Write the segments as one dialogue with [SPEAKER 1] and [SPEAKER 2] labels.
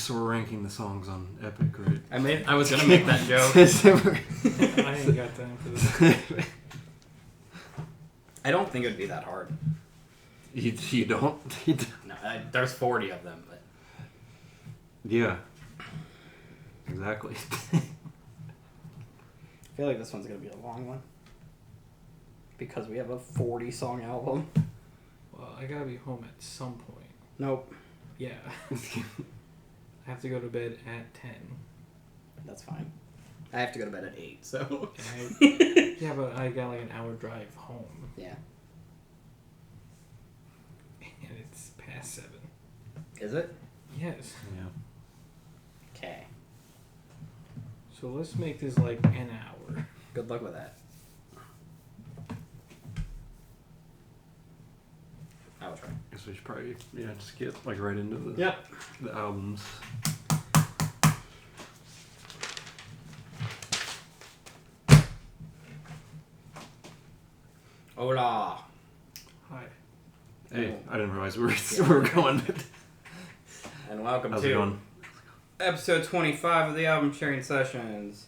[SPEAKER 1] So we're ranking the songs on Epic, right?
[SPEAKER 2] I was gonna make that joke.
[SPEAKER 3] I ain't got time for this.
[SPEAKER 2] I don't think it'd be that hard.
[SPEAKER 1] You don't?
[SPEAKER 2] No, there's 40 of them, but
[SPEAKER 1] Yeah. Exactly.
[SPEAKER 2] I feel like this one's gonna be a long one because we have a 40-song album.
[SPEAKER 3] Well, I gotta be home at some point.
[SPEAKER 2] Nope.
[SPEAKER 3] Yeah. I have to go to bed at 10.
[SPEAKER 2] That's fine. I have to go to bed at 8, so...
[SPEAKER 3] Yeah, but I got like an hour drive home.
[SPEAKER 2] Yeah.
[SPEAKER 3] And it's past 7.
[SPEAKER 2] Is it?
[SPEAKER 3] Yes.
[SPEAKER 1] Yeah.
[SPEAKER 2] Okay.
[SPEAKER 3] So let's make this like an hour.
[SPEAKER 2] Good luck with that. I will try.
[SPEAKER 1] Guess we should probably just get like right into the the albums.
[SPEAKER 2] Hola.
[SPEAKER 3] Hi.
[SPEAKER 1] Hey, I didn't realize we were going.
[SPEAKER 2] And welcome
[SPEAKER 1] How's it
[SPEAKER 2] to
[SPEAKER 1] going?
[SPEAKER 2] episode 25 of the Album Sharing Sessions.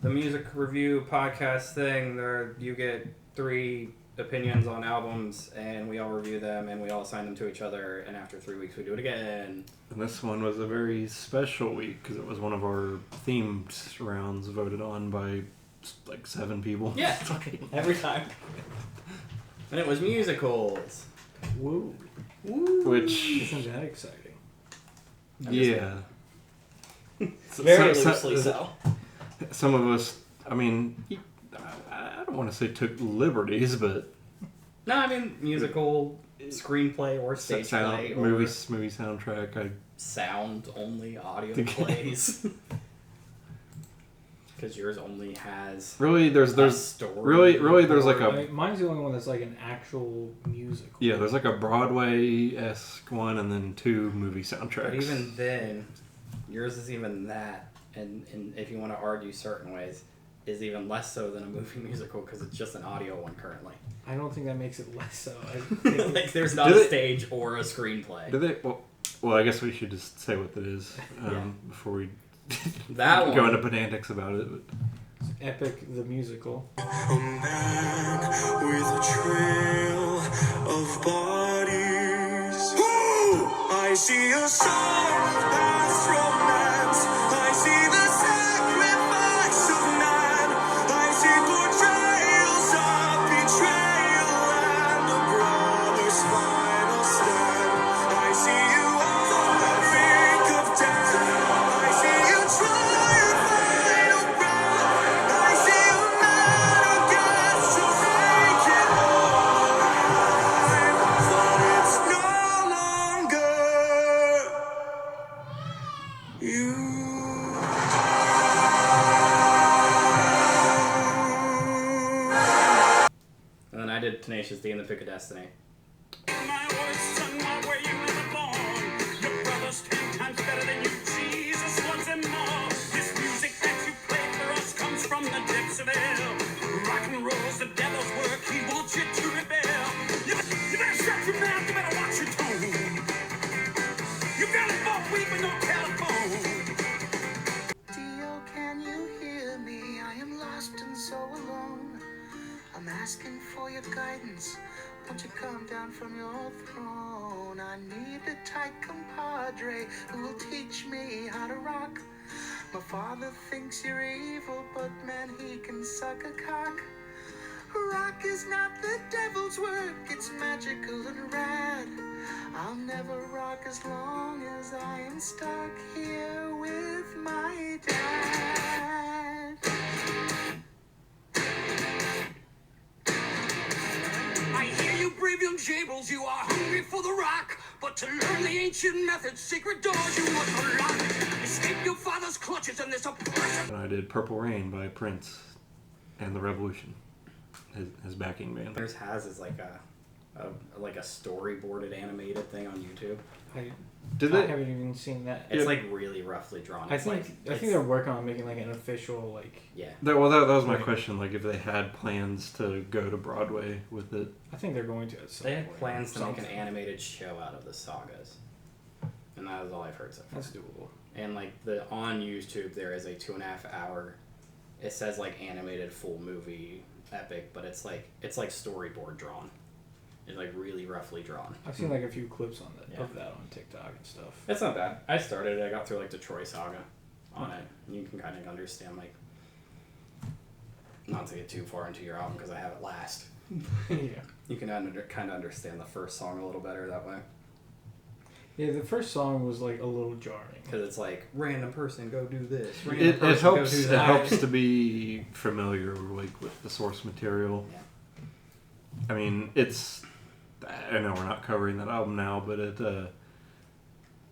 [SPEAKER 2] The music review podcast thing, there you get 3 opinions on albums, and we all review them, and we all assign them to each other, and after 3 weeks we do it again.
[SPEAKER 1] And this one was a very special week because it was one of our themed rounds voted on by like 7 people.
[SPEAKER 2] Yeah, every time. And it was musicals.
[SPEAKER 3] Woo.
[SPEAKER 1] Which,
[SPEAKER 3] Isn't that exciting?
[SPEAKER 1] yeah.
[SPEAKER 2] Very loosely so.
[SPEAKER 1] Some of us, I mean, I don't want to say took liberties, but...
[SPEAKER 2] No, I mean, musical, screenplay, or stage play, or...
[SPEAKER 1] movie soundtrack.
[SPEAKER 2] Sound-only audio plays. Because yours only has...
[SPEAKER 1] Really, there's
[SPEAKER 2] a story.
[SPEAKER 1] Really, there's like a...
[SPEAKER 3] Mine's the only one that's like an actual musical.
[SPEAKER 1] Yeah, there's like a Broadway-esque one and then 2 movie soundtracks.
[SPEAKER 2] But even then, yours is even that. And if you want to argue certain ways, is even less so than a movie musical because it's just an audio one currently.
[SPEAKER 3] I don't think that makes it less so.
[SPEAKER 2] Like there's not a stage or a screenplay.
[SPEAKER 1] Do they? Well, I guess we should just say what it is before we
[SPEAKER 2] that
[SPEAKER 1] go into pedantics about it. But.
[SPEAKER 3] It's Epic the musical.
[SPEAKER 4] A man with a trail of bodies. Woo! I see a song of past romance. I see the sacrifice of man. I see portrayals of betrayal and a brother's final stand. I see you on the brink of death. I see you try your final breath. I see a man who gets to make it all right, but it's no longer you.
[SPEAKER 2] And then I did Tenacious D in the Pick of Destiny.
[SPEAKER 4] My voice sung my way, you were born. Your brother's 10 times better than you. Jesus wants him more. This music that you play for us comes from the depths of hell. Rock and roll's the devil's work. He wants you to rebel. You better shut your mouth. You better watch your tone. You got a phone weak with no telephone. Dio, can you hear me? I am lost and so alone. I'm asking for your guidance. Won't you come down from your throne? I need a tight compadre who will teach me how to rock. My father thinks you're evil, but man, he can suck a cock. Rock is not the devil's work, it's magical and rad. I'll never rock as long as I am stuck here with my dad. I hear you brave young jables, you are hungry for the rock. But to learn the ancient methods, secret doors you must unlock. Escape your father's clutches and this oppression.
[SPEAKER 1] And I did Purple Rain by Prince and The Revolution, his backing band.
[SPEAKER 2] Yours has is like a storyboarded animated thing on YouTube.
[SPEAKER 1] Did
[SPEAKER 3] I
[SPEAKER 1] they?
[SPEAKER 3] haven't even seen that.
[SPEAKER 2] It's like really roughly drawn.
[SPEAKER 3] I
[SPEAKER 2] It's
[SPEAKER 3] think
[SPEAKER 2] like,
[SPEAKER 3] they're working on making like an official like.
[SPEAKER 2] yeah.
[SPEAKER 1] That was my
[SPEAKER 3] Right.
[SPEAKER 1] question. Like, if they had plans to go to Broadway with it.
[SPEAKER 3] I think they're going to. At some
[SPEAKER 2] They had
[SPEAKER 3] point.
[SPEAKER 2] plans to make an
[SPEAKER 3] Something.
[SPEAKER 2] animated show out of the sagas, and that is all I've heard so far.
[SPEAKER 3] That's doable.
[SPEAKER 2] And like on YouTube, there is a 2.5 hour. It says like animated full movie epic, but it's like storyboard drawn. It's like really roughly drawn.
[SPEAKER 3] I've seen like a few clips on that
[SPEAKER 2] Yeah.
[SPEAKER 3] of that on TikTok and stuff.
[SPEAKER 2] It's not bad. I started it. I got through like the Troy saga on it. And you can kind of understand like, not to get too far into your album because I have it last.
[SPEAKER 3] Yeah.
[SPEAKER 2] You can kind of understand the first song a little better that way.
[SPEAKER 3] Yeah, the first song was like a little jarring.
[SPEAKER 2] Because it's like, random person, go do this. Random
[SPEAKER 1] It
[SPEAKER 2] person,
[SPEAKER 1] helps.
[SPEAKER 2] go do
[SPEAKER 1] It
[SPEAKER 2] that.
[SPEAKER 1] helps to be familiar like with the source material.
[SPEAKER 2] Yeah.
[SPEAKER 1] I mean, it's. I know we're not covering that album now, but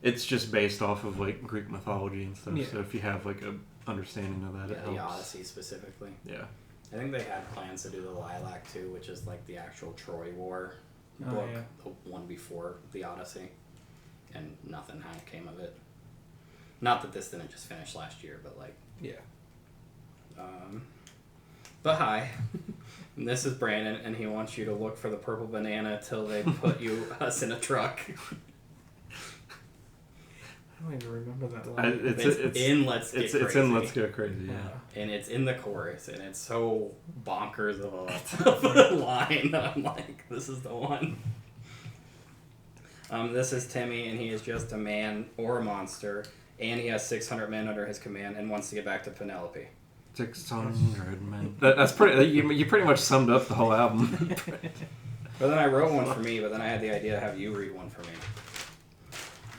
[SPEAKER 1] it's just based off of like Greek mythology and stuff.
[SPEAKER 3] Yeah.
[SPEAKER 1] So if you have like a understanding of that, it
[SPEAKER 2] Yeah, the
[SPEAKER 1] helps.
[SPEAKER 2] Odyssey specifically.
[SPEAKER 1] Yeah.
[SPEAKER 2] I think they had plans to do the Lilac too, which is like the actual Troy War
[SPEAKER 3] Oh,
[SPEAKER 2] book,
[SPEAKER 3] yeah.
[SPEAKER 2] the one before the Odyssey, and nothing came of it. Not that this didn't just finish last year, but like.
[SPEAKER 3] Yeah.
[SPEAKER 2] But hi, this is Brandon, and he wants you to look for the purple banana till they put us in a truck.
[SPEAKER 3] I don't even remember that line.
[SPEAKER 2] It's in Let's Get Crazy.
[SPEAKER 1] It's in Let's Go Crazy. Yeah.
[SPEAKER 2] And it's in the chorus, and it's so bonkers of a line that I'm like, this is the one. This is Timmy, and he is just a man or a monster, and he has 600 men under his command and wants to get back to Penelope.
[SPEAKER 1] 600 men. That's pretty. You pretty much summed up the whole album.
[SPEAKER 2] But then I wrote one for me, but then I had the idea to have you read one for me.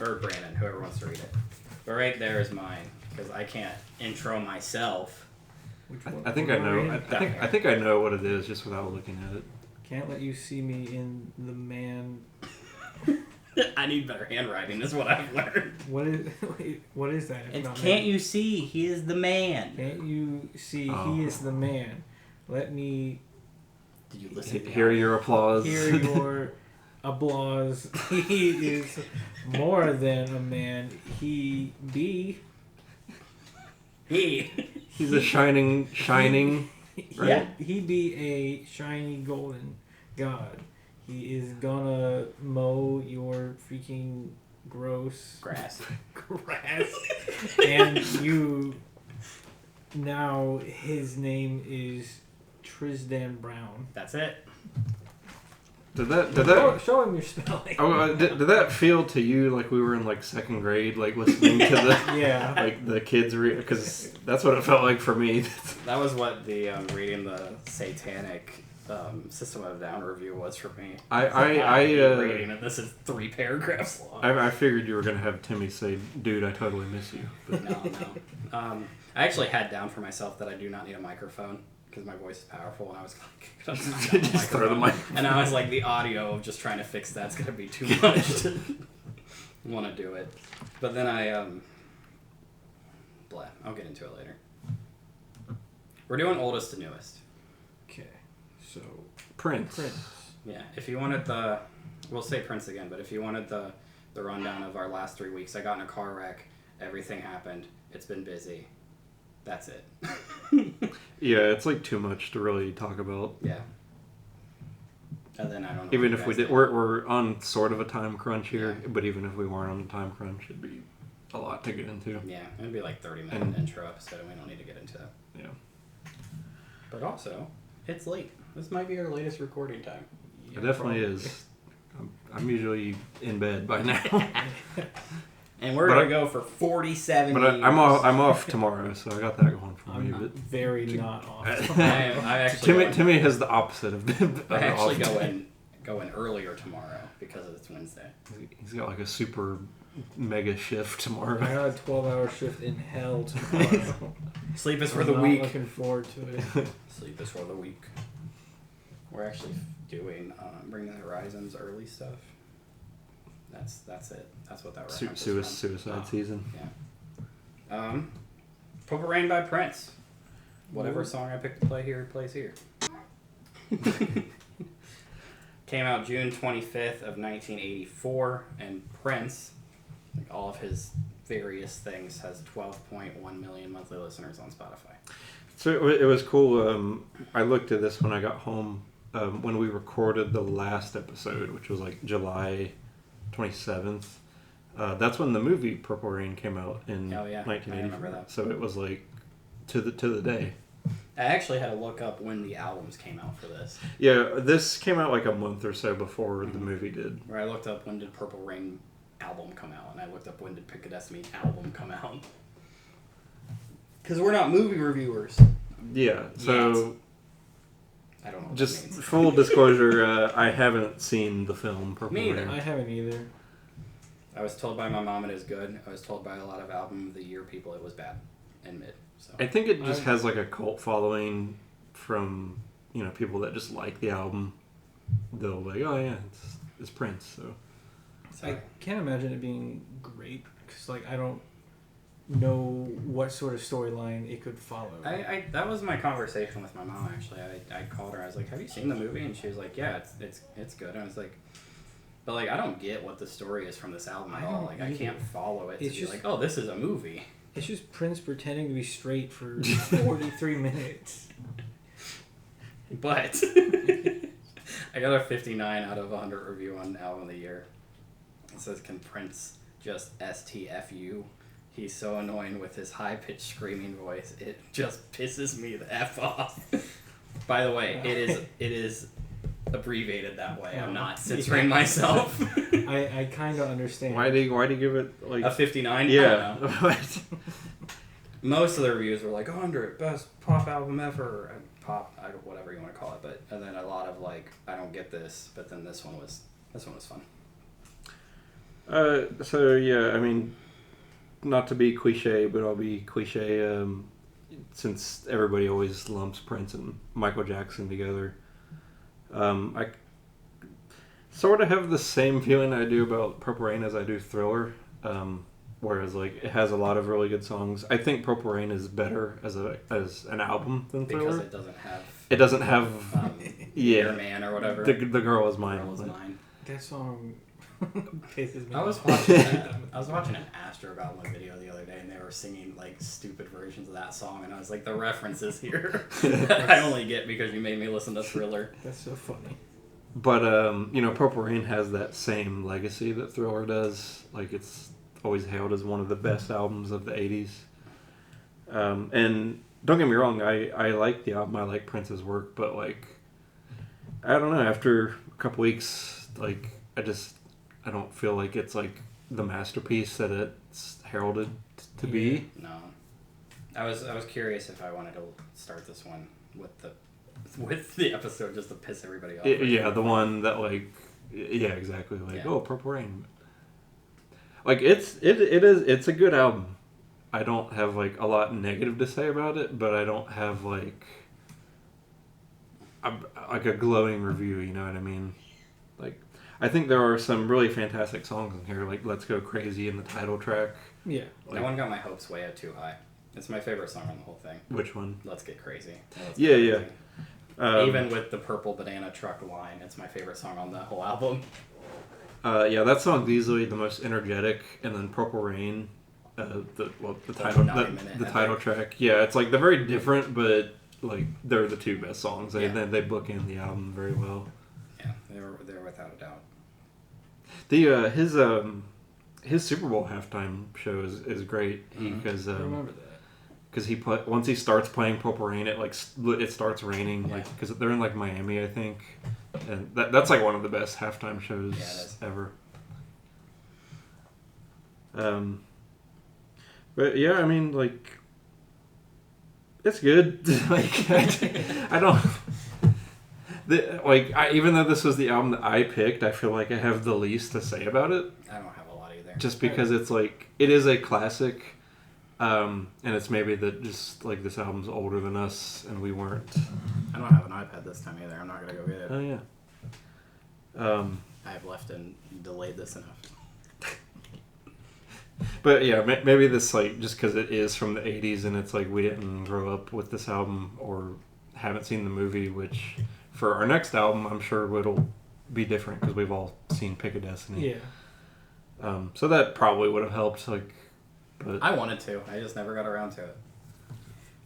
[SPEAKER 2] Or Brandon, whoever wants to read it. But right there is mine, because I can't intro myself.
[SPEAKER 3] Which one?
[SPEAKER 1] I think I know. I think I know what it is just without looking at it.
[SPEAKER 3] Can't let you see me in the man.
[SPEAKER 2] I need better handwriting, is what I've learned.
[SPEAKER 3] What is? What is that?
[SPEAKER 2] It's
[SPEAKER 3] Not
[SPEAKER 2] can't
[SPEAKER 3] man.
[SPEAKER 2] you see? He is the man.
[SPEAKER 3] Can't you see?
[SPEAKER 1] Oh.
[SPEAKER 3] He is the man. Let me
[SPEAKER 2] Did you listen? to
[SPEAKER 1] Hear your applause.
[SPEAKER 3] hear your applause. He is more than a man. He be.
[SPEAKER 1] He's a shining. Right?
[SPEAKER 3] He be a shiny golden god. He is gonna mow your freaking gross
[SPEAKER 2] grass.
[SPEAKER 3] grass. And you now his name is Tristan Brown.
[SPEAKER 2] That's it.
[SPEAKER 1] Did that?
[SPEAKER 3] Show him your spelling.
[SPEAKER 1] Did that feel to you like we were in like second grade, like listening to the
[SPEAKER 3] Yeah.
[SPEAKER 1] like the kids read? Because that's what it felt like for me.
[SPEAKER 2] That was what the reading the satanic System of a Down review was for me.
[SPEAKER 1] reading
[SPEAKER 2] it. This is 3 paragraphs long.
[SPEAKER 1] I figured you were gonna have Timmy say, "Dude, I totally miss you." But
[SPEAKER 2] No. I actually had down for myself that I do not need a microphone because my voice is powerful, and I was like, "Just not have a
[SPEAKER 1] Just throw the
[SPEAKER 2] microphone." And I was like, the audio of just trying to fix that's gonna be too much to want to do it. But then I'll get into it later. We're doing oldest to newest.
[SPEAKER 3] Okay. So
[SPEAKER 1] Prince.
[SPEAKER 2] Yeah, if you wanted we'll say Prince again, but if you wanted the rundown of our last 3 weeks, I got in a car wreck, everything happened, it's been busy, that's it.
[SPEAKER 1] Yeah, it's like too much to really talk about.
[SPEAKER 2] Yeah. And then I don't know.
[SPEAKER 1] Even
[SPEAKER 2] what
[SPEAKER 1] if
[SPEAKER 2] you
[SPEAKER 1] we
[SPEAKER 2] guys
[SPEAKER 1] did, we're on sort of a time crunch here.
[SPEAKER 2] Yeah.
[SPEAKER 1] But even if we weren't on a time crunch, it'd be a lot to get into.
[SPEAKER 2] Yeah, it'd be like 30-minute intro episode, and we don't need to get into that.
[SPEAKER 1] Yeah.
[SPEAKER 2] But also, it's late. This might be our latest recording time.
[SPEAKER 1] It definitely is. I'm usually in bed by now.
[SPEAKER 2] And we're
[SPEAKER 1] But
[SPEAKER 2] gonna
[SPEAKER 1] I-
[SPEAKER 2] go for 47
[SPEAKER 1] But
[SPEAKER 2] years.
[SPEAKER 1] I'm off tomorrow, so I got that going for me.
[SPEAKER 3] I'm
[SPEAKER 1] But
[SPEAKER 3] very not off.
[SPEAKER 2] I actually
[SPEAKER 1] Timmy has the opposite of.
[SPEAKER 2] I actually
[SPEAKER 1] off.
[SPEAKER 2] go in earlier tomorrow because it's Wednesday.
[SPEAKER 1] He's got like a super mega shift tomorrow.
[SPEAKER 3] I got a 12-hour shift in hell tomorrow.
[SPEAKER 2] Sleep is for
[SPEAKER 3] I'm
[SPEAKER 2] the
[SPEAKER 3] not
[SPEAKER 2] weak.
[SPEAKER 3] Looking forward to it.
[SPEAKER 2] Sleep is for the weak. We're actually doing Bring the Horizons early stuff. That's it. That's what that reference is from.
[SPEAKER 1] Suicide
[SPEAKER 2] Oh,
[SPEAKER 1] season.
[SPEAKER 2] Yeah. Purple Rain by Prince. Whatever song I picked to play here plays here. Came out June 25th of 1984, and Prince Like all of his various things has 12.1 million monthly listeners on Spotify.
[SPEAKER 1] So it was cool. I looked at this when I got home. When we recorded the last episode, which was like July 27th, that's when the movie Purple Rain came out in 1984.
[SPEAKER 2] I remember that.
[SPEAKER 1] So it was like to the day.
[SPEAKER 2] I actually had to look up when the albums came out for this.
[SPEAKER 1] Yeah, this came out like a month or so before the movie did.
[SPEAKER 2] Where I looked up when did Purple Rain album come out, and I looked up when did Pick a Destiny album come out. Because we're not movie reviewers.
[SPEAKER 1] Yeah, so
[SPEAKER 2] I don't know what
[SPEAKER 1] just
[SPEAKER 2] that means.
[SPEAKER 1] full disclosure, I haven't seen the film Purple
[SPEAKER 2] Me
[SPEAKER 1] Rain.
[SPEAKER 2] either.
[SPEAKER 3] I haven't either.
[SPEAKER 2] I was told by my mom it is good. I was told by a lot of album of the year people it was bad and mid. So
[SPEAKER 1] I think it just has like a cult following from, people that just like the album. They'll be like, oh yeah, it's Prince. So
[SPEAKER 3] I can't imagine it being great because I don't know what sort of storyline it could follow.
[SPEAKER 2] I that was my conversation with my mom actually. I called her. I was like, "Have you seen the movie?" And she was like, "Yeah, it's good." And I was like, "But I don't get what the story is from this album at all. I can't follow it to be like, oh, this is a movie."
[SPEAKER 3] It's just Prince pretending to be straight for 43 minutes.
[SPEAKER 2] But I got a 59 out of 100 review on Album of the Year. It says, "Can Prince just STFU? He's so annoying with his high-pitched screaming voice. It just pisses me the F off." By the way, it is abbreviated that way. I'm not censoring myself.
[SPEAKER 3] I kind of understand.
[SPEAKER 1] why do you give it like
[SPEAKER 2] A 59?
[SPEAKER 1] Yeah.
[SPEAKER 2] I don't know. Most of the reviews were like, 100, best pop album ever. Pop, whatever you want to call it. But and then a lot of I don't get this. But then this one was fun.
[SPEAKER 1] So yeah, I mean, not to be cliche, but I'll be cliche. Since everybody always lumps Prince and Michael Jackson together, I sort of have the same feeling I do about Purple Rain as I do Thriller. Whereas it has a lot of really good songs. I think Purple Rain is better as an album than Thriller.
[SPEAKER 2] Because it doesn't have
[SPEAKER 1] yeah,
[SPEAKER 2] Man or whatever.
[SPEAKER 1] The Girl Is Mine.
[SPEAKER 2] Girl Is Mine.
[SPEAKER 3] That song pisses me
[SPEAKER 2] I was
[SPEAKER 3] off.
[SPEAKER 2] watching an Astro Goblin video the other day, and they were singing stupid versions of that song, and I was like, the references here I only get because you made me listen to Thriller.
[SPEAKER 3] That's so funny.
[SPEAKER 1] But Purple Rain has that same legacy that Thriller does. It's always hailed as one of the best albums of the 80s. And don't get me wrong, I like the album, I like Prince's work, but I don't know, after a couple weeks, I don't feel like it's the masterpiece that it's heralded to be.
[SPEAKER 2] No. I was curious if I wanted to start this one with the episode just to piss everybody off.
[SPEAKER 1] Yeah, the one that yeah, exactly.
[SPEAKER 2] Yeah.
[SPEAKER 1] Oh, Purple Rain. It's a good album. I don't have a lot negative to say about it, but I don't have a glowing review. You know what I mean? I think there are some really fantastic songs in here, "Let's Go Crazy" in the title track.
[SPEAKER 3] Yeah.
[SPEAKER 2] That one got my hopes way up too high. It's my favorite song on the whole thing.
[SPEAKER 1] Which one?
[SPEAKER 2] Let's Get Crazy.
[SPEAKER 1] Yeah.
[SPEAKER 2] Even with the Purple Banana Truck line, it's my favorite song on the whole album.
[SPEAKER 1] Yeah, that song's easily the most energetic, and then Purple Rain, the title track. Yeah, it's they're very different, but they're the two best songs. They bookend the album very well.
[SPEAKER 2] Yeah, they're without a doubt.
[SPEAKER 1] His Super Bowl halftime show is great because
[SPEAKER 3] I remember that.
[SPEAKER 1] Because once he starts playing Purple Rain, it starts raining because they're in Miami, I think, and that's one of the best halftime shows ever. But yeah, I mean it's good. I don't. Even though this was the album that I picked, I feel like I have the least to say about it.
[SPEAKER 2] I don't have a lot either.
[SPEAKER 1] Just because it's it is a classic, and it's maybe that just this album's older than us, and we weren't.
[SPEAKER 2] I don't have an iPad this time either. I'm not gonna go get it.
[SPEAKER 1] Oh yeah.
[SPEAKER 2] I have left and delayed this enough.
[SPEAKER 1] But yeah, maybe this just because it is from the 80s, and it's we didn't grow up with this album or haven't seen the movie, which for our next album I'm sure it'll be different because we've all seen Pick a Destiny. So that probably would have helped. Like, but
[SPEAKER 2] I wanted to. I just never got around to it.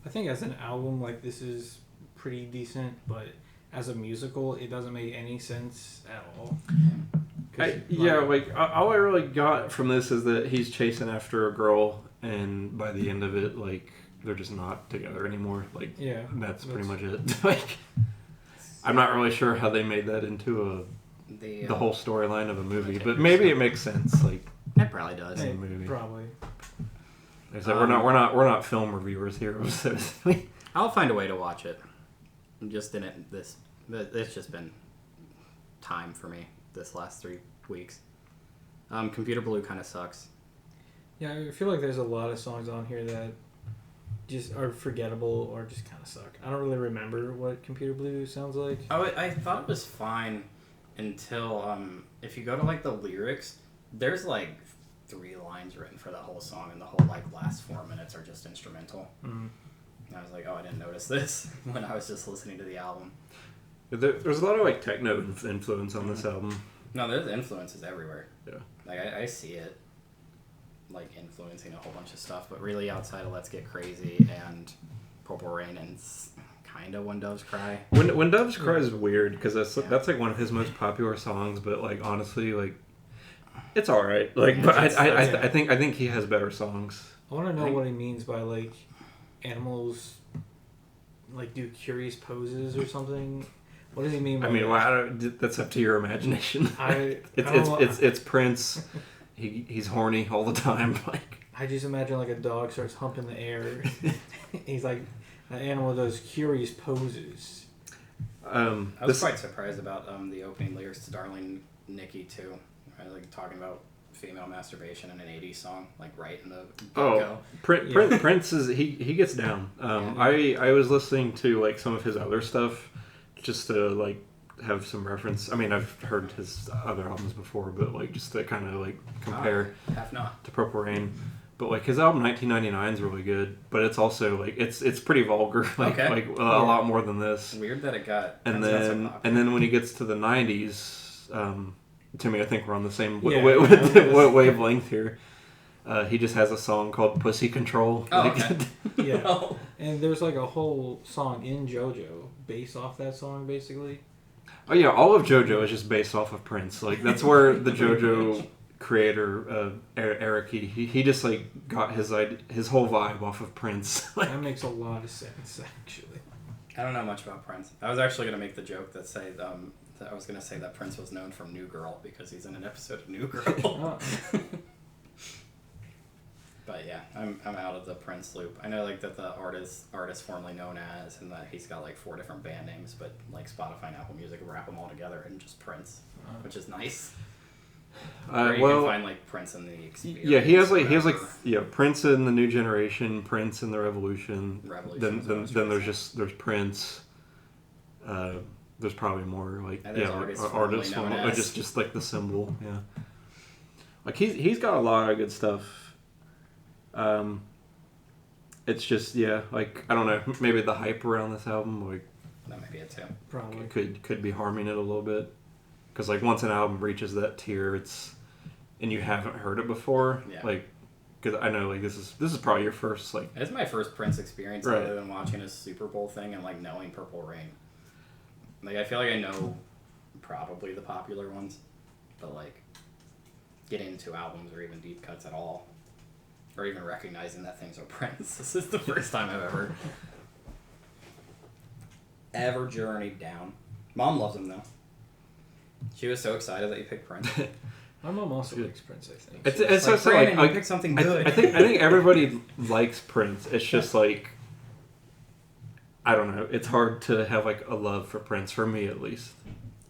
[SPEAKER 3] I think as an album, like, this is pretty decent, but as a musical, it doesn't make any sense at all.
[SPEAKER 1] All I really got from this is that he's chasing after a girl, and by the end of it, like, they're just not together anymore. Like,
[SPEAKER 3] yeah,
[SPEAKER 1] that's pretty much it. Like, I'm not really sure how they made that into the whole storyline of a movie, but maybe it makes sense. Like,
[SPEAKER 2] it probably does.
[SPEAKER 1] In the movie.
[SPEAKER 3] Probably.
[SPEAKER 1] Like I said, we're not film reviewers here. So
[SPEAKER 2] I'll find a way to watch it. Just didn't this. It's just been time for me this last 3 weeks. Computer Blue kind of sucks.
[SPEAKER 3] Yeah, I feel like there's a lot of songs on here that just are forgettable or just kind of suck. I don't really remember what Computer Blue sounds like.
[SPEAKER 2] Oh, I thought it was fine until if you go to like the lyrics, there's like 3 lines written for that whole song, and the whole like last 4 minutes are just instrumental.
[SPEAKER 3] Mm-hmm.
[SPEAKER 2] And I was like, oh, I didn't notice this when I was just listening to the album.
[SPEAKER 1] There's a lot of like techno influence on this album.
[SPEAKER 2] No, there's influences everywhere.
[SPEAKER 1] Yeah,
[SPEAKER 2] like I see it like influencing a whole bunch of stuff, but really outside of Let's Get Crazy and Purple Rain and kind of When Doves Cry.
[SPEAKER 1] When Doves Cry is weird because that's like one of his most popular songs, but like honestly, like it's all right. Like,
[SPEAKER 2] Yeah,
[SPEAKER 1] but
[SPEAKER 2] it's-
[SPEAKER 1] I think he has better songs.
[SPEAKER 3] I want to know what he means by like animals like do curious poses or something. What does he mean by
[SPEAKER 1] I mean,
[SPEAKER 3] that?
[SPEAKER 1] that's up to your imagination.
[SPEAKER 3] I don't know.
[SPEAKER 1] It's Prince. He's horny all the time. Like,
[SPEAKER 3] I just imagine like a dog starts humping the air. He's like, that animal does curious poses.
[SPEAKER 2] I was quite surprised about the opening lyrics to Darling Nikki too. Right? Like talking about female masturbation in an 80s song, like right in the get-go.
[SPEAKER 1] Prince is he gets down. I was listening to like some of his other stuff just to like have some reference. I mean, I've heard his other albums before, but like just to kind of like compare
[SPEAKER 2] Have not.
[SPEAKER 1] to Purple Rain. But like his album 1999 is really good, but it's also like it's pretty vulgar, like a lot more than this.
[SPEAKER 2] Weird that it got.
[SPEAKER 1] And then when he gets to the 90s, Timmy, I think we're on the same wavelength here. He just has a song called Pussy Control.
[SPEAKER 2] Oh, okay.
[SPEAKER 3] Yeah.
[SPEAKER 2] No.
[SPEAKER 3] And there's like a whole song in JoJo based off that song, basically.
[SPEAKER 1] Oh yeah, all of JoJo is just based off of Prince. Like that's where the JoJo creator Eric he just like got his whole vibe off of Prince. Like,
[SPEAKER 3] That makes a lot of sense, actually.
[SPEAKER 2] I don't know much about Prince. I was actually going to make the joke that say I was going to say that Prince was known from New Girl because he's in an episode of New Girl.
[SPEAKER 3] Oh.
[SPEAKER 2] But yeah, I'm out of the Prince loop. I know like that the artist formerly known as, and that he's got like 4 different band names, but like Spotify and Apple Music wrap them all together in just Prince, which is nice. Or you can find like Prince in the Experience.
[SPEAKER 1] Yeah, he has like Prince in the New Generation, Prince in the Revolution. Then there's Prince. There's probably more like artists just like the symbol. Yeah, like he's got a lot of good stuff. It's just like I don't know, maybe the hype around this album like
[SPEAKER 2] that might be it too.
[SPEAKER 3] Probably
[SPEAKER 1] could be harming it a little bit, because like once an album reaches that tier, and you haven't heard it before, like because I know like this is probably your first like
[SPEAKER 2] it's my first Prince experience
[SPEAKER 1] right.
[SPEAKER 2] other than watching his Super Bowl thing and like knowing Purple Rain. Like I feel like I know probably the popular ones, but like getting into albums or even deep cuts at all, or even recognizing that things are Prince. This is the first time I've ever journeyed down. Mom loves him though. She was so excited that you picked Prince.
[SPEAKER 3] My mom also likes Prince, I think.
[SPEAKER 1] It's
[SPEAKER 2] like,
[SPEAKER 1] also
[SPEAKER 2] Brandon,
[SPEAKER 1] like
[SPEAKER 2] you pick something good.
[SPEAKER 1] I think everybody likes Prince. It's just like I don't know. It's hard to have like a love for Prince, for me at least.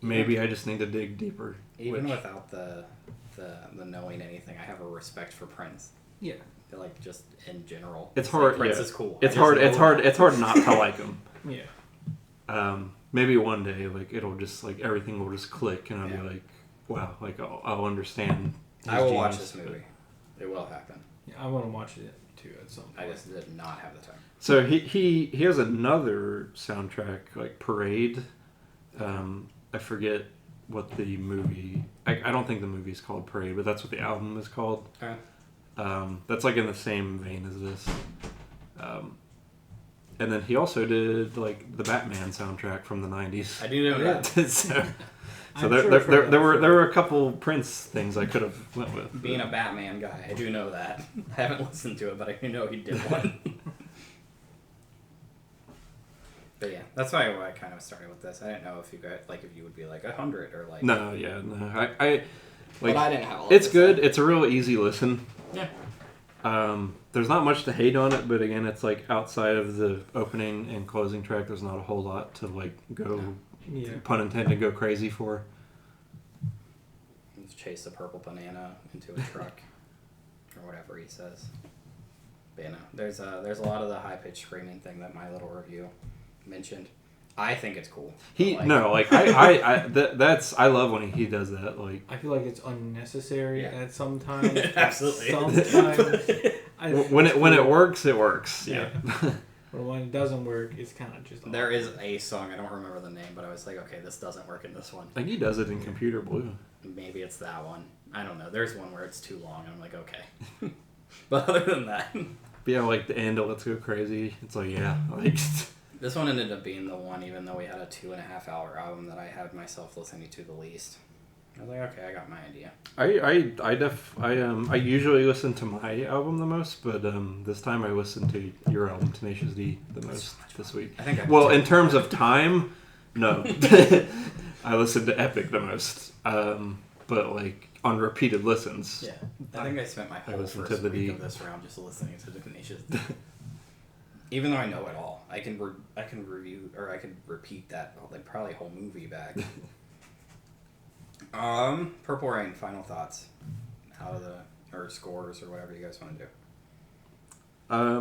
[SPEAKER 1] Maybe I just need to dig deeper.
[SPEAKER 2] Even without the knowing anything, I have a respect for Prince.
[SPEAKER 3] Yeah.
[SPEAKER 2] Like just in general.
[SPEAKER 1] It's hard.
[SPEAKER 2] Like, Prince is cool.
[SPEAKER 1] It's hard not to like him.
[SPEAKER 3] Yeah.
[SPEAKER 1] Maybe one day like it'll just like everything will just click and I'll be like, wow, like I'll understand.
[SPEAKER 2] I will watch this movie. It will happen.
[SPEAKER 3] Yeah, I want to watch it too at some point.
[SPEAKER 2] I just did not have the time.
[SPEAKER 1] So he has another soundtrack like Parade. I forget what the movie. I don't think the movie's called Parade, but that's what the album is called.
[SPEAKER 2] Okay.
[SPEAKER 1] That's like in the same vein as this. And then he also did like the Batman soundtrack from the *90s.
[SPEAKER 2] I do know that.
[SPEAKER 1] So there were a couple Prince things I could have went with.
[SPEAKER 2] Being a Batman guy, I do know that. I haven't listened to it, but I do know he did one. But yeah, that's why I kind of started with this. I didn't know if you guys if you would be like 100 or like.
[SPEAKER 1] No, yeah, no. I
[SPEAKER 2] but I didn't have.
[SPEAKER 1] It's good. It's a real easy listen.
[SPEAKER 2] Yeah.
[SPEAKER 1] There's not much to hate on it, but again, it's like outside of the opening and closing track, there's not a whole lot to like go, pun intended, go crazy for.
[SPEAKER 2] Just chase a purple banana into a truck, or whatever he says. But you know, there's a lot of the high pitched screaming thing that my little review mentioned. I think it's cool. I love when he does that. Like,
[SPEAKER 3] I feel like it's unnecessary at some times.
[SPEAKER 2] Absolutely.
[SPEAKER 3] Sometimes
[SPEAKER 1] when it works, it works. Yeah.
[SPEAKER 3] But when it doesn't work, it's kind of just.
[SPEAKER 2] There is a song, I don't remember the name, but I was like, okay, this doesn't work in this one.
[SPEAKER 1] I think he does it in Computer Blue.
[SPEAKER 2] Maybe it's that one. I don't know. There's one where it's too long, and I'm like, okay. But other than that.
[SPEAKER 1] But yeah, like the end of Let's Go Crazy. It's like, like.
[SPEAKER 2] This one ended up being the one, even though we had a 2.5 hour album that I had myself listening to the least. I was like, okay, I got my idea.
[SPEAKER 1] I usually listen to my album the most, but this time I listened to your album, Tenacious D, the most this week.
[SPEAKER 2] I think
[SPEAKER 1] in terms of time, no. I listened to Epic the most, but like on repeated listens.
[SPEAKER 2] Yeah, I think I spent my whole first week of this round just listening to the Tenacious D. Even though I know it all, I can review or I can repeat that probably whole movie back. Purple Rain. Final thoughts, out of or scores or whatever you guys want to do.
[SPEAKER 1] I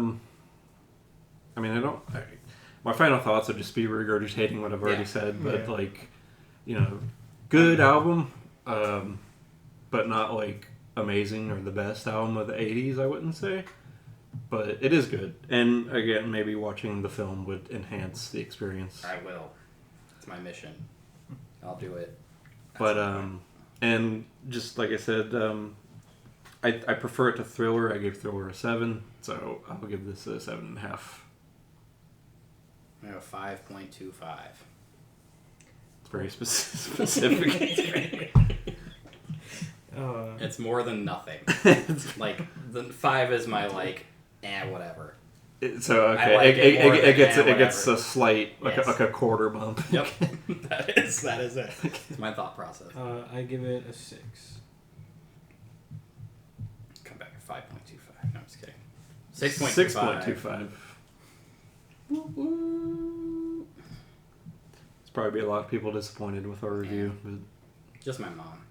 [SPEAKER 1] mean, my final thoughts would just be regurgitating what I've already said, but good album, but not like amazing or the best album of the '80s. I wouldn't say. But it is good. And again, maybe watching the film would enhance the experience.
[SPEAKER 2] I will. It's my mission. I'll do it.
[SPEAKER 1] But, and just like I said, I prefer it to Thriller. I gave Thriller a 7, so I'll give this a 7.5.
[SPEAKER 2] I have a 5.25.
[SPEAKER 1] It's very specific.
[SPEAKER 2] It's more than nothing. Like, the 5 is my, whatever.
[SPEAKER 1] So, okay, it gets a slight, like a quarter bump.
[SPEAKER 2] Yep, that is it. It's my thought process.
[SPEAKER 3] I give it a 6.
[SPEAKER 2] Come back at 5.25. No, I'm just kidding. 6.25.
[SPEAKER 1] 6.25. There's probably be a lot of people disappointed with our review. But
[SPEAKER 2] just my mom.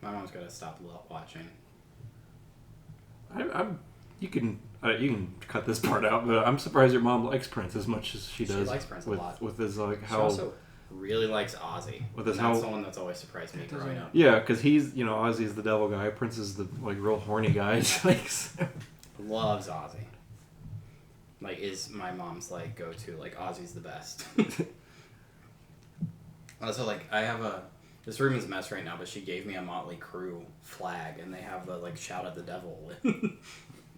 [SPEAKER 2] My mom's got to stop watching.
[SPEAKER 1] You can cut this part out, but I'm surprised your mom likes Prince as much as she does.
[SPEAKER 2] She likes Prince a lot.
[SPEAKER 1] With his how.
[SPEAKER 2] She also really likes Ozzy. That's the one that's always surprised me growing up.
[SPEAKER 1] Yeah, because he's Ozzy's the devil guy. Prince is the real horny guy.
[SPEAKER 2] Loves Ozzy. Is my mom's go-to. Ozzy's the best. Also, I have this room is a mess right now, but she gave me a Motley Crue flag, and they have the shout at the devil.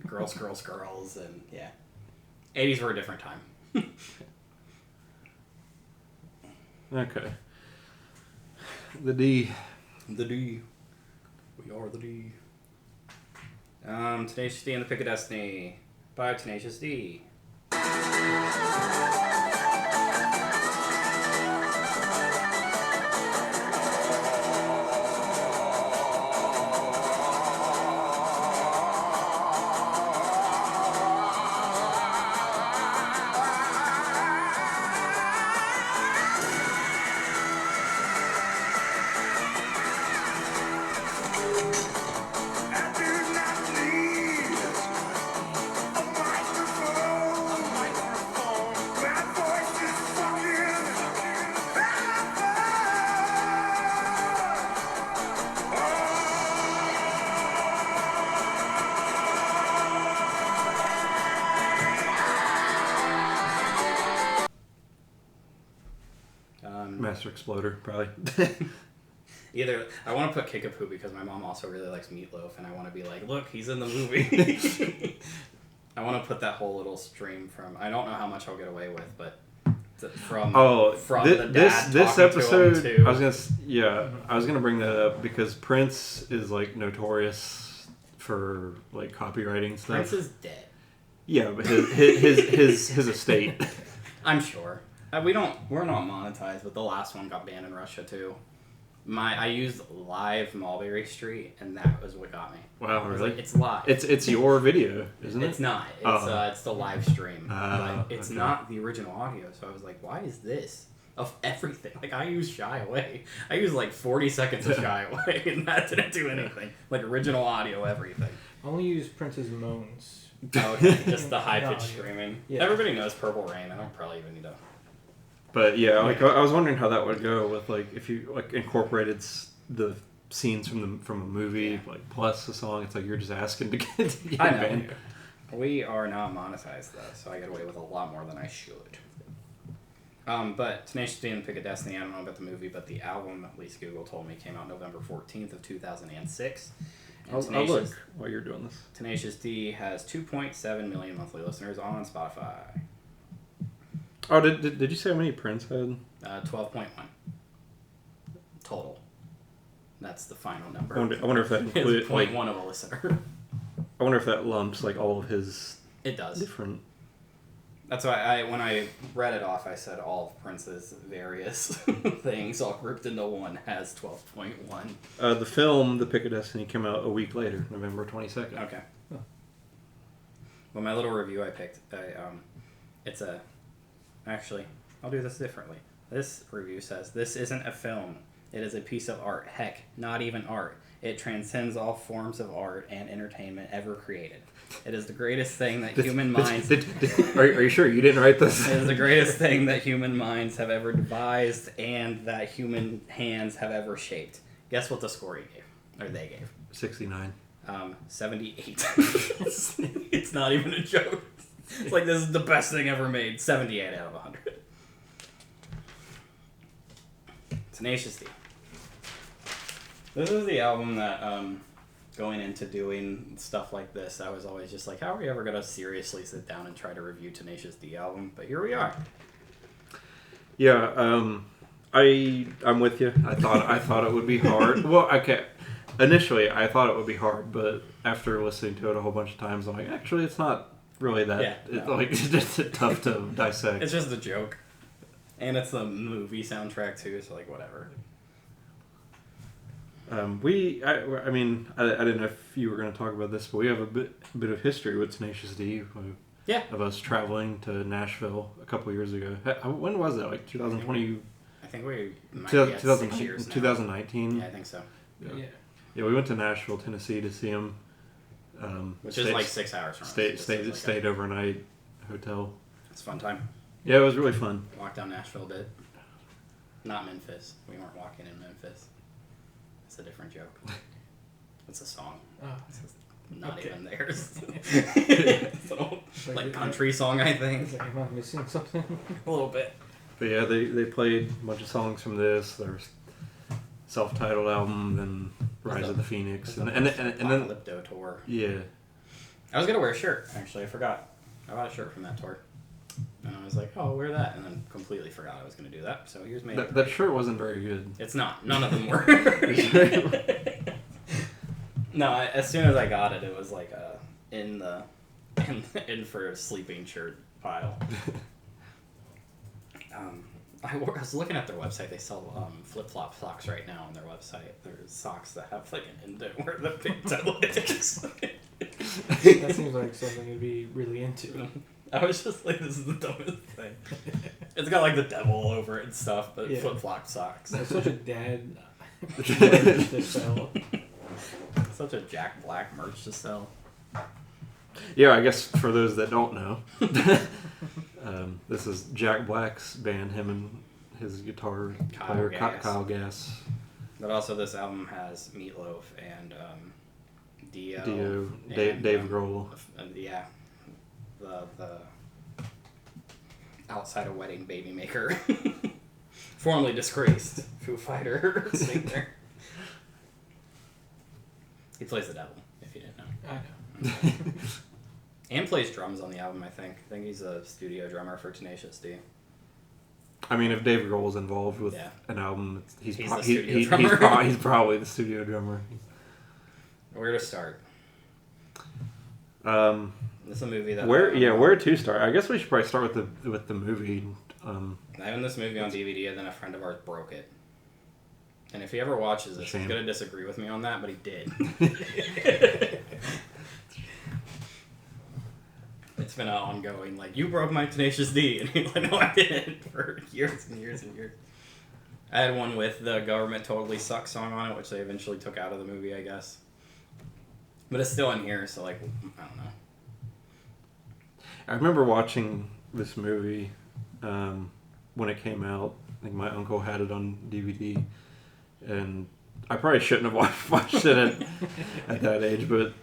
[SPEAKER 2] Girls, girls, girls, and yeah. 80s were a different time.
[SPEAKER 1] Okay. The D.
[SPEAKER 2] The D. We are the D. Tenacious D and the Pick of Destiny by Tenacious D.
[SPEAKER 1] Master Exploder, probably.
[SPEAKER 2] Either I want to put Kickapoo because my mom also really likes Meatloaf, and I want to be like, look, he's in the movie. I want to put that whole little stream from. I don't know how much I'll get away with, but from the dad
[SPEAKER 1] this
[SPEAKER 2] talking
[SPEAKER 1] episode,
[SPEAKER 2] to him too.
[SPEAKER 1] I was gonna bring that up because Prince is like notorious for like copywriting stuff.
[SPEAKER 2] Prince is dead.
[SPEAKER 1] Yeah, but his estate.
[SPEAKER 2] I'm sure. We're not monetized, but the last one got banned in Russia too. I used live Mulberry Street, and that was what got me.
[SPEAKER 1] Wow, really?
[SPEAKER 2] Like, it's live.
[SPEAKER 1] It's your video, isn't it?
[SPEAKER 2] It's not. It's the live stream. But it's not the original audio. So I was like, why is this of everything? Like I use Shy Away. I used like 40 seconds of Shy Away, and that didn't do anything. Like original audio, everything.
[SPEAKER 3] I only use Prince's moans.
[SPEAKER 2] Okay, just the high pitched screaming.
[SPEAKER 3] Yeah.
[SPEAKER 2] Everybody knows Purple Rain. I don't probably even need to.
[SPEAKER 1] But yeah, like I was wondering how that would go with like if you like incorporated the scenes from a movie like plus the song. It's like you're just asking to get
[SPEAKER 2] I know.
[SPEAKER 1] banned.
[SPEAKER 2] We are not monetized though, so I get away with a lot more than I should. But Tenacious D and Pick of Destiny, I don't know about the movie, but the album, at least Google told me, came out November 14th of 2006. And
[SPEAKER 1] I'll look while you're doing this.
[SPEAKER 2] Tenacious D has 2.7 million monthly listeners on Spotify.
[SPEAKER 1] Oh, did you say how many Prince had?
[SPEAKER 2] 12.1 total. That's the final number.
[SPEAKER 1] I wonder if that includes like
[SPEAKER 2] 0.1 of a listener.
[SPEAKER 1] I wonder if that lumps like all of his.
[SPEAKER 2] It does.
[SPEAKER 1] Different.
[SPEAKER 2] That's why when I read it off, I said all of Prince's various things all grouped into one has 12.1.
[SPEAKER 1] The film, The Pick of Destiny, came out a week later, November 22nd.
[SPEAKER 2] Okay. Huh. Well, my little review I picked, actually, I'll do this differently. This review says, this isn't a film. It is a piece of art. Heck, not even art. It transcends all forms of art and entertainment ever created. It is the greatest thing that human minds...
[SPEAKER 1] Are you sure you didn't write this?
[SPEAKER 2] It is the greatest thing that human minds have ever devised and that human hands have ever shaped. Guess what the score he gave? Or they gave?
[SPEAKER 1] 69.
[SPEAKER 2] 78. It's not even a joke. It's like, this is the best thing ever made. 78 out of 100. Tenacious D. This is the album that, going into doing stuff like this, I was always just like, how are we ever going to seriously sit down and try to review Tenacious D album? But here we are.
[SPEAKER 1] Yeah, I'm with you. I thought it would be hard. Well, okay. Initially, I thought it would be hard, but after listening to it a whole bunch of times, I'm like, actually, it's not really that.
[SPEAKER 2] Yeah,
[SPEAKER 1] It's
[SPEAKER 2] no.
[SPEAKER 1] like it's just tough to dissect.
[SPEAKER 2] It's just a joke. And it's the movie soundtrack, too, so, like, whatever.
[SPEAKER 1] I mean, I didn't know if you were going to talk about this, but we have a bit of history with Tenacious D.
[SPEAKER 2] Yeah.
[SPEAKER 1] Of us traveling to Nashville a couple years ago. When was that? Like 2020?
[SPEAKER 2] I think we might be at 6 years now.
[SPEAKER 1] 2019?
[SPEAKER 2] Yeah, I think so.
[SPEAKER 3] Yeah.
[SPEAKER 1] Yeah, we went to Nashville, Tennessee to see him.
[SPEAKER 2] Which is like 6 hours from us.
[SPEAKER 1] Stayed overnight hotel.
[SPEAKER 2] It's a fun time.
[SPEAKER 1] Yeah, it was really fun.
[SPEAKER 2] Walked down Nashville a bit. Not Memphis. We weren't walking in Memphis. It's a different joke. It's a song.
[SPEAKER 3] Oh.
[SPEAKER 2] It's not
[SPEAKER 3] Okay.
[SPEAKER 2] even theirs. It's an old, like country song, I think.
[SPEAKER 3] It's like, am I missing something?
[SPEAKER 2] A little bit.
[SPEAKER 1] But yeah, they played a bunch of songs from this, their self-titled album, then Rise of the Phoenix, and then
[SPEAKER 2] Apocalypto tour.
[SPEAKER 1] yeah.
[SPEAKER 2] I was gonna wear a shirt. Actually, I forgot. I bought a shirt from that tour, and I was like, "Oh, I'll wear that," and then completely forgot I was gonna do that. So here's my.
[SPEAKER 1] That shirt wasn't very good.
[SPEAKER 2] It's not. None of them were. No, as soon as I got it, it was like in for a sleeping shirt pile. I was looking at their website. They sell flip-flop socks right now on their website. There's socks that have like an indent where the pin toe is.
[SPEAKER 3] That seems like something you'd be really into.
[SPEAKER 2] I was just like, this is the dumbest thing. It's got like the devil over it and stuff, but
[SPEAKER 3] Yeah.
[SPEAKER 2] flip-flop socks.
[SPEAKER 3] It's such a dad merch to sell.
[SPEAKER 2] Such a Jack Black merch to sell.
[SPEAKER 1] Yeah, I guess for those that don't know, this is Jack Black's band, him and his guitar player, Kyle Gass.
[SPEAKER 2] But also this album has Meatloaf and Dio, and,
[SPEAKER 1] Dave Grohl.
[SPEAKER 2] Yeah, the outside a wedding baby maker Formerly disgraced Foo Fighter singer. He plays the devil, if you didn't know.
[SPEAKER 3] I know.
[SPEAKER 2] And plays drums on the album, I think. I think he's a studio drummer for Tenacious D.
[SPEAKER 1] I mean, if Dave Grohl's involved with an album, he's probably the studio drummer.
[SPEAKER 2] Where to start? This is a movie that
[SPEAKER 1] where to start? I guess we should probably start with the movie.
[SPEAKER 2] I own this movie on DVD, and then a friend of ours broke it. And if he ever watches this, he's gonna disagree with me on that, but he did. It's been an ongoing, like, you broke my Tenacious D, and he's like, no, I didn't, for years and years and years. I had one with the Government Totally Sucks song on it, which they eventually took out of the movie, I guess. But it's still in here, so, like, I don't know.
[SPEAKER 1] I remember watching this movie when it came out. I think my uncle had it on DVD, and I probably shouldn't have watched it at that age, but,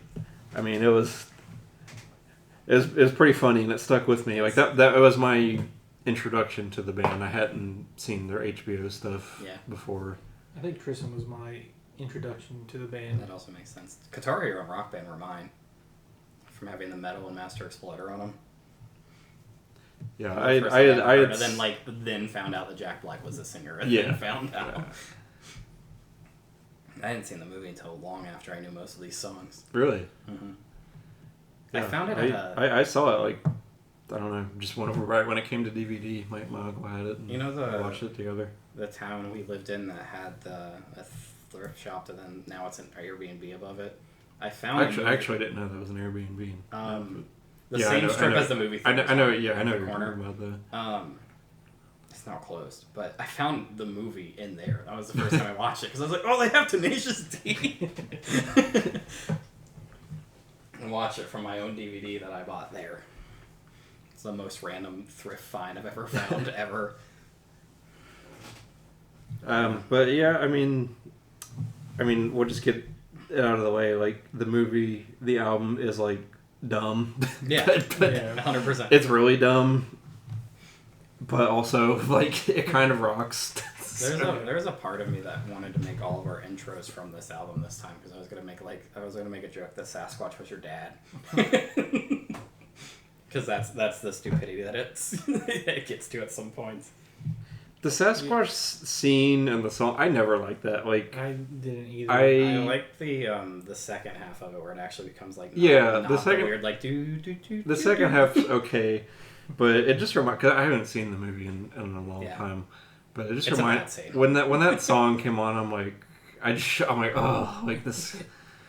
[SPEAKER 1] I mean, it was pretty funny, and it stuck with me. Like that was my introduction to the band. I hadn't seen their HBO stuff before.
[SPEAKER 3] I think Tristan was my introduction to the band.
[SPEAKER 2] That also makes sense. Guitar Hero and Rock Band were mine, from having the Metal and Master Exploder on them.
[SPEAKER 1] Yeah,
[SPEAKER 2] then found out that Jack Black was the singer, and then found out. Yeah. I hadn't seen the movie until long after I knew most of these songs.
[SPEAKER 1] Really?
[SPEAKER 2] Mm-hmm.
[SPEAKER 1] Yeah,
[SPEAKER 2] I found it
[SPEAKER 1] I saw it, like, I don't know, just went over right when it came to DVD. My uncle had it, and we watched it together.
[SPEAKER 2] The town we lived in that had a thrift shop, and then now it's an Airbnb above it. I found
[SPEAKER 1] actually I didn't know that was an Airbnb.
[SPEAKER 2] The same strip as the movie theater.
[SPEAKER 1] I know you're talking about that.
[SPEAKER 2] It's now closed, but I found the movie in there. That was the first time I watched it, because I was like, oh, they have Tenacious D! And watch it from my own DVD that I bought there. It's the most random thrift find I've ever found, ever.
[SPEAKER 1] But yeah, I mean, we'll just get it out of the way. Like, the movie, the album is, like, dumb.
[SPEAKER 2] Yeah,
[SPEAKER 1] but
[SPEAKER 2] 100%.
[SPEAKER 1] It's really dumb, but also, like, it kind of rocks.
[SPEAKER 2] There's a part of me that wanted to make all of our intros from this album this time, because I was gonna make a joke that Sasquatch was your dad, because that's the stupidity that it gets to at some points.
[SPEAKER 1] The Sasquatch scene and the song, I never liked that. Like,
[SPEAKER 3] I didn't either.
[SPEAKER 2] I like the second half of it where it actually becomes like
[SPEAKER 1] the second
[SPEAKER 2] weird like do.
[SPEAKER 1] The second half's okay, but it just reminds, because I haven't seen the movie in a long time. But it just reminds when that song came on, I'm like, oh, like this.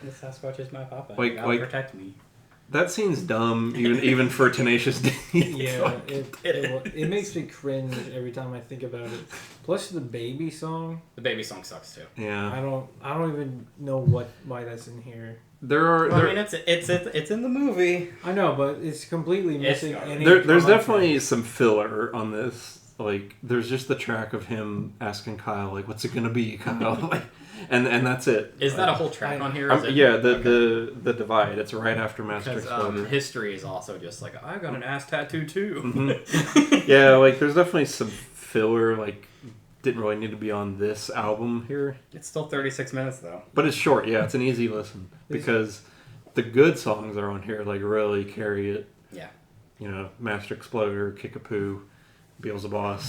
[SPEAKER 2] The Sasquatch is my papa.
[SPEAKER 1] Like
[SPEAKER 2] protect me.
[SPEAKER 1] That scene's dumb, even for Tenacious D.
[SPEAKER 3] Yeah, it makes me cringe every time I think about it. Plus the baby song.
[SPEAKER 2] The baby song sucks too.
[SPEAKER 1] Yeah.
[SPEAKER 3] I don't even know why that's in here.
[SPEAKER 2] I mean, it's in the movie.
[SPEAKER 3] I know, but it's completely missing.
[SPEAKER 1] There's definitely some filler on this. Like, there's just the track of him asking Kyle, like, what's it gonna be, Kyle? Like, and that's it.
[SPEAKER 2] Is that a whole track on here?
[SPEAKER 1] The Divide. It's right after Master Exploder.
[SPEAKER 2] History is also just like, I got an ass tattoo too.
[SPEAKER 1] Mm-hmm. Yeah, like, there's definitely some filler, like, didn't really need to be on this album here.
[SPEAKER 2] It's still 36 minutes though.
[SPEAKER 1] But it's short, yeah, it's an easy listen. Because the good songs are on here, like, really carry it.
[SPEAKER 2] Yeah.
[SPEAKER 1] You know, Master Exploder, Kickapoo, Beelzebub,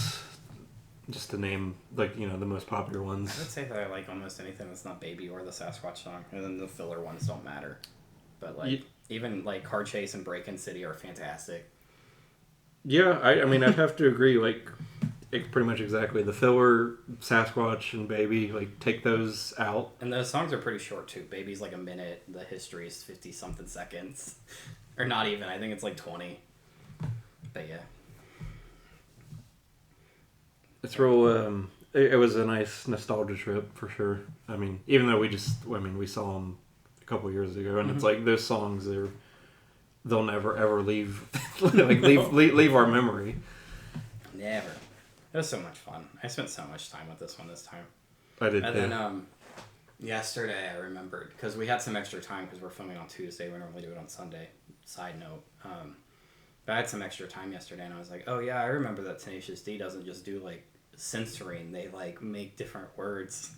[SPEAKER 1] just to name, like, you know, the most popular ones.
[SPEAKER 2] I would say that I like almost anything that's not Baby or the Sasquatch song, and then the filler ones don't matter. But, like, even, like, Car Chase and Break-In City are fantastic.
[SPEAKER 1] Yeah, I mean, I'd have to agree, like, pretty much exactly. The filler, Sasquatch, and Baby, like, take those out.
[SPEAKER 2] And those songs are pretty short, too. Baby's, like, a minute. The History is 50-something seconds. Or not even. I think it's, like, 20. But, yeah.
[SPEAKER 1] It's real, it was a nice nostalgia trip, for sure. I mean, even though we saw them a couple years ago, and it's like, those songs, they'll never, ever leave, leave our memory.
[SPEAKER 2] Never. It was so much fun. I spent so much time with this one this time.
[SPEAKER 1] I did,
[SPEAKER 2] and then, yesterday I remembered, because we had some extra time, because we're filming on Tuesday, we normally do it on Sunday, side note, but I had some extra time yesterday, and I was like, oh yeah, I remember that Tenacious D doesn't just do, like, censoring, they like make different words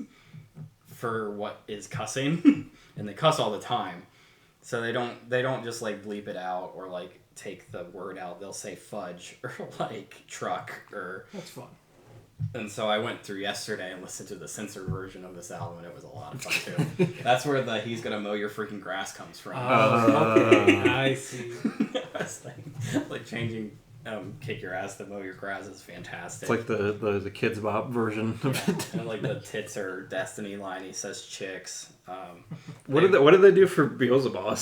[SPEAKER 2] for what is cussing, and they cuss all the time. So they don't just like bleep it out or like take the word out. They'll say fudge or like truck or.
[SPEAKER 3] That's fun.
[SPEAKER 2] And so I went through yesterday and listened to the censored version of this album, and it was a lot of fun too. That's where the "he's gonna mow your freaking grass" comes from.
[SPEAKER 3] Okay, I see.
[SPEAKER 2] I was like changing "kick your ass" to "mow your grass" is fantastic.
[SPEAKER 1] It's like the Kids Bop version of it.
[SPEAKER 2] And like the tits are Destiny line, he says chicks.
[SPEAKER 1] What did they do for Beelzebub?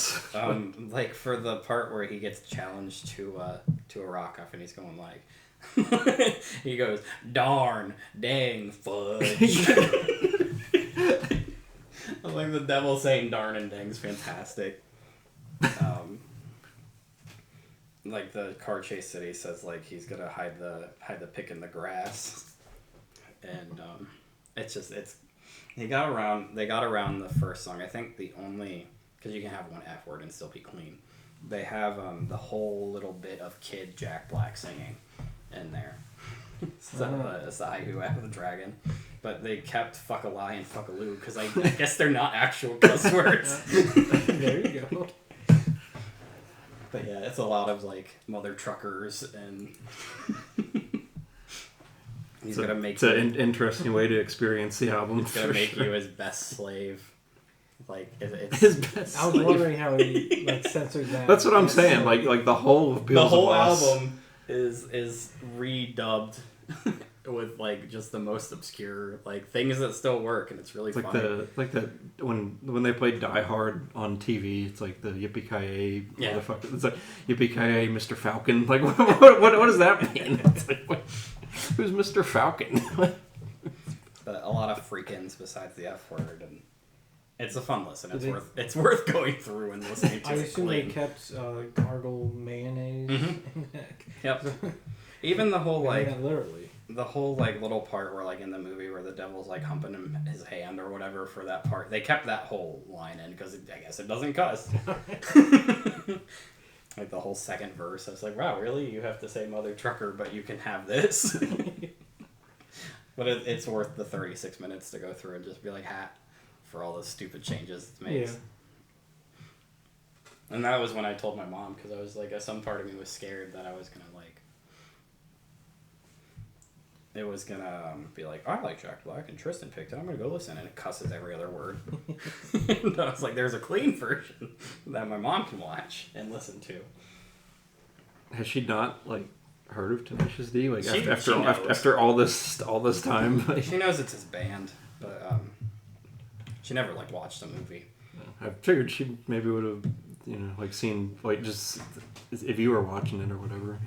[SPEAKER 2] Like for the part where he gets challenged to a rock off, and he's going like. He goes, darn, dang, fudge. Like the devil saying darn and dang is fantastic. Like the car chase that he says, like he's gonna hide the pick in the grass, and they got around the first song. I think the only, because you can have one F word and still be clean. They have the whole little bit of Kid Jack Black singing in there. It's the Haiku of the Dragon. But they kept fuck a lie and fuck a loo because I guess they're not actual cuss words.
[SPEAKER 3] There you go.
[SPEAKER 2] But yeah, it's a lot of like mother truckers and he's gonna make
[SPEAKER 1] it's an interesting way to experience the album.
[SPEAKER 2] It's gonna make you his best slave. Like it's
[SPEAKER 1] his best.
[SPEAKER 3] I was wondering how he like censored that.
[SPEAKER 1] That's what I'm saying. Like the whole of
[SPEAKER 2] the whole album is redubbed with like just the most obscure like things that still work, and it's really funny.
[SPEAKER 1] When they play Die Hard on TV, it's like the Yippee-ki-yay motherfucker. It's like Yippee-ki-yay, Mr. Falcon. Like what does that mean? It's like who's Mr. Falcon?
[SPEAKER 2] But a lot of freak-ins besides the F word, and it's a fun listen. It's worth going through and listening to.
[SPEAKER 3] I assume they kept gargle mayonnaise.
[SPEAKER 2] Mm-hmm. Yep. Even the whole like
[SPEAKER 3] literally.
[SPEAKER 2] The whole like little part where like in the movie where the devil's like humping his hand or whatever for that part, they kept that whole line in because I guess it doesn't cuss. Like the whole second verse, I was like, wow, really? You have to say mother trucker, but you can have this. But it's worth the 36 minutes to go through and just be like, hat for all the stupid changes it's made. Yeah. And that was when I told my mom, because I was like, some part of me was scared that I was gonna like. It was gonna be like, I like Jack Black and Tristan picked it. I'm gonna go listen, and it cusses every other word. And I was like, there's a clean version that my mom can watch and listen to.
[SPEAKER 1] Has she not like heard of Tenacious D? Like
[SPEAKER 2] she
[SPEAKER 1] after all this time?
[SPEAKER 2] She knows it's his band, but she never like watched the movie.
[SPEAKER 1] I figured she maybe would have, like seen like just if you were watching it or whatever.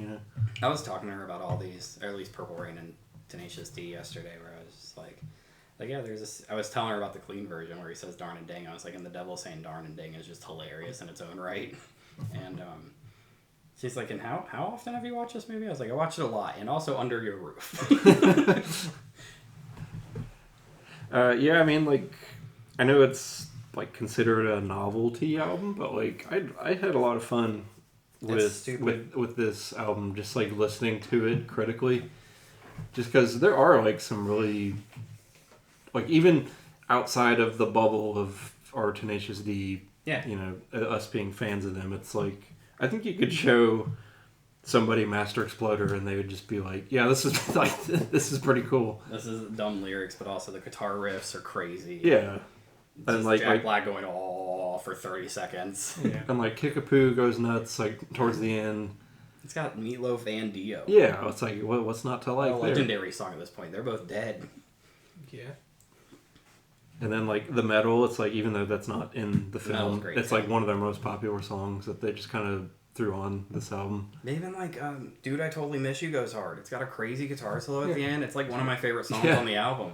[SPEAKER 2] I was talking to her about all these, or at least Purple Rain and Tenacious D yesterday, where I was just like yeah, there's this. I was telling her about the clean version where he says darn and dang. I was like, and the devil saying darn and dang is just hilarious in its own right. And she's like, and how often have you watched this movie? I was like, I watch it a lot, and also under your roof.
[SPEAKER 1] Yeah, I mean, like, I know it's like considered a novelty album, but like I had a lot of fun with this album, just like listening to it critically, just because there are like some really, like, even outside of the bubble of our Tenacious D, us being fans of them, it's like I think you could show somebody Master Exploder and they would just be like, yeah, this is pretty cool.
[SPEAKER 2] This is dumb lyrics, but also the guitar riffs are crazy.
[SPEAKER 1] Yeah.
[SPEAKER 2] And like Jack Black going all for 30 seconds.
[SPEAKER 1] Yeah. And like Kickapoo goes nuts like towards the end.
[SPEAKER 2] It's got Meatloaf and Dio.
[SPEAKER 1] Yeah, it's like what's not to like there?
[SPEAKER 2] Legendary song at this point. They're both dead.
[SPEAKER 3] Yeah.
[SPEAKER 1] And then like the metal, it's like even though that's not in the film, it's like one of their most popular songs that they just kind of threw on this album.
[SPEAKER 2] Even like Dude, I Totally Miss You goes hard. It's got a crazy guitar solo at the end. It's like one of my favorite songs on the album.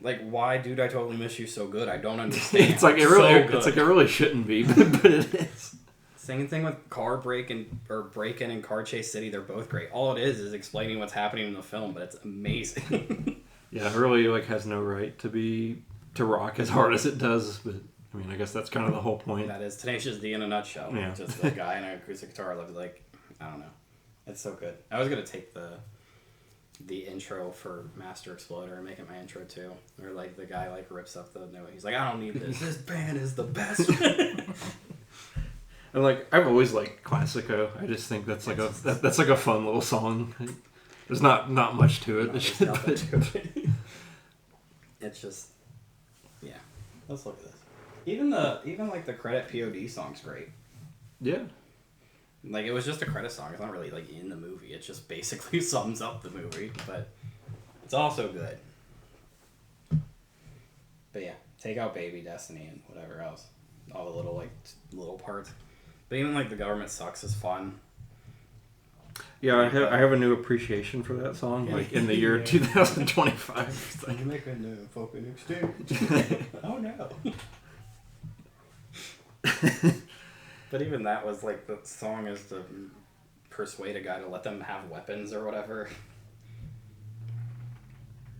[SPEAKER 2] Like, why Dude, I Totally Miss You so good? I don't understand.
[SPEAKER 1] It's like it really shouldn't be, but it is.
[SPEAKER 2] Same thing with Break-In and Car Chase City. They're both great. All it is explaining what's happening in the film, but it's amazing.
[SPEAKER 1] Yeah, it really like has no right to rock as hard as it does, but I mean, I guess that's kind of the whole point.
[SPEAKER 2] That is Tenacious D in a nutshell. Yeah. Just a guy in an acoustic guitar. Like, I don't know. It's so good. I was going to take the intro for Master Exploder and make it my intro too. Or like the guy like rips up the note. He's like, I don't need this. This band is the best.
[SPEAKER 1] And like I've always liked Classico. I just think that's like that's like a fun little song. There's not much to it.
[SPEAKER 2] There's nothing to it. It's just, yeah. Let's look at this. Even like the credit POD song's great.
[SPEAKER 1] Yeah.
[SPEAKER 2] Like it was just a credit song. It's not really like in the movie. It just basically sums up the movie, but it's also good. But yeah, take out Baby Destiny and whatever else, all the little little parts. But even like The Government Sucks is fun.
[SPEAKER 1] Yeah, I have a new appreciation for that song, like in the year 2025. It's like,
[SPEAKER 2] make a new fucking exchange. Oh no. But even that was like the song is to persuade a guy to let them have weapons or whatever.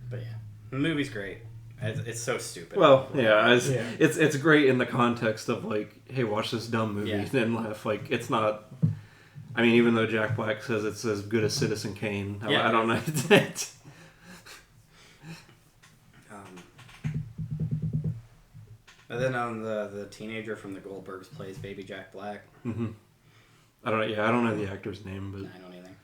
[SPEAKER 2] But yeah, the movie's great. It's so stupid.
[SPEAKER 1] well, yeah, it's great in the context of like, hey, watch this dumb movie and laugh. Like it's not. I mean, even though Jack Black says it's as good as Citizen Kane, I don't know.
[SPEAKER 2] And then the teenager from the Goldbergs plays Baby Jack Black.
[SPEAKER 1] Mm-hmm. I don't know the actor's name, but
[SPEAKER 2] I don't either.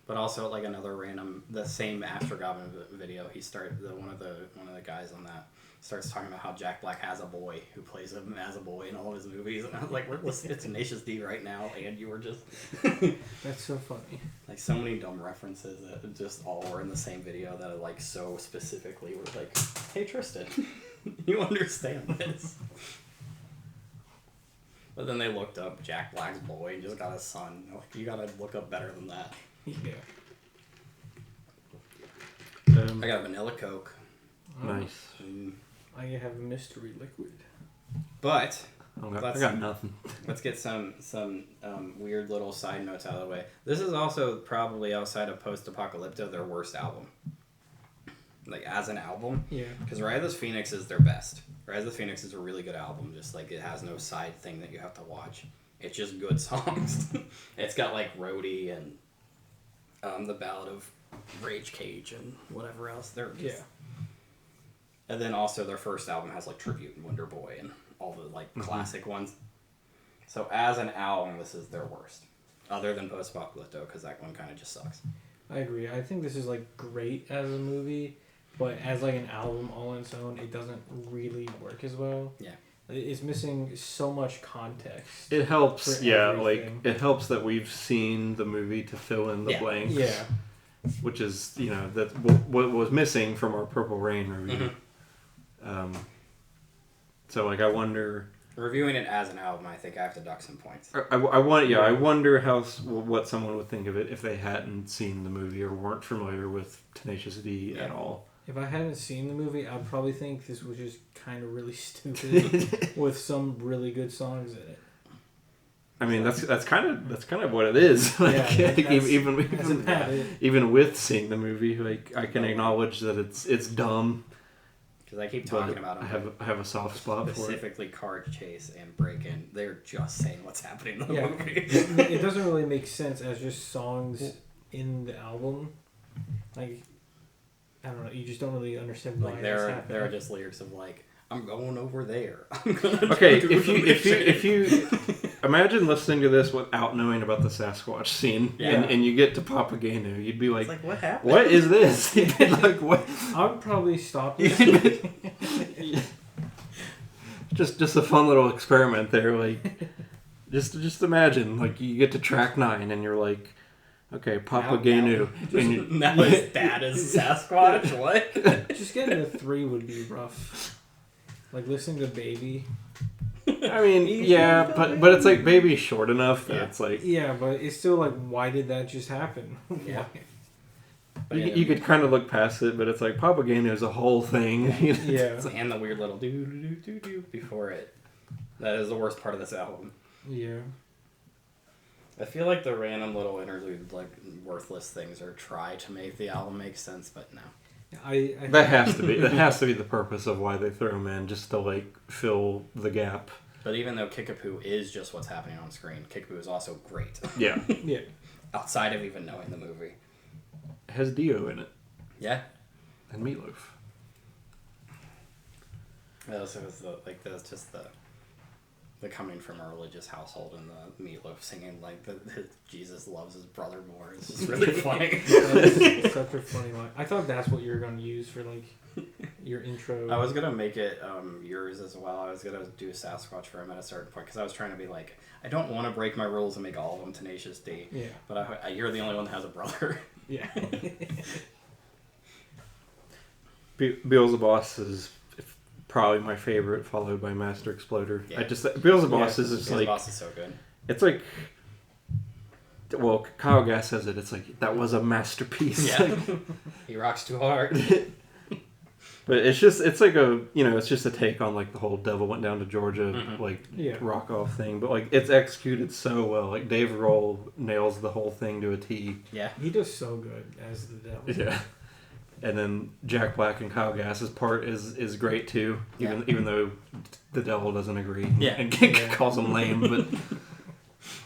[SPEAKER 2] But also like another random, the same After Goblin video. He started one of the guys on that starts talking about how Jack Black has a boy who plays him as a boy in all of his movies, and I was like, we're listening to Tenacious D right now, and you were just
[SPEAKER 3] That's so funny.
[SPEAKER 2] like so many dumb references that just all were in the same video that are like so specifically were like, hey Tristan, you understand this. But then they looked up Jack Black's boy and just got a son. Like, you gotta look up better than that.
[SPEAKER 3] Yeah.
[SPEAKER 2] I got Vanilla Coke.
[SPEAKER 1] nice.
[SPEAKER 3] I have a mystery liquid.
[SPEAKER 2] But
[SPEAKER 1] I got nothing.
[SPEAKER 2] let's get some weird little side notes out of the way. This is also probably outside of Post-Apocalypto their worst album. Like as an album.
[SPEAKER 3] Yeah.
[SPEAKER 2] Because Rise of the Phoenix is their best. Rise of the Phoenix is a really good album. Just like it has no side thing that you have to watch. It's just good songs. It's got like Roadie and the Ballad of Rage Cage and whatever else. They're just... And then also their first album has like Tribute and Wonder Boy and all the like classic ones. So as an album, this is their worst. Other than Post-Apocalypto, because that one kind of just sucks.
[SPEAKER 3] I agree. I think this is like great as a movie, but as like an album all on its own, it doesn't really work as well.
[SPEAKER 2] Yeah.
[SPEAKER 3] It's missing so much context.
[SPEAKER 1] It helps,
[SPEAKER 3] for
[SPEAKER 1] like
[SPEAKER 3] everything.
[SPEAKER 1] it helps that we've seen the movie to fill in the blanks.
[SPEAKER 3] Yeah.
[SPEAKER 1] Which is, that's what was missing from our Purple Rain review. So like I wonder.
[SPEAKER 2] Reviewing it as an album, I think I have to duck some points.
[SPEAKER 1] I wonder what someone would think of it if they hadn't seen the movie or weren't familiar with Tenacious D at all.
[SPEAKER 3] If I hadn't seen the movie, I'd probably think this was just kind of really stupid with some really good songs in it.
[SPEAKER 1] I mean, that's kind of what it is. Like, even with seeing the movie, like I can acknowledge that it's dumb.
[SPEAKER 2] Because I keep talking about them.
[SPEAKER 1] I have a soft spot for it.
[SPEAKER 2] Specifically Car Chase and Break-In. They're just saying what's happening in the movie.
[SPEAKER 3] It doesn't really make sense as just songs in the album. Like, I don't know. You just don't really understand why it's happening.
[SPEAKER 2] There are just lyrics of like, I'm going over there.
[SPEAKER 1] Okay, if you imagine listening to this without knowing about the Sasquatch scene, and you get to Papageno, you'd be like,
[SPEAKER 2] what happened?
[SPEAKER 1] What is this? You'd be like, what?
[SPEAKER 3] I would probably stop listening.
[SPEAKER 1] Just a fun little experiment there. Like, just imagine, like, you get to track 9 and you're like, okay, Papageno.
[SPEAKER 2] Now his dad is Sasquatch? What?
[SPEAKER 3] Just getting to 3 would be rough. Like listening to Baby.
[SPEAKER 1] I mean, yeah, but it's like Baby's short enough that it's like...
[SPEAKER 3] Yeah, but it's still like, why did that just happen?
[SPEAKER 2] Yeah.
[SPEAKER 1] You could kind of look past it, but it's like Papageno is a whole thing.
[SPEAKER 3] Yeah.
[SPEAKER 2] And the weird little do before it. That is the worst part of this album.
[SPEAKER 3] Yeah.
[SPEAKER 2] I feel like the random little interlude, like worthless things, or try to make the album make sense, but no.
[SPEAKER 1] That has to be the purpose of why they throw them in, just to like fill the gap.
[SPEAKER 2] But even though Kickapoo is just what's happening on screen, Kickapoo is also great.
[SPEAKER 1] Yeah.
[SPEAKER 3] Yeah.
[SPEAKER 2] Outside of even knowing the movie.
[SPEAKER 1] has Dio in it
[SPEAKER 2] Yeah.
[SPEAKER 1] and Meatloaf.
[SPEAKER 2] That's just the coming from a religious household and the Meatloaf singing like the Jesus loves his brother more. It's just really funny.
[SPEAKER 3] That's such a funny line. I thought that's what you were going to use for like your intro.
[SPEAKER 2] I was gonna make it yours as well. I was gonna do Sasquatch for him at a certain point because I was trying to be like, I don't want to break my rules and make all of them Tenacious D.
[SPEAKER 3] Yeah.
[SPEAKER 2] But you're the only one that has a brother.
[SPEAKER 3] Yeah.
[SPEAKER 1] Beelzebub is probably my favorite, followed by Master Exploder.
[SPEAKER 2] Yeah.
[SPEAKER 1] I just Beelzebub is just like
[SPEAKER 2] Beelzebub is so good.
[SPEAKER 1] it's like. Well, Kyle Gass says it. It's like that was a masterpiece.
[SPEAKER 2] Yeah. He rocks too hard.
[SPEAKER 1] But it's like it's just a take on like the whole Devil Went Down to Georgia rock off thing. But like it's executed so well. Like Dave Grohl nails the whole thing to a T.
[SPEAKER 2] Yeah.
[SPEAKER 3] He does so good as the devil.
[SPEAKER 1] Yeah. And then Jack Black and Kyle Gass's part is great too. Even though the devil doesn't agree.
[SPEAKER 2] Yeah.
[SPEAKER 1] And calls him lame. But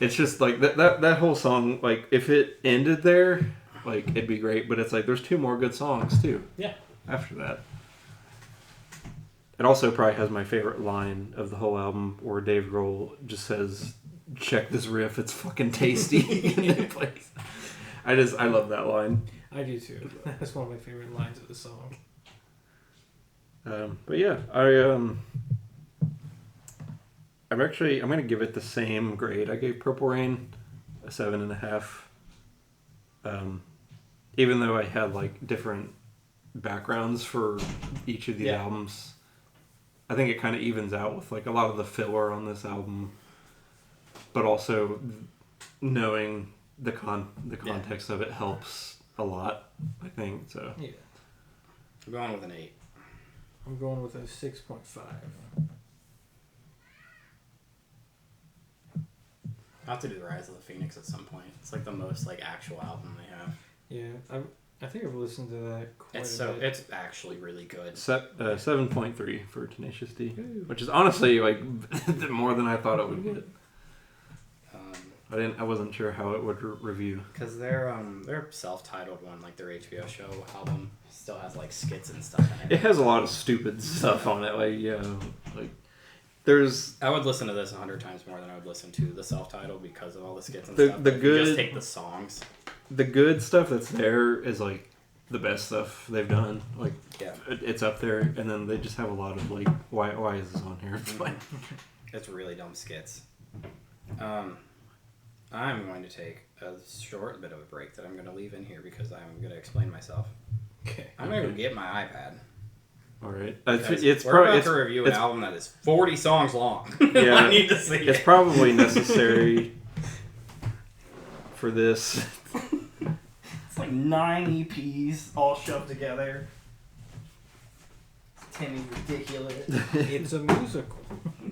[SPEAKER 1] it's just like that whole song, like if it ended there, like it'd be great. But it's like there's 2 more good songs too.
[SPEAKER 2] Yeah.
[SPEAKER 1] After that. It also probably has my favorite line of the whole album where Dave Grohl just says, "Check this riff, it's fucking tasty." And it plays. I love that line.
[SPEAKER 3] I do too. That's one of my favorite lines of the song.
[SPEAKER 1] But yeah, I'm gonna give it the same grade. I gave Purple Rain a 7.5. Even though I had like different backgrounds for each of these albums, I think it kind of evens out with like a lot of the filler on this album, but also knowing the context of it helps a lot, I think. So
[SPEAKER 3] yeah,
[SPEAKER 2] I'm going with an 8.
[SPEAKER 3] I'm going with a 6.5.
[SPEAKER 2] I'll have to do the Rise of the Phoenix at some point. It's like the most like actual album they have.
[SPEAKER 3] Yeah, I think I've listened to that quite a bit.
[SPEAKER 2] It's actually really good.
[SPEAKER 1] 7.3 for Tenacious D, which is honestly like more than I thought it would get. I wasn't sure how it would review
[SPEAKER 2] because their self-titled one, like their HBO show album, still has like skits and stuff in it.
[SPEAKER 1] It has a lot of stupid stuff on it, like there's.
[SPEAKER 2] I would listen to this 100 times more than I would listen to the self-titled because of all the skits and
[SPEAKER 1] stuff.
[SPEAKER 2] If you just take the songs.
[SPEAKER 1] The good stuff that's there is like the best stuff they've done. Like it's up there, and then they just have a lot of like, why is this on here?
[SPEAKER 2] It's really dumb skits. I'm going to take a short bit of a break that I'm going to leave in here because I'm going to explain myself.
[SPEAKER 3] Okay.
[SPEAKER 2] I'm going to get my iPad.
[SPEAKER 1] All right.
[SPEAKER 2] We're about to review an album that is 40 songs long.
[SPEAKER 1] Yeah,
[SPEAKER 2] I need to see it.
[SPEAKER 1] It's probably necessary for this.
[SPEAKER 2] It's like 9 EPs all shoved together. Timmy's ridiculous.
[SPEAKER 3] It's a musical.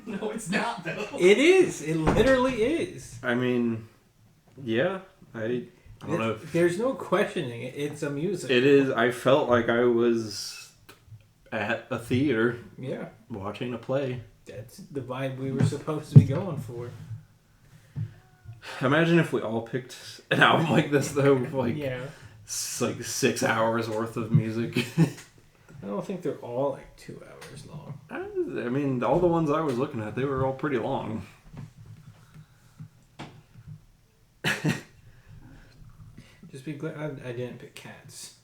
[SPEAKER 2] No, it's not, though.
[SPEAKER 3] It is. It literally is.
[SPEAKER 1] I mean, yeah. I don't know.
[SPEAKER 3] There's no questioning it. It's a musical.
[SPEAKER 1] It is. I felt like I was at a theater.
[SPEAKER 3] Yeah.
[SPEAKER 1] Watching a play.
[SPEAKER 3] That's the vibe we were supposed to be going for.
[SPEAKER 1] Imagine if we all picked an album like this, though. Like, like 6 hours worth of music.
[SPEAKER 3] I don't think they're all like 2 hours long.
[SPEAKER 1] I mean, all the ones I was looking at, they were all pretty long.
[SPEAKER 3] Just be glad I didn't pick Cats.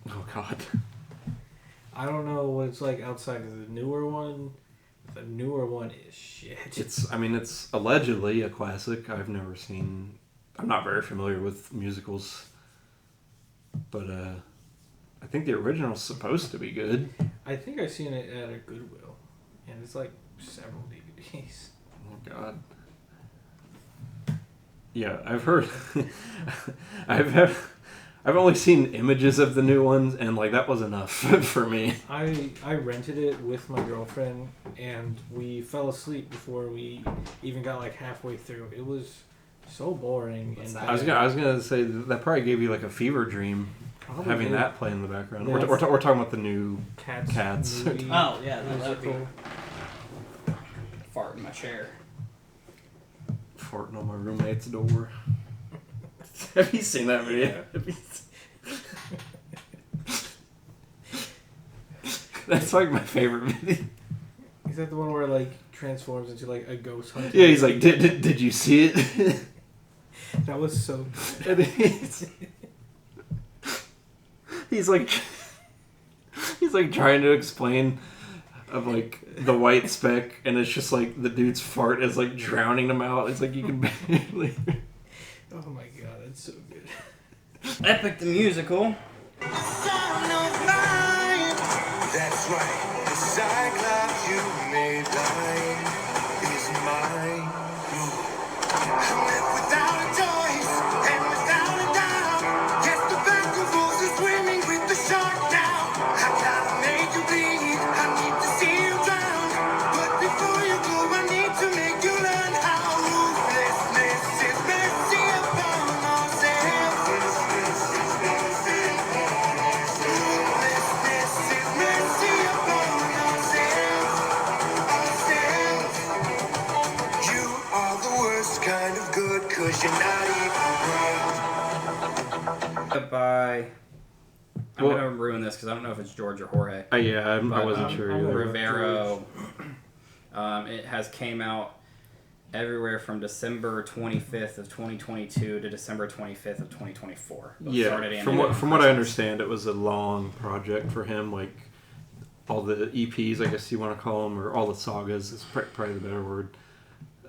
[SPEAKER 1] Oh, God.
[SPEAKER 3] I don't know what it's like outside of the newer one. The newer one is shit.
[SPEAKER 1] It's allegedly a classic. I've never seen. I'm not very familiar with musicals, but I think the original's supposed to be good.
[SPEAKER 3] I think I've seen it at a Goodwill, and it's like several DVDs.
[SPEAKER 1] Oh God. Yeah, I've heard. I've only seen images of the new ones, and like that was enough for me.
[SPEAKER 3] I rented it with my girlfriend, and we fell asleep before we even got like halfway through. It was so boring. And
[SPEAKER 1] I was gonna say that probably gave you like a fever dream, having that play in the background. We're talking about the new Cats.
[SPEAKER 3] Movie,
[SPEAKER 2] oh yeah, that'd be. Fart in my chair.
[SPEAKER 1] Farting on my roommate's door. Have you seen that video? That's like my favorite video.
[SPEAKER 3] Is that the one where like transforms into like a ghost hunter?
[SPEAKER 1] Yeah, he's like, did you see it?
[SPEAKER 3] That was so
[SPEAKER 1] And he's like trying to explain of like the white speck, and it's just like the dude's fart is like drowning him out. It's like you can barely.
[SPEAKER 3] Oh my god, that's so good.
[SPEAKER 2] Epic the musical.
[SPEAKER 4] That's right, the Cyclops you made blind is mine. I'm left without a choice and without a doubt. Yes, the vegetables are swimming with the shark now. I gotta make you bleed, I need to see you drown. But before you go, I need to make you learn how ruthlessness is mercy upon ourselves. Ruthlessness is mercy upon ourselves. You are the worst kind of good, 'cause you're not even proud.
[SPEAKER 2] By I'm
[SPEAKER 1] Well-
[SPEAKER 2] gonna ruin this because I don't know if it's George or Jorge.
[SPEAKER 1] Yeah, I
[SPEAKER 2] But,
[SPEAKER 1] wasn't sure
[SPEAKER 3] I'm
[SPEAKER 1] either.
[SPEAKER 2] Rivera. It has came out everywhere from December 25th of 2022 to December 25th of 2024. It started
[SPEAKER 1] Yeah,
[SPEAKER 2] animated
[SPEAKER 1] from
[SPEAKER 2] on
[SPEAKER 1] what I
[SPEAKER 2] Christmas.
[SPEAKER 1] understand, it was a long project for him. Like all the EPs, I guess you want to call them, or all the sagas is probably the better word.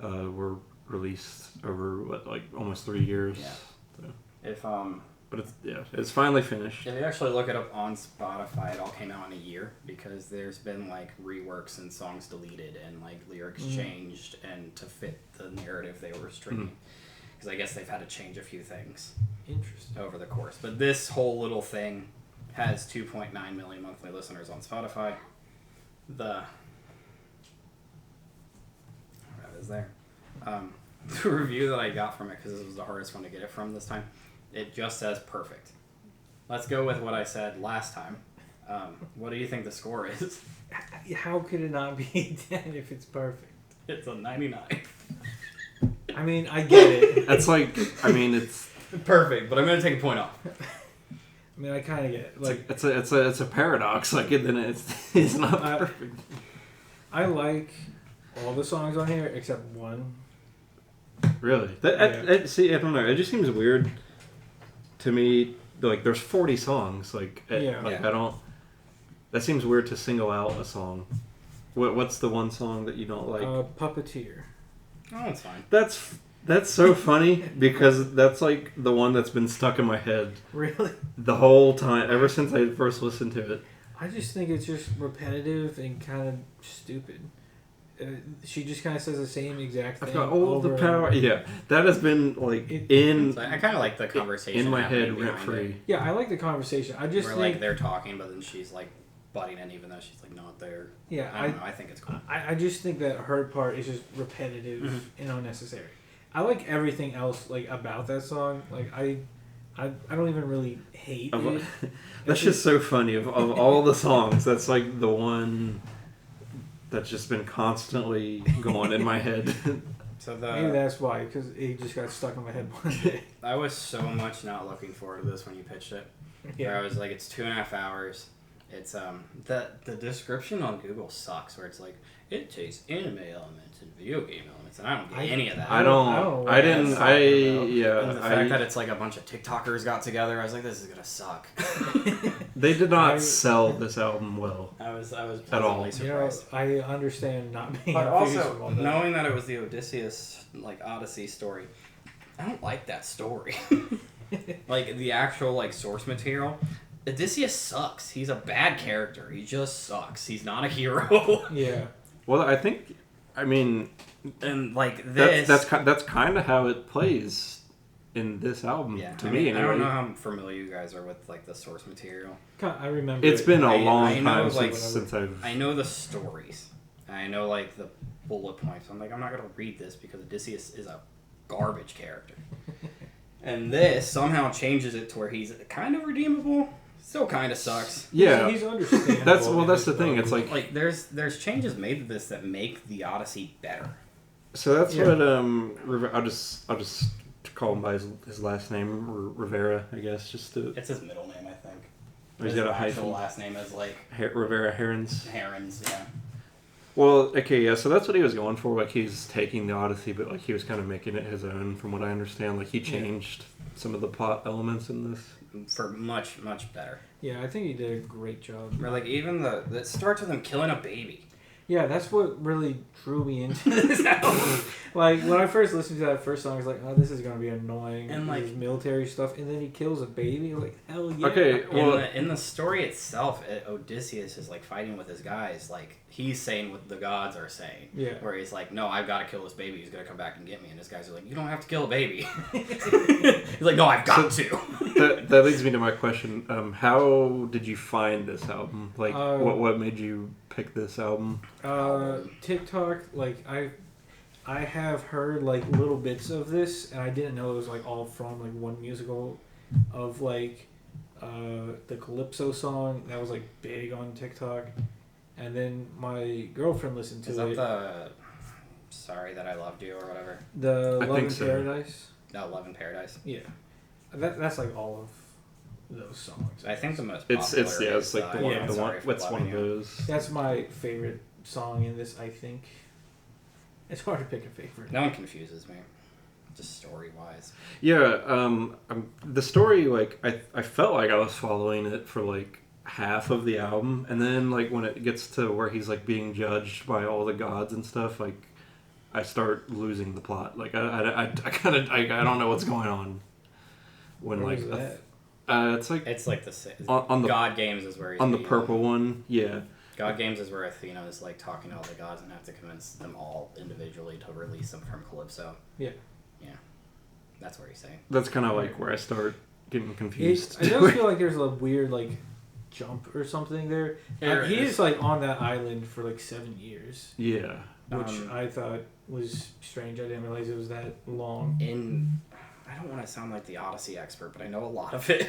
[SPEAKER 1] Were released over like almost 3 years.
[SPEAKER 2] Yeah.
[SPEAKER 1] So.
[SPEAKER 2] If
[SPEAKER 1] But it's finally finished.
[SPEAKER 2] If you actually look it up on Spotify, it all came out in a year because there's been like reworks and songs deleted and like lyrics changed and to fit the narrative they were streaming. Because I guess they've had to change a few things
[SPEAKER 3] Interesting.
[SPEAKER 2] over the course. But this whole little thing has 2.9 million monthly listeners on Spotify. That is there. The review that I got from it, because this was the hardest one to get it from this time, it just says perfect. Let's go with what I said last time. What do you think the score is?
[SPEAKER 3] How could it not be 10 if it's perfect?
[SPEAKER 2] It's a 99.
[SPEAKER 3] I mean, I get it.
[SPEAKER 1] That's like, I mean, it's
[SPEAKER 2] Perfect, but I'm going to take a point off.
[SPEAKER 3] I mean, I kind of get it. Like,
[SPEAKER 1] it's a paradox. Like, then it's not perfect.
[SPEAKER 3] I like all the songs on here except one.
[SPEAKER 1] Really? See, I don't know. It just seems weird to me. Like, there's 40 songs. Like,
[SPEAKER 3] Yeah.
[SPEAKER 1] I don't. That seems weird to single out a song. What's the one song that you don't like?
[SPEAKER 3] Puppeteer.
[SPEAKER 2] Oh, it's fine.
[SPEAKER 1] That's so funny because that's like the one that's been stuck in my head
[SPEAKER 3] Really?
[SPEAKER 1] the whole time ever since I first listened to it.
[SPEAKER 3] I just think it's just repetitive and kind of stupid. She just kind of says the same exact thing.
[SPEAKER 1] I've got all the
[SPEAKER 3] over
[SPEAKER 1] power.
[SPEAKER 3] and over.
[SPEAKER 1] Yeah, that has been like
[SPEAKER 2] So I kind of like the conversation
[SPEAKER 1] in my
[SPEAKER 2] happening
[SPEAKER 1] head rent
[SPEAKER 2] behind
[SPEAKER 1] free.
[SPEAKER 2] it,
[SPEAKER 3] Yeah, I like the conversation. I just
[SPEAKER 2] where
[SPEAKER 3] think
[SPEAKER 2] like they're talking, but then she's like butting in, even though she's like not there.
[SPEAKER 3] yeah,
[SPEAKER 2] I don't know. I think it's cool.
[SPEAKER 3] I just think that her part is just repetitive and unnecessary. I like everything else like about that song. Like I don't even really hate it.
[SPEAKER 1] That's just so funny. Of all the songs, that's like the one that's just been constantly going in my head.
[SPEAKER 2] So
[SPEAKER 3] Maybe that's why, because it just got stuck in my head one day.
[SPEAKER 2] I was so much not looking forward to this when you pitched it. Where I was like, it's 2.5 hours. It's the description on Google sucks. Where it's like, it takes anime elements and video game elements, and I don't get any of that.
[SPEAKER 1] I
[SPEAKER 3] know what
[SPEAKER 1] didn't.
[SPEAKER 3] that's
[SPEAKER 1] I
[SPEAKER 3] talking about.
[SPEAKER 2] And the fact that it's like a bunch of TikTokers got together, I was like, this is gonna suck.
[SPEAKER 1] They did not sell this album well.
[SPEAKER 2] I was
[SPEAKER 1] At all.
[SPEAKER 2] pleasantly
[SPEAKER 3] You know,
[SPEAKER 2] surprised.
[SPEAKER 3] I understand not being
[SPEAKER 2] But
[SPEAKER 3] a face
[SPEAKER 2] also,
[SPEAKER 3] from all that.
[SPEAKER 2] knowing that it was the Odysseus, like, Odyssey story, I don't like that story. Like, the actual, like, source material, Odysseus sucks. He's a bad character. He just sucks. He's not a hero.
[SPEAKER 3] Yeah.
[SPEAKER 1] Well, I think, I mean,
[SPEAKER 2] And, like, this...
[SPEAKER 1] that's kind of how it plays in this album.
[SPEAKER 2] yeah,
[SPEAKER 1] to
[SPEAKER 2] I
[SPEAKER 1] me,
[SPEAKER 2] mean, I
[SPEAKER 1] anyway.
[SPEAKER 2] don't know how familiar you guys are with, like, the source material.
[SPEAKER 3] I remember.
[SPEAKER 1] It's been a
[SPEAKER 2] I
[SPEAKER 1] long
[SPEAKER 2] know,
[SPEAKER 1] time
[SPEAKER 2] like,
[SPEAKER 1] since I've.
[SPEAKER 2] I know the stories. I know, like, the bullet points. I'm like, I'm not going to read this because Odysseus is a garbage character. And this somehow changes it to where he's kind of redeemable. Still kind of sucks.
[SPEAKER 1] Yeah,
[SPEAKER 3] He's understandable.
[SPEAKER 1] that's the thing. It's like
[SPEAKER 2] There's changes made to this that make the Odyssey better.
[SPEAKER 1] so. That's
[SPEAKER 3] Yeah.
[SPEAKER 1] what I'll just call him by his last name, Rivera, I guess, just to.
[SPEAKER 2] It's his middle name, I think.
[SPEAKER 1] He's
[SPEAKER 2] His
[SPEAKER 1] got a
[SPEAKER 2] actual
[SPEAKER 1] hyphen.
[SPEAKER 2] last name is like
[SPEAKER 1] Rivera-Herrans.
[SPEAKER 2] Herrans. Yeah.
[SPEAKER 1] Well, okay, yeah, so that's what he was going for. Like, he's taking the Odyssey, but, like, he was kind of making it his own, from what I understand. Like, he changed some of the plot elements in this.
[SPEAKER 2] For much better.
[SPEAKER 3] Yeah, I think he did a great job.
[SPEAKER 2] Or like even it starts with him killing a baby.
[SPEAKER 3] Yeah, that's what really drew me into this album. Like, when I first listened to that first song, I was like, oh, this is going to be annoying.
[SPEAKER 2] And, like,
[SPEAKER 3] this military stuff. And then he kills a baby. Like, hell yeah.
[SPEAKER 1] Okay, well...
[SPEAKER 2] In the story itself, Odysseus is, like, fighting with his guys. Like, he's saying what the gods are saying.
[SPEAKER 3] Yeah.
[SPEAKER 2] Where he's like, no, I've got to kill this baby. He's going to come back and get me. And his guys are like, you don't have to kill a baby. He's like, no, I've got to.
[SPEAKER 1] that leads me to my question. How did you find this album? Like, what made you pick this album?
[SPEAKER 3] TikTok, like, I have heard, like, little bits of this, and I didn't know it was, like, all from, like, one musical of, like, the Calypso song that was, like, big on TikTok. And then my girlfriend listened to it.
[SPEAKER 2] Is that the Sorry That I Loved You or whatever?
[SPEAKER 3] The
[SPEAKER 1] I
[SPEAKER 3] Love
[SPEAKER 1] think
[SPEAKER 3] in
[SPEAKER 1] so.
[SPEAKER 3] Paradise?
[SPEAKER 2] No, Love in Paradise.
[SPEAKER 3] Yeah. That's, like, all of those songs.
[SPEAKER 2] I think the most
[SPEAKER 1] It's
[SPEAKER 2] popular
[SPEAKER 1] it's like the
[SPEAKER 2] is,
[SPEAKER 1] one,
[SPEAKER 3] Yeah.
[SPEAKER 1] the
[SPEAKER 2] Sorry
[SPEAKER 1] one.
[SPEAKER 2] for
[SPEAKER 1] What's one
[SPEAKER 2] Loving
[SPEAKER 1] of
[SPEAKER 2] You.
[SPEAKER 1] those?
[SPEAKER 3] That's my favorite song in this, I think. It's hard to pick a favorite.
[SPEAKER 2] No one confuses me, just story-wise.
[SPEAKER 1] Yeah, the story, like, I felt like I was following it for, like, half of the album, and then, like, when it gets to where he's, like, being judged by all the gods and stuff, like, I start losing the plot. Like, I kind of, I don't know what's going on. When,
[SPEAKER 3] Where
[SPEAKER 1] like,
[SPEAKER 3] is that?
[SPEAKER 1] it's like
[SPEAKER 2] the
[SPEAKER 1] on the
[SPEAKER 2] God Games is where he's
[SPEAKER 1] on the
[SPEAKER 2] being-
[SPEAKER 1] purple one, yeah.
[SPEAKER 2] God Games is where Athena is like talking to all the gods and have to convince them all individually to release them from Calypso.
[SPEAKER 3] Yeah.
[SPEAKER 2] Yeah. That's where he's saying.
[SPEAKER 1] That's kind of like where I start getting confused.
[SPEAKER 3] I just feel like there's a weird, like, jump or something there.
[SPEAKER 2] There
[SPEAKER 3] He
[SPEAKER 2] is.
[SPEAKER 3] is, like, on that island for, like, 7 years.
[SPEAKER 1] Yeah.
[SPEAKER 3] Which I thought was strange. I didn't realize it was that long.
[SPEAKER 2] I don't want to sound like the Odyssey expert, but I know a lot of it.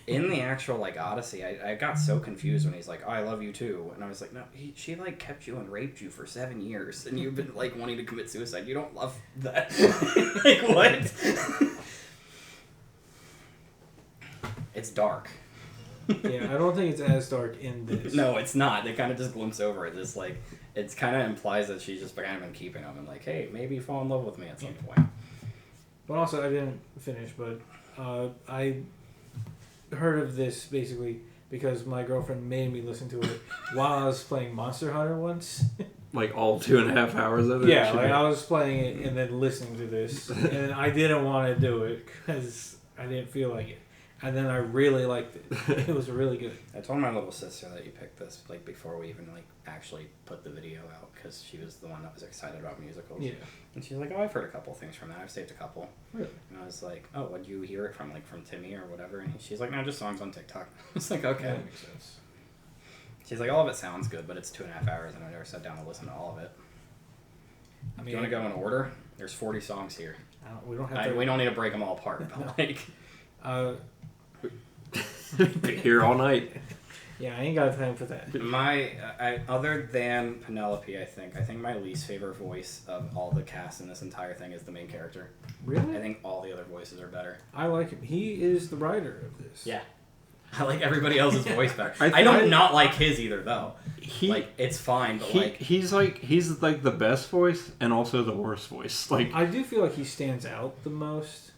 [SPEAKER 2] In the actual, like, Odyssey, I got so confused when he's like, oh, I love you too. And I was like, no, she, like, kept you and raped you for 7 years. And you've been, like, wanting to commit suicide. You don't love that. Like, what? It's dark.
[SPEAKER 3] Yeah, I don't think it's as dark in this.
[SPEAKER 2] No, it's not. They kind of just glimpse over it. It's like, it kind of implies that she's just kind of been keeping him and like, hey, maybe fall in love with me at some point.
[SPEAKER 3] But also, I didn't finish, but I heard of this basically because my girlfriend made me listen to it while I was playing Monster Hunter once.
[SPEAKER 1] Like all 2.5 hours of it?
[SPEAKER 3] Yeah, like I was playing it and then listening to this, and I didn't want to do it because I didn't feel like it. And then I really liked it. It was really good.
[SPEAKER 2] I told my little sister that you picked this like before we even like actually put the video out because she was the one that was excited about musicals.
[SPEAKER 3] Yeah.
[SPEAKER 2] And she's like, "Oh, I've heard a couple things from that. I've saved a couple."
[SPEAKER 3] Really?
[SPEAKER 2] And I was like, "Oh, would you hear it from like from Timmy or whatever?" And she's like, "No, just songs on TikTok." I was like, "Okay."
[SPEAKER 3] That makes sense.
[SPEAKER 2] She's like, "All of it sounds good, but it's 2.5 hours, and I never sat down to listen to all of it."
[SPEAKER 3] I
[SPEAKER 2] Do
[SPEAKER 3] mean,
[SPEAKER 2] you want to go in order? There's 40 songs here.
[SPEAKER 3] we don't have to.
[SPEAKER 2] We don't need to break them all apart, but like,
[SPEAKER 1] Be here all night.
[SPEAKER 3] yeah, I ain't got time for that.
[SPEAKER 2] other than Penelope, I think my least favorite voice of all the cast in this entire thing is the main character.
[SPEAKER 3] Really?
[SPEAKER 2] I think all the other voices are better.
[SPEAKER 3] I like him. He is the writer of this.
[SPEAKER 2] Yeah. I like everybody else's voice better.
[SPEAKER 1] I
[SPEAKER 2] I don't not like his either, though.
[SPEAKER 1] He
[SPEAKER 2] it's fine, but
[SPEAKER 1] he's like the best voice and also the worst voice. Like
[SPEAKER 3] I do feel like he stands out the most.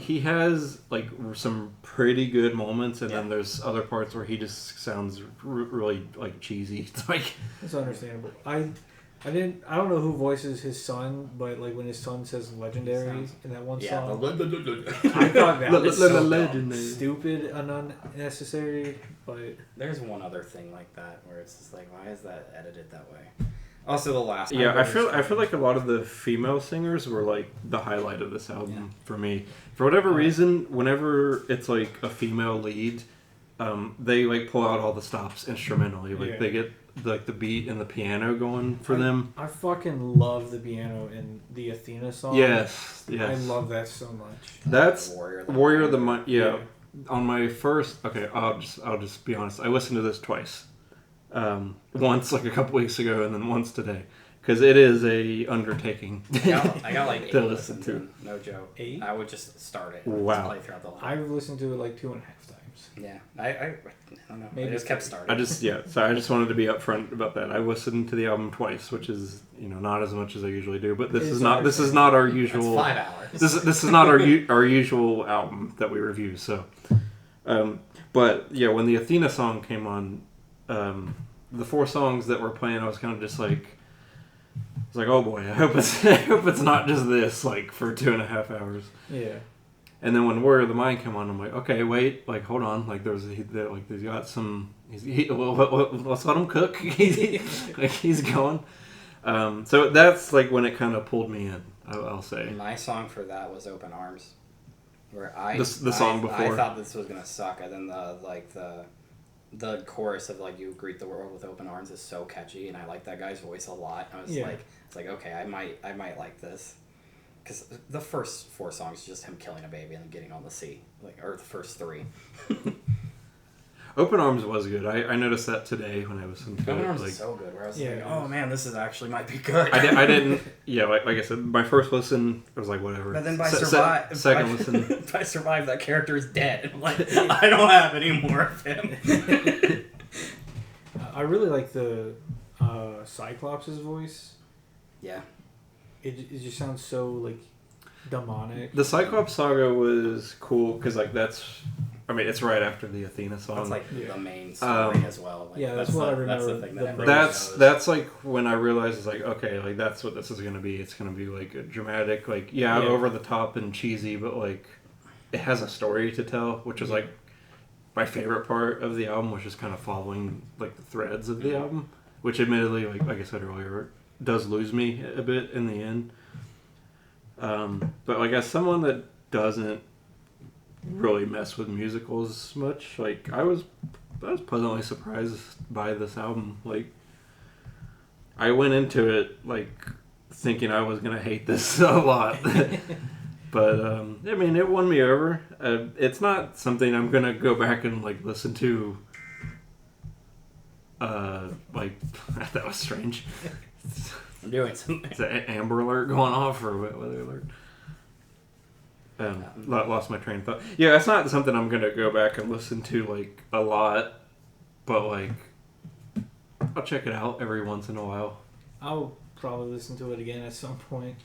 [SPEAKER 1] he has like some pretty good moments, and
[SPEAKER 2] Yeah.
[SPEAKER 1] then there's other parts where he just sounds really like cheesy. It's like
[SPEAKER 3] It's understandable. I don't know who voices his son, but like when his son says "legendary" in that one song, I thought that was so
[SPEAKER 1] legendary.
[SPEAKER 3] stupid and unnecessary. But
[SPEAKER 2] there's one other thing like that where it's just like, why is that edited that way? Also, the last
[SPEAKER 1] Yeah,
[SPEAKER 2] one.
[SPEAKER 1] I feel like a lot of the female singers were like the highlight of this album for me. For whatever reason, whenever it's like a female lead, they like pull out all the stops instrumentally. Like they get like the beat and the piano going for them.
[SPEAKER 3] I fucking love the piano in the Athena song.
[SPEAKER 1] Yes.
[SPEAKER 3] I love that so much.
[SPEAKER 1] That's Warrior of the Mind. Yeah.
[SPEAKER 3] Yeah.
[SPEAKER 1] On my first, I'll just be honest. I listened to this twice. Once like a couple weeks ago, and then once today, because it is a undertaking.
[SPEAKER 2] I got like 8
[SPEAKER 1] to
[SPEAKER 2] listens
[SPEAKER 1] listen to.
[SPEAKER 2] in, no joke.
[SPEAKER 3] 8?
[SPEAKER 2] I would just start it. And
[SPEAKER 1] Wow.
[SPEAKER 2] play throughout the whole.
[SPEAKER 3] I've listened to it like 2.5 times. albums.
[SPEAKER 2] Yeah, I don't know.
[SPEAKER 3] Maybe
[SPEAKER 2] I just kept starting.
[SPEAKER 1] I just wanted to be upfront about that. I listened to the album twice, which is not as much as I usually do. But this is not our usual.
[SPEAKER 2] That's 5 hours.
[SPEAKER 1] This is not our usual album that we review. So, but yeah, when the Athena song came on, the 4 songs that were playing, I was kind of just like, it's like, oh boy, I hope it's not just this like for 2.5 hours.
[SPEAKER 3] Yeah.
[SPEAKER 1] And then when Warrior of the Mind came on, I'm like, okay, wait, like hold on, like he's got some. Let's let him cook. He's going. So that's like when it kind of pulled me in. I'll say.
[SPEAKER 2] My song for that was "Open Arms," where
[SPEAKER 1] the song before.
[SPEAKER 2] I thought this was gonna suck, and then the chorus of like "You greet the world with open arms" is so catchy, and I like that guy's voice a lot. I was like, it's like, okay, I might like this. Because the first 4 songs is just him killing a baby and then getting on the sea, or the first 3.
[SPEAKER 1] Open Arms was good. I noticed that today when I listened to it.
[SPEAKER 2] Open Arms
[SPEAKER 1] like,
[SPEAKER 2] is so good. Where I was like, oh man, this is actually might be good.
[SPEAKER 1] I didn't. Yeah, like I said, my first listen I was like whatever.
[SPEAKER 2] But then by
[SPEAKER 1] second listen,
[SPEAKER 2] by Survive, that character is dead. And I'm like, I don't have any more of him.
[SPEAKER 3] I really like the Cyclops' voice.
[SPEAKER 2] Yeah.
[SPEAKER 3] It just sounds so like demonic.
[SPEAKER 1] The Cyclops saga was cool because like it's right after the Athena song.
[SPEAKER 2] That's like the main story as well. Like,
[SPEAKER 3] that's what I remember.
[SPEAKER 2] That's the thing that everybody knows.
[SPEAKER 1] That's like when I realized it's like, okay, like that's what this is gonna be. It's gonna be like a dramatic, like over the top and cheesy, but like it has a story to tell, which is like my favorite part of the album, which is kind of following like the threads of the album, which admittedly, like I said earlier, does lose me a bit in the end. But like as someone that doesn't really mess with musicals much, like I was pleasantly surprised by this album. Like I went into it like thinking I was gonna hate this a lot. But I mean, it won me over. It's not something I'm gonna go back and like listen to. Like that was strange.
[SPEAKER 2] I'm doing something.
[SPEAKER 1] Is an Amber Alert going off or weather alert? Lost my train of thought. Yeah, it's not something I'm gonna go back and listen to like a lot, but like I'll check it out every once in a while.
[SPEAKER 3] I'll probably listen to it again at some point.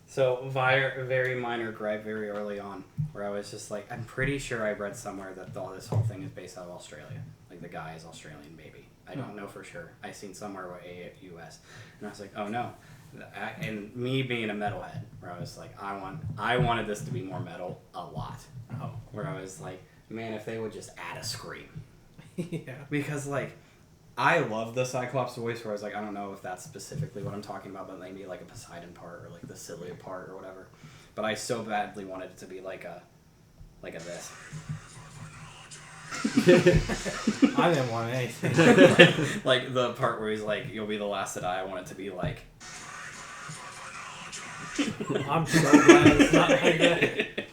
[SPEAKER 2] So very minor gripe very early on, where I was just like, I'm pretty sure I read somewhere that this whole thing is based out of Australia. Like the guy is Australian baby. I don't know for sure. I seen somewhere where US, and I was like, oh no. And me being a metalhead, where I was like, I wanted this to be more metal a lot.
[SPEAKER 3] Oh.
[SPEAKER 2] Where I was like, man, if they would just add a scream.
[SPEAKER 3] Yeah.
[SPEAKER 2] Because like, I love the Cyclops voice, where I was like, I don't know if that's specifically what I'm talking about, but maybe like a Poseidon part or like the Cilia part or whatever. But I so badly wanted it to be like a this.
[SPEAKER 3] I didn't want anything.
[SPEAKER 2] like the part where he's like, "You'll be the last to die." I want it to be like.
[SPEAKER 3] I'm so glad it's not like that.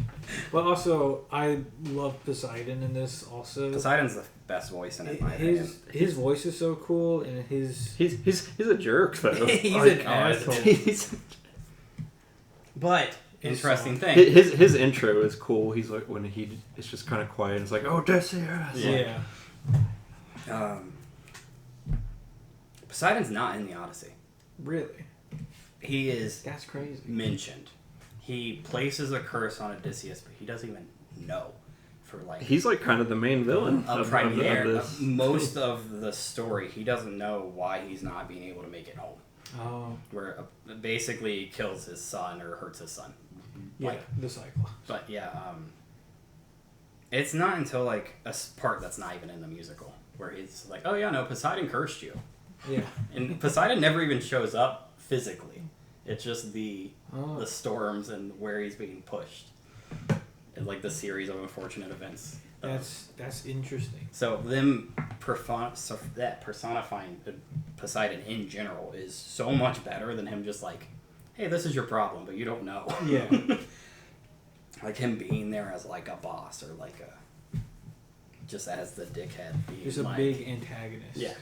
[SPEAKER 3] But also, I love Poseidon in this. Also,
[SPEAKER 2] Poseidon's the best voice in it. My opinion.
[SPEAKER 3] His voice is so cool, and he's
[SPEAKER 1] a jerk though.
[SPEAKER 3] He's an asshole.
[SPEAKER 2] But interesting thing.
[SPEAKER 1] His intro is cool. He's like when it's just kind of quiet. It's like, oh, Tenacious.
[SPEAKER 3] Yeah.
[SPEAKER 2] Poseidon's not in the Odyssey.
[SPEAKER 3] Really?
[SPEAKER 2] He is.
[SPEAKER 3] That's crazy.
[SPEAKER 2] Mentioned. He places a curse on Odysseus, but he doesn't even know. For like
[SPEAKER 1] he's like kind of the main villain of this.
[SPEAKER 2] Most of the story, he doesn't know why he's not being able to make it home.
[SPEAKER 3] Oh.
[SPEAKER 2] Where basically he kills his son or hurts his son.
[SPEAKER 3] Yeah, the Cyclops.
[SPEAKER 2] But yeah, it's not until like a part that's not even in the musical where he's like, "Oh yeah, no, Poseidon cursed you."
[SPEAKER 3] Yeah.
[SPEAKER 2] And Poseidon never even shows up physically. It's just the storms and where he's being pushed, and like the series of unfortunate events.
[SPEAKER 3] That's interesting.
[SPEAKER 2] So them personifying Poseidon in general is so much better than him just like, hey, this is your problem, but you don't know.
[SPEAKER 3] Yeah.
[SPEAKER 2] Like him being there as like a boss or like just as the dickhead.
[SPEAKER 3] He's a big antagonist.
[SPEAKER 2] Yeah.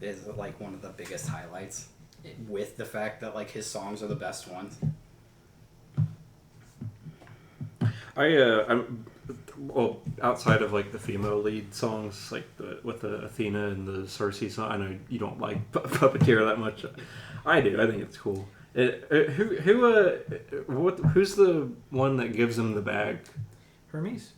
[SPEAKER 2] Is like one of the biggest highlights, with the fact that like his songs are the best ones.
[SPEAKER 1] well, outside of like the female lead songs, like with the Athena and the Cersei song. I know you don't like Puppeteer that much. I do. I think it's cool. Who's the one that gives him the bag?
[SPEAKER 3] Hermes?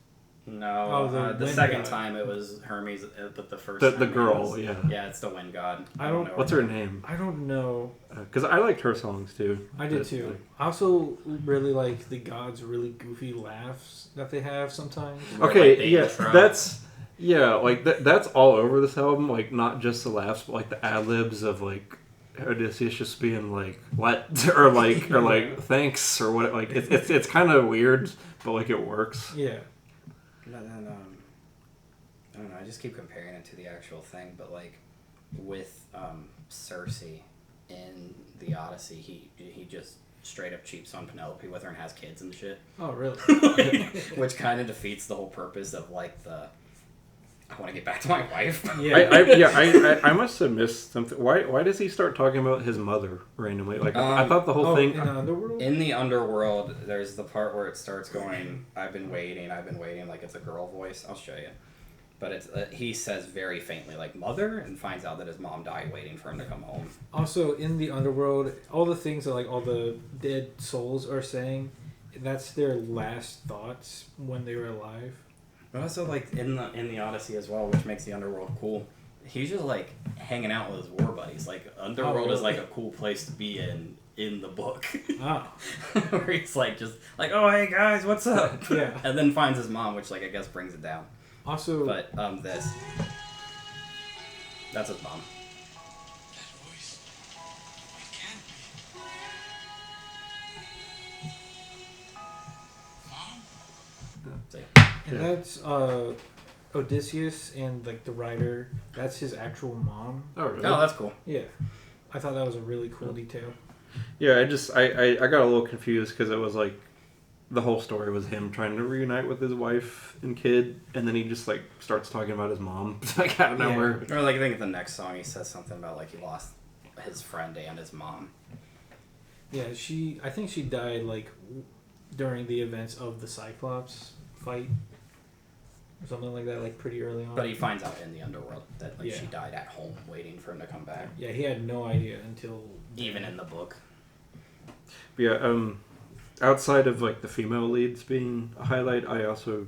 [SPEAKER 2] No,
[SPEAKER 3] Oh,
[SPEAKER 2] the
[SPEAKER 3] wind
[SPEAKER 2] second
[SPEAKER 3] god.
[SPEAKER 2] time it was Hermes, but the first
[SPEAKER 1] The
[SPEAKER 2] time it
[SPEAKER 1] girl,
[SPEAKER 2] was-
[SPEAKER 1] yeah.
[SPEAKER 2] Yeah, it's the wind god.
[SPEAKER 3] I don't-
[SPEAKER 2] know
[SPEAKER 1] What's her name?
[SPEAKER 3] I don't know.
[SPEAKER 1] Because I liked her songs too.
[SPEAKER 3] I did
[SPEAKER 1] But,
[SPEAKER 3] too.
[SPEAKER 1] like,
[SPEAKER 3] I also really like the gods' really goofy laughs that they have sometimes.
[SPEAKER 2] Or,
[SPEAKER 1] okay,
[SPEAKER 2] like, the
[SPEAKER 1] yeah,
[SPEAKER 2] intro.
[SPEAKER 1] that's all over this album. Like not just the laughs, but like the ad libs of like Odysseus just being like what or like thanks or what. Like it's kind of weird, but like it works.
[SPEAKER 3] Yeah.
[SPEAKER 2] And then, I don't know. I just keep comparing it to the actual thing, but like with Cersei in the Odyssey, he just straight up cheats on Penelope with her and has kids and shit.
[SPEAKER 3] Oh, really?
[SPEAKER 2] Which kind of defeats the whole purpose of like the I want to get back to my wife.
[SPEAKER 3] Yeah.
[SPEAKER 1] I must have missed something. Why does he start talking about his mother randomly? Like I thought the whole
[SPEAKER 3] Oh,
[SPEAKER 1] thing.
[SPEAKER 3] in the underworld?
[SPEAKER 2] In the underworld, there's the part where it starts going, I've been waiting, like it's a girl voice. I'll show you. But it's he says very faintly, like, mother, and finds out that his mom died waiting for him to come home.
[SPEAKER 3] Also, in the underworld, all the things that like all the dead souls are saying, that's their last thoughts when they were alive.
[SPEAKER 2] But also, like, in the Odyssey as well, which makes the underworld cool, he's just, like, hanging out with his war buddies. Like, underworld is, like, a cool place to be in the book.
[SPEAKER 3] Ah.
[SPEAKER 2] Where he's, like, just, like, oh, hey, guys, what's up?
[SPEAKER 3] Yeah.
[SPEAKER 2] And then finds his mom, which, like, I guess brings it down.
[SPEAKER 3] Also,
[SPEAKER 2] But, this. That's his mom.
[SPEAKER 4] That voice. It can't be. Mom?
[SPEAKER 2] See?
[SPEAKER 3] and that's Odysseus and like the writer. That's his actual mom.
[SPEAKER 1] Oh, really?
[SPEAKER 2] Oh, that's cool.
[SPEAKER 3] Yeah, I thought that was a really cool detail.
[SPEAKER 1] Yeah, I got a little confused because it was like the whole story was him trying to reunite with his wife and kid, and then he just like starts talking about his mom like out of nowhere.
[SPEAKER 2] Or, like, I think the next song he says something about, like, he lost his friend and his mom.
[SPEAKER 3] Yeah, I think she died like during the events of the Cyclops fight, or something like that, like pretty early on.
[SPEAKER 2] But he finds out in the underworld that, like,
[SPEAKER 3] Yeah.
[SPEAKER 2] she died at home waiting for him to come back.
[SPEAKER 3] Yeah, he had no idea until
[SPEAKER 2] Even in the book.
[SPEAKER 1] But yeah, outside of like the female leads being a highlight, I also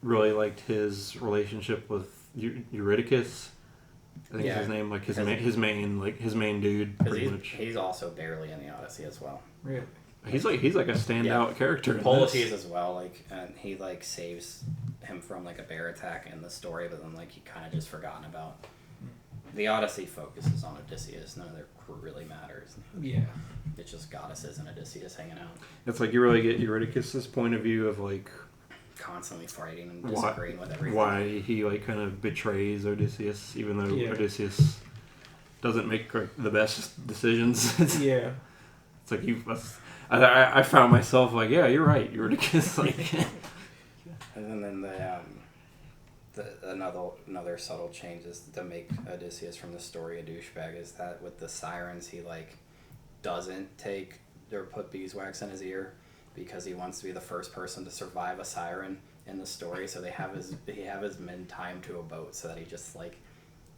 [SPEAKER 1] really liked his relationship with Eurydice. I think is his name, like his main dude,
[SPEAKER 2] Because
[SPEAKER 1] pretty much.
[SPEAKER 2] he's also barely in the Odyssey as well.
[SPEAKER 3] really.
[SPEAKER 1] He's like a standout character. In
[SPEAKER 2] Polites
[SPEAKER 1] this.
[SPEAKER 2] as well, like, and he, like, saves him from, like, a bear attack in the story, but then, like, he kind of just forgotten about. The Odyssey focuses on Odysseus. None of their crew really matters.
[SPEAKER 3] Yeah.
[SPEAKER 2] It's just goddesses and Odysseus hanging out,
[SPEAKER 1] It's like you really get Eurydice's point of view of like
[SPEAKER 2] constantly fighting and disagreeing with everything.
[SPEAKER 1] why he like kind of betrays Odysseus, even though
[SPEAKER 3] Yeah.
[SPEAKER 1] Odysseus doesn't make like, the best decisions. It's
[SPEAKER 3] Yeah.
[SPEAKER 1] like I found myself like, yeah, you're right, Eurydice. Like,
[SPEAKER 2] And then another subtle change is to make Odysseus from the story a douchebag is that with the sirens he like doesn't take or put beeswax in his ear because he wants to be the first person to survive a siren in the story. So they have his men timed to a boat so that he just like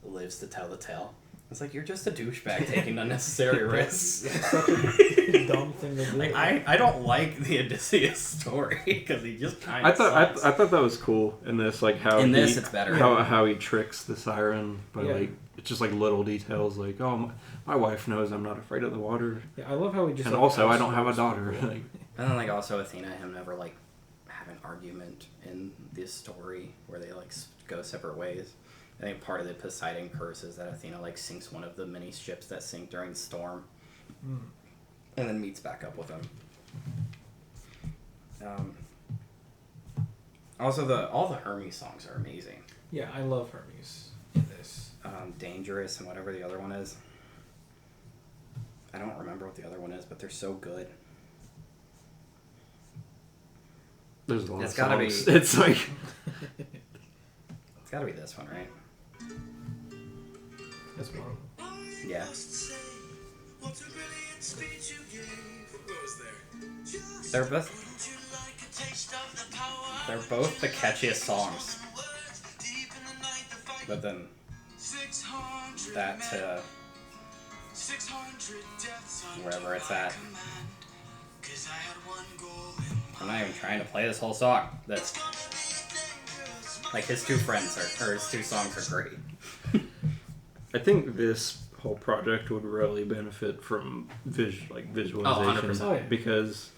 [SPEAKER 2] lives to tell the tale. It's like, you're just a douchebag taking unnecessary risks.
[SPEAKER 3] It's such a dumb thing to do.
[SPEAKER 2] Like, I don't like the Odysseus story because he just kind
[SPEAKER 1] I
[SPEAKER 2] of
[SPEAKER 1] thought that was cool in this, like how
[SPEAKER 2] it's better.
[SPEAKER 1] how he tricks the siren by
[SPEAKER 3] Yeah.
[SPEAKER 1] like it's just like little details like, oh, my wife knows I'm not afraid of the water,
[SPEAKER 3] Yeah, I love how he just.
[SPEAKER 1] and
[SPEAKER 3] like,
[SPEAKER 1] also I don't have a
[SPEAKER 3] outsmarts
[SPEAKER 1] daughter.
[SPEAKER 3] people.
[SPEAKER 1] Like,
[SPEAKER 2] And then, like, also Athena and him never, like, have an argument in this story where they, like, go separate ways. I think part of the Poseidon curse is that Athena, like, sinks one of the many ships that sink during the storm.
[SPEAKER 3] Mm.
[SPEAKER 2] And then meets back up with him. Also, all the Hermes songs are amazing.
[SPEAKER 3] Yeah, I love Hermes in this.
[SPEAKER 2] Dangerous and whatever the other one is. I don't remember what the other one is, but they're so good.
[SPEAKER 1] there's a lot
[SPEAKER 2] It's
[SPEAKER 1] of
[SPEAKER 2] gotta be-
[SPEAKER 1] songs. It's like
[SPEAKER 2] It's gotta be this one, right?
[SPEAKER 3] That's one of them.
[SPEAKER 2] Yeah.
[SPEAKER 4] What a brilliant speech you gave. What goes there?
[SPEAKER 2] They're best.
[SPEAKER 4] Would you like a taste of the power
[SPEAKER 2] They're both the catchiest songs. But then that to wherever it's at. I'm not even trying to play this whole song. That's like his two friends or his two songs are great.
[SPEAKER 1] I think this whole project would really benefit from visualization
[SPEAKER 2] 100%.
[SPEAKER 1] because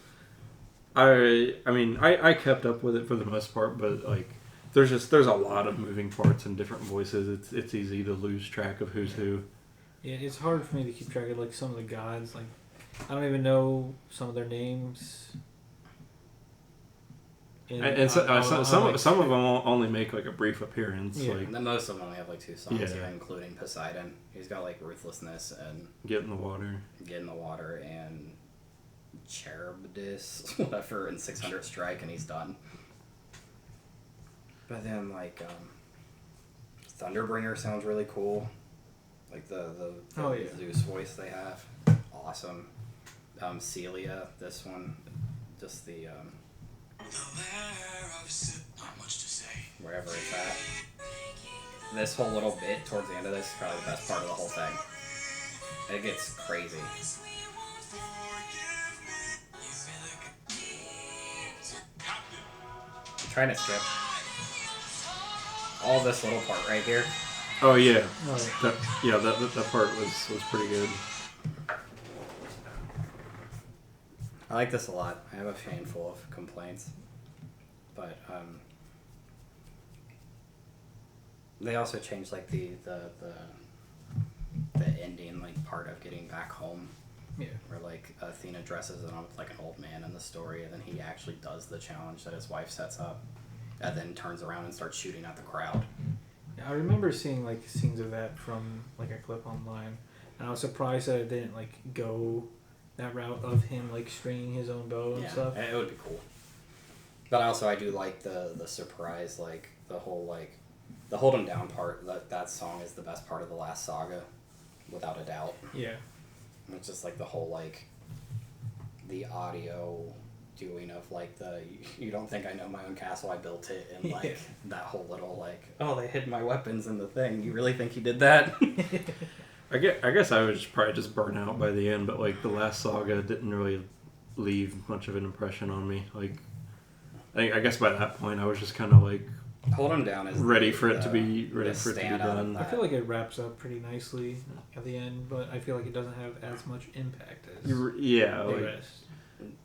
[SPEAKER 1] I kept up with it for the most part, but like there's a lot of moving parts and different voices. It's easy to lose track of who's who.
[SPEAKER 3] Yeah, it's hard for me to keep track of like some of the gods. Like I don't even know some of their names.
[SPEAKER 1] And some of them only make like a brief appearance.
[SPEAKER 3] Yeah.
[SPEAKER 1] Like
[SPEAKER 2] Most of them only have like 2 songs,
[SPEAKER 1] Yeah.
[SPEAKER 2] even including Poseidon. He's got like Ruthlessness and
[SPEAKER 1] Get in the Water.
[SPEAKER 2] Get in the Water and Charybdis, whatever, and 600 Strike, and he's done. But then like Thunderbringer sounds really cool. Like the Zeus voice they have, awesome. Celia, this one, just the
[SPEAKER 4] Not much to say.
[SPEAKER 2] wherever it's at. This whole little bit towards the end of this is probably the best part of the whole thing. It gets crazy. I'm trying to skip all this little part right here.
[SPEAKER 1] Oh yeah,
[SPEAKER 3] Oh, yeah.
[SPEAKER 1] that part was pretty good.
[SPEAKER 2] I like this a lot. I have a handful of complaints, but they also changed like the ending like part of getting back home,
[SPEAKER 3] Yeah.
[SPEAKER 2] where like Athena dresses it up like an old man in the story, and then he actually does the challenge that his wife sets up, and then turns around and starts shooting at the crowd.
[SPEAKER 3] I remember seeing like scenes of that from like a clip online, and I was surprised that it didn't like go that route of him like stringing his own bow and stuff.
[SPEAKER 2] It would be cool. But also I do like the surprise, like the whole like the hold 'em down part. That song is the best part of the last saga, without a doubt.
[SPEAKER 3] Yeah.
[SPEAKER 2] It's just like the whole like the audio doing of like the you don't think I know my own castle, I built it, and like
[SPEAKER 3] Yeah.
[SPEAKER 2] that whole little like, oh, they hid my weapons in the thing, you really think he did that?
[SPEAKER 1] I guess I was probably just burnt out by the end, but like the last saga didn't really leave much of an impression on me. Like I guess by that point I was just kind of like
[SPEAKER 2] Hold 'em down is
[SPEAKER 1] ready for it to be
[SPEAKER 2] standout of
[SPEAKER 1] done.
[SPEAKER 3] I feel like it wraps up pretty nicely at the end, but I feel like it doesn't have as much impact as
[SPEAKER 1] Yeah,
[SPEAKER 3] the
[SPEAKER 1] like,
[SPEAKER 3] rest.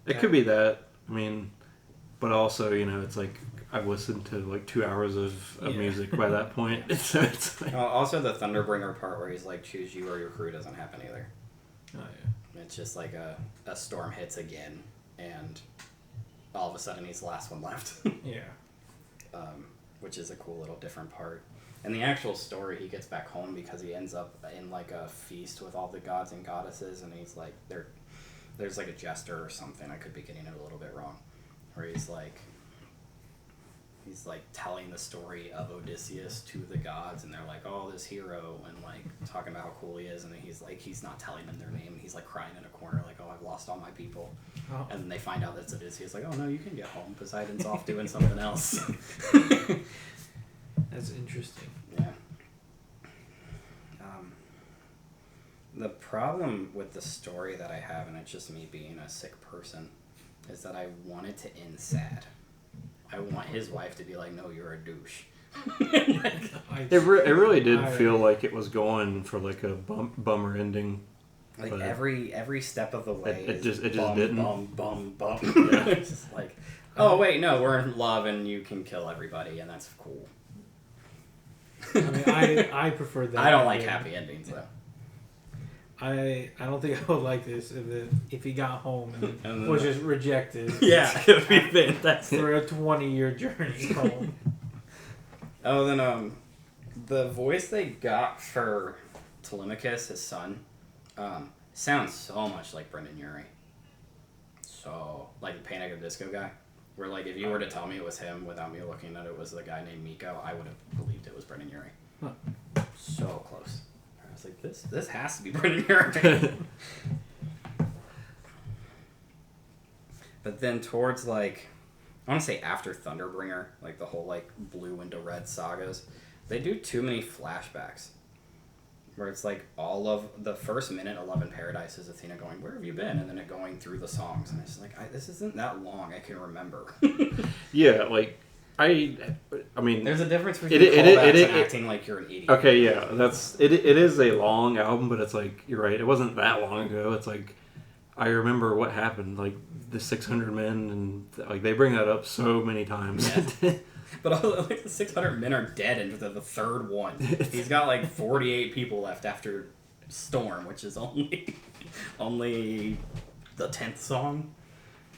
[SPEAKER 1] it could be that. I mean, but also it's like I've listened to like 2 hours of
[SPEAKER 3] Yeah.
[SPEAKER 1] music by that point. So it's like,
[SPEAKER 2] Also the Thunderbringer part where he's like choose you or your crew doesn't happen either.
[SPEAKER 3] Oh yeah.
[SPEAKER 2] It's just like a storm hits again, and all of a sudden he's the last one left.
[SPEAKER 3] Yeah.
[SPEAKER 2] Which is a cool little different part. And the actual story, he gets back home because he ends up in like a feast with all the gods and goddesses, and he's like, there's like a jester or something, I could be getting it a little bit wrong, where he's like telling the story of Odysseus to the gods, and they're like, oh, this hero, and like talking about how cool he is, and he's not telling them their name, he's like crying in a corner like, oh, I've lost all my people.
[SPEAKER 3] Oh.
[SPEAKER 2] And then they find out that's Odysseus, like, oh no, you can get home, Poseidon's off doing something else.
[SPEAKER 3] That's interesting.
[SPEAKER 2] Yeah. The problem with the story that I have, and it's just me being a sick person, is that I want it to end sad. I want his wife to be like, no, you're a douche.
[SPEAKER 1] it really did feel like it was going for like a bummer ending.
[SPEAKER 2] Like
[SPEAKER 1] but
[SPEAKER 2] every step of the way,
[SPEAKER 1] it just
[SPEAKER 2] bum,
[SPEAKER 1] didn't.
[SPEAKER 2] Bum. It's just like, oh wait, no, we're in love and you can kill everybody, and that's cool.
[SPEAKER 3] I mean, I prefer that.
[SPEAKER 2] I don't like happy endings though.
[SPEAKER 3] I don't think I would like this if he got home and was just rejected.
[SPEAKER 2] Yeah, it would be fantastic.
[SPEAKER 3] For a 20-year journey home.
[SPEAKER 2] Oh, then the voice they got for Telemachus, his son, sounds so much like Brendan Urie. So, like the Panic at the Disco guy. Where, like, if you were to tell me it was him without me looking at it was the guy named Miko, I would have believed it was Brendan Urie.
[SPEAKER 3] Huh.
[SPEAKER 2] So close. I was like, this has to be Brendan Urie. But then towards, like, I want to say after Thunderbringer, like the whole like blue into red sagas, they do too many flashbacks. Where it's like all of the first minute, 11 Paradise is Athena going, "Where have you been?" And then it going through the songs. And it's like, this isn't that long. I can remember.
[SPEAKER 1] Yeah, like, I mean...
[SPEAKER 2] There's a difference between callbacks and acting like you're an idiot.
[SPEAKER 1] Okay, yeah, it is a long album, but it's like, you're right, it wasn't that long ago. It's like, I remember what happened, like, the 600 Men, and, like, they bring that up so many times.
[SPEAKER 2] Yeah. But also, like, the 600 men are dead into the third one. He's got like 48 people left after Storm, which is only the 10th song.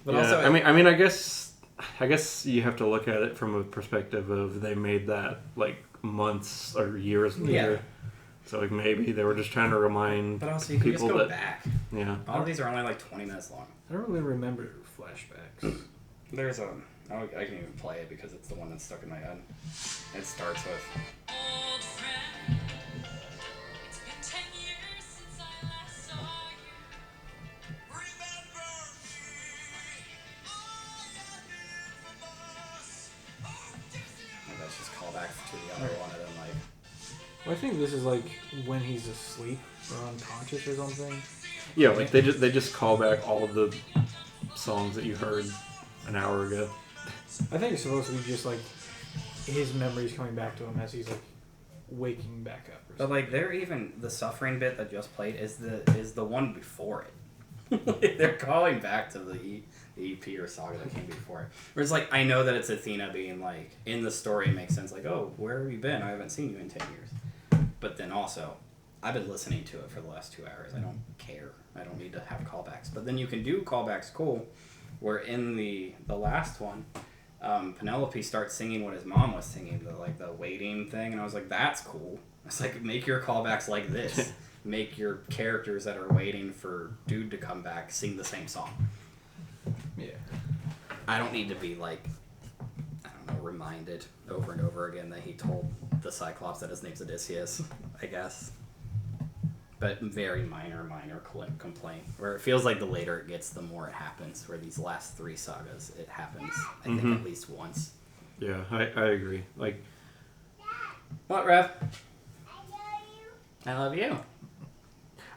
[SPEAKER 2] But
[SPEAKER 1] yeah,
[SPEAKER 2] also,
[SPEAKER 1] I mean, I guess you have to look at it from a perspective of they made that like months or years later.
[SPEAKER 2] Yeah.
[SPEAKER 1] So like maybe they were just trying to remind.
[SPEAKER 2] But also, you can just go back.
[SPEAKER 1] Yeah.
[SPEAKER 2] All of these are only like 20 minutes long.
[SPEAKER 3] I don't really remember flashbacks.
[SPEAKER 2] There's a. I can even play it because it's the one that's stuck in my head. It starts with.
[SPEAKER 4] Old friend, it's been 10 years since I last saw you. Remember me,
[SPEAKER 2] And that's just callback to the other one, and then like.
[SPEAKER 3] Well, I think this is like when he's asleep or unconscious or something.
[SPEAKER 1] Yeah, like they just call back all of the songs that you heard an hour ago.
[SPEAKER 3] I think it's supposed to be just like his memories coming back to him as he's like waking back up. Or
[SPEAKER 2] But like they're even the suffering bit that just played is the one before it. Like, they're calling back to the EP or saga that came before it. Where it's like I know that it's Athena being like in the story it makes sense like, oh, where have you been? I haven't seen you in 10 years. But then also I've been listening to it for the last 2 hours. I don't care. I don't need to have callbacks. But then you can do callbacks cool. Where in the last one, Penelope starts singing what his mom was singing, the waiting thing, and I was like, that's cool. It's like, make your callbacks like this. Make your characters that are waiting for dude to come back sing the same song.
[SPEAKER 3] Yeah.
[SPEAKER 2] I don't need to be like, I don't know, reminded over and over again that he told the Cyclops that his name's Odysseus, I guess. But very minor complaint. Where it feels like the later it gets, the more it happens. Where these last 3 sagas, it happens, I think, at least once.
[SPEAKER 1] Yeah, I agree. Like,
[SPEAKER 2] what, Rev? I love you.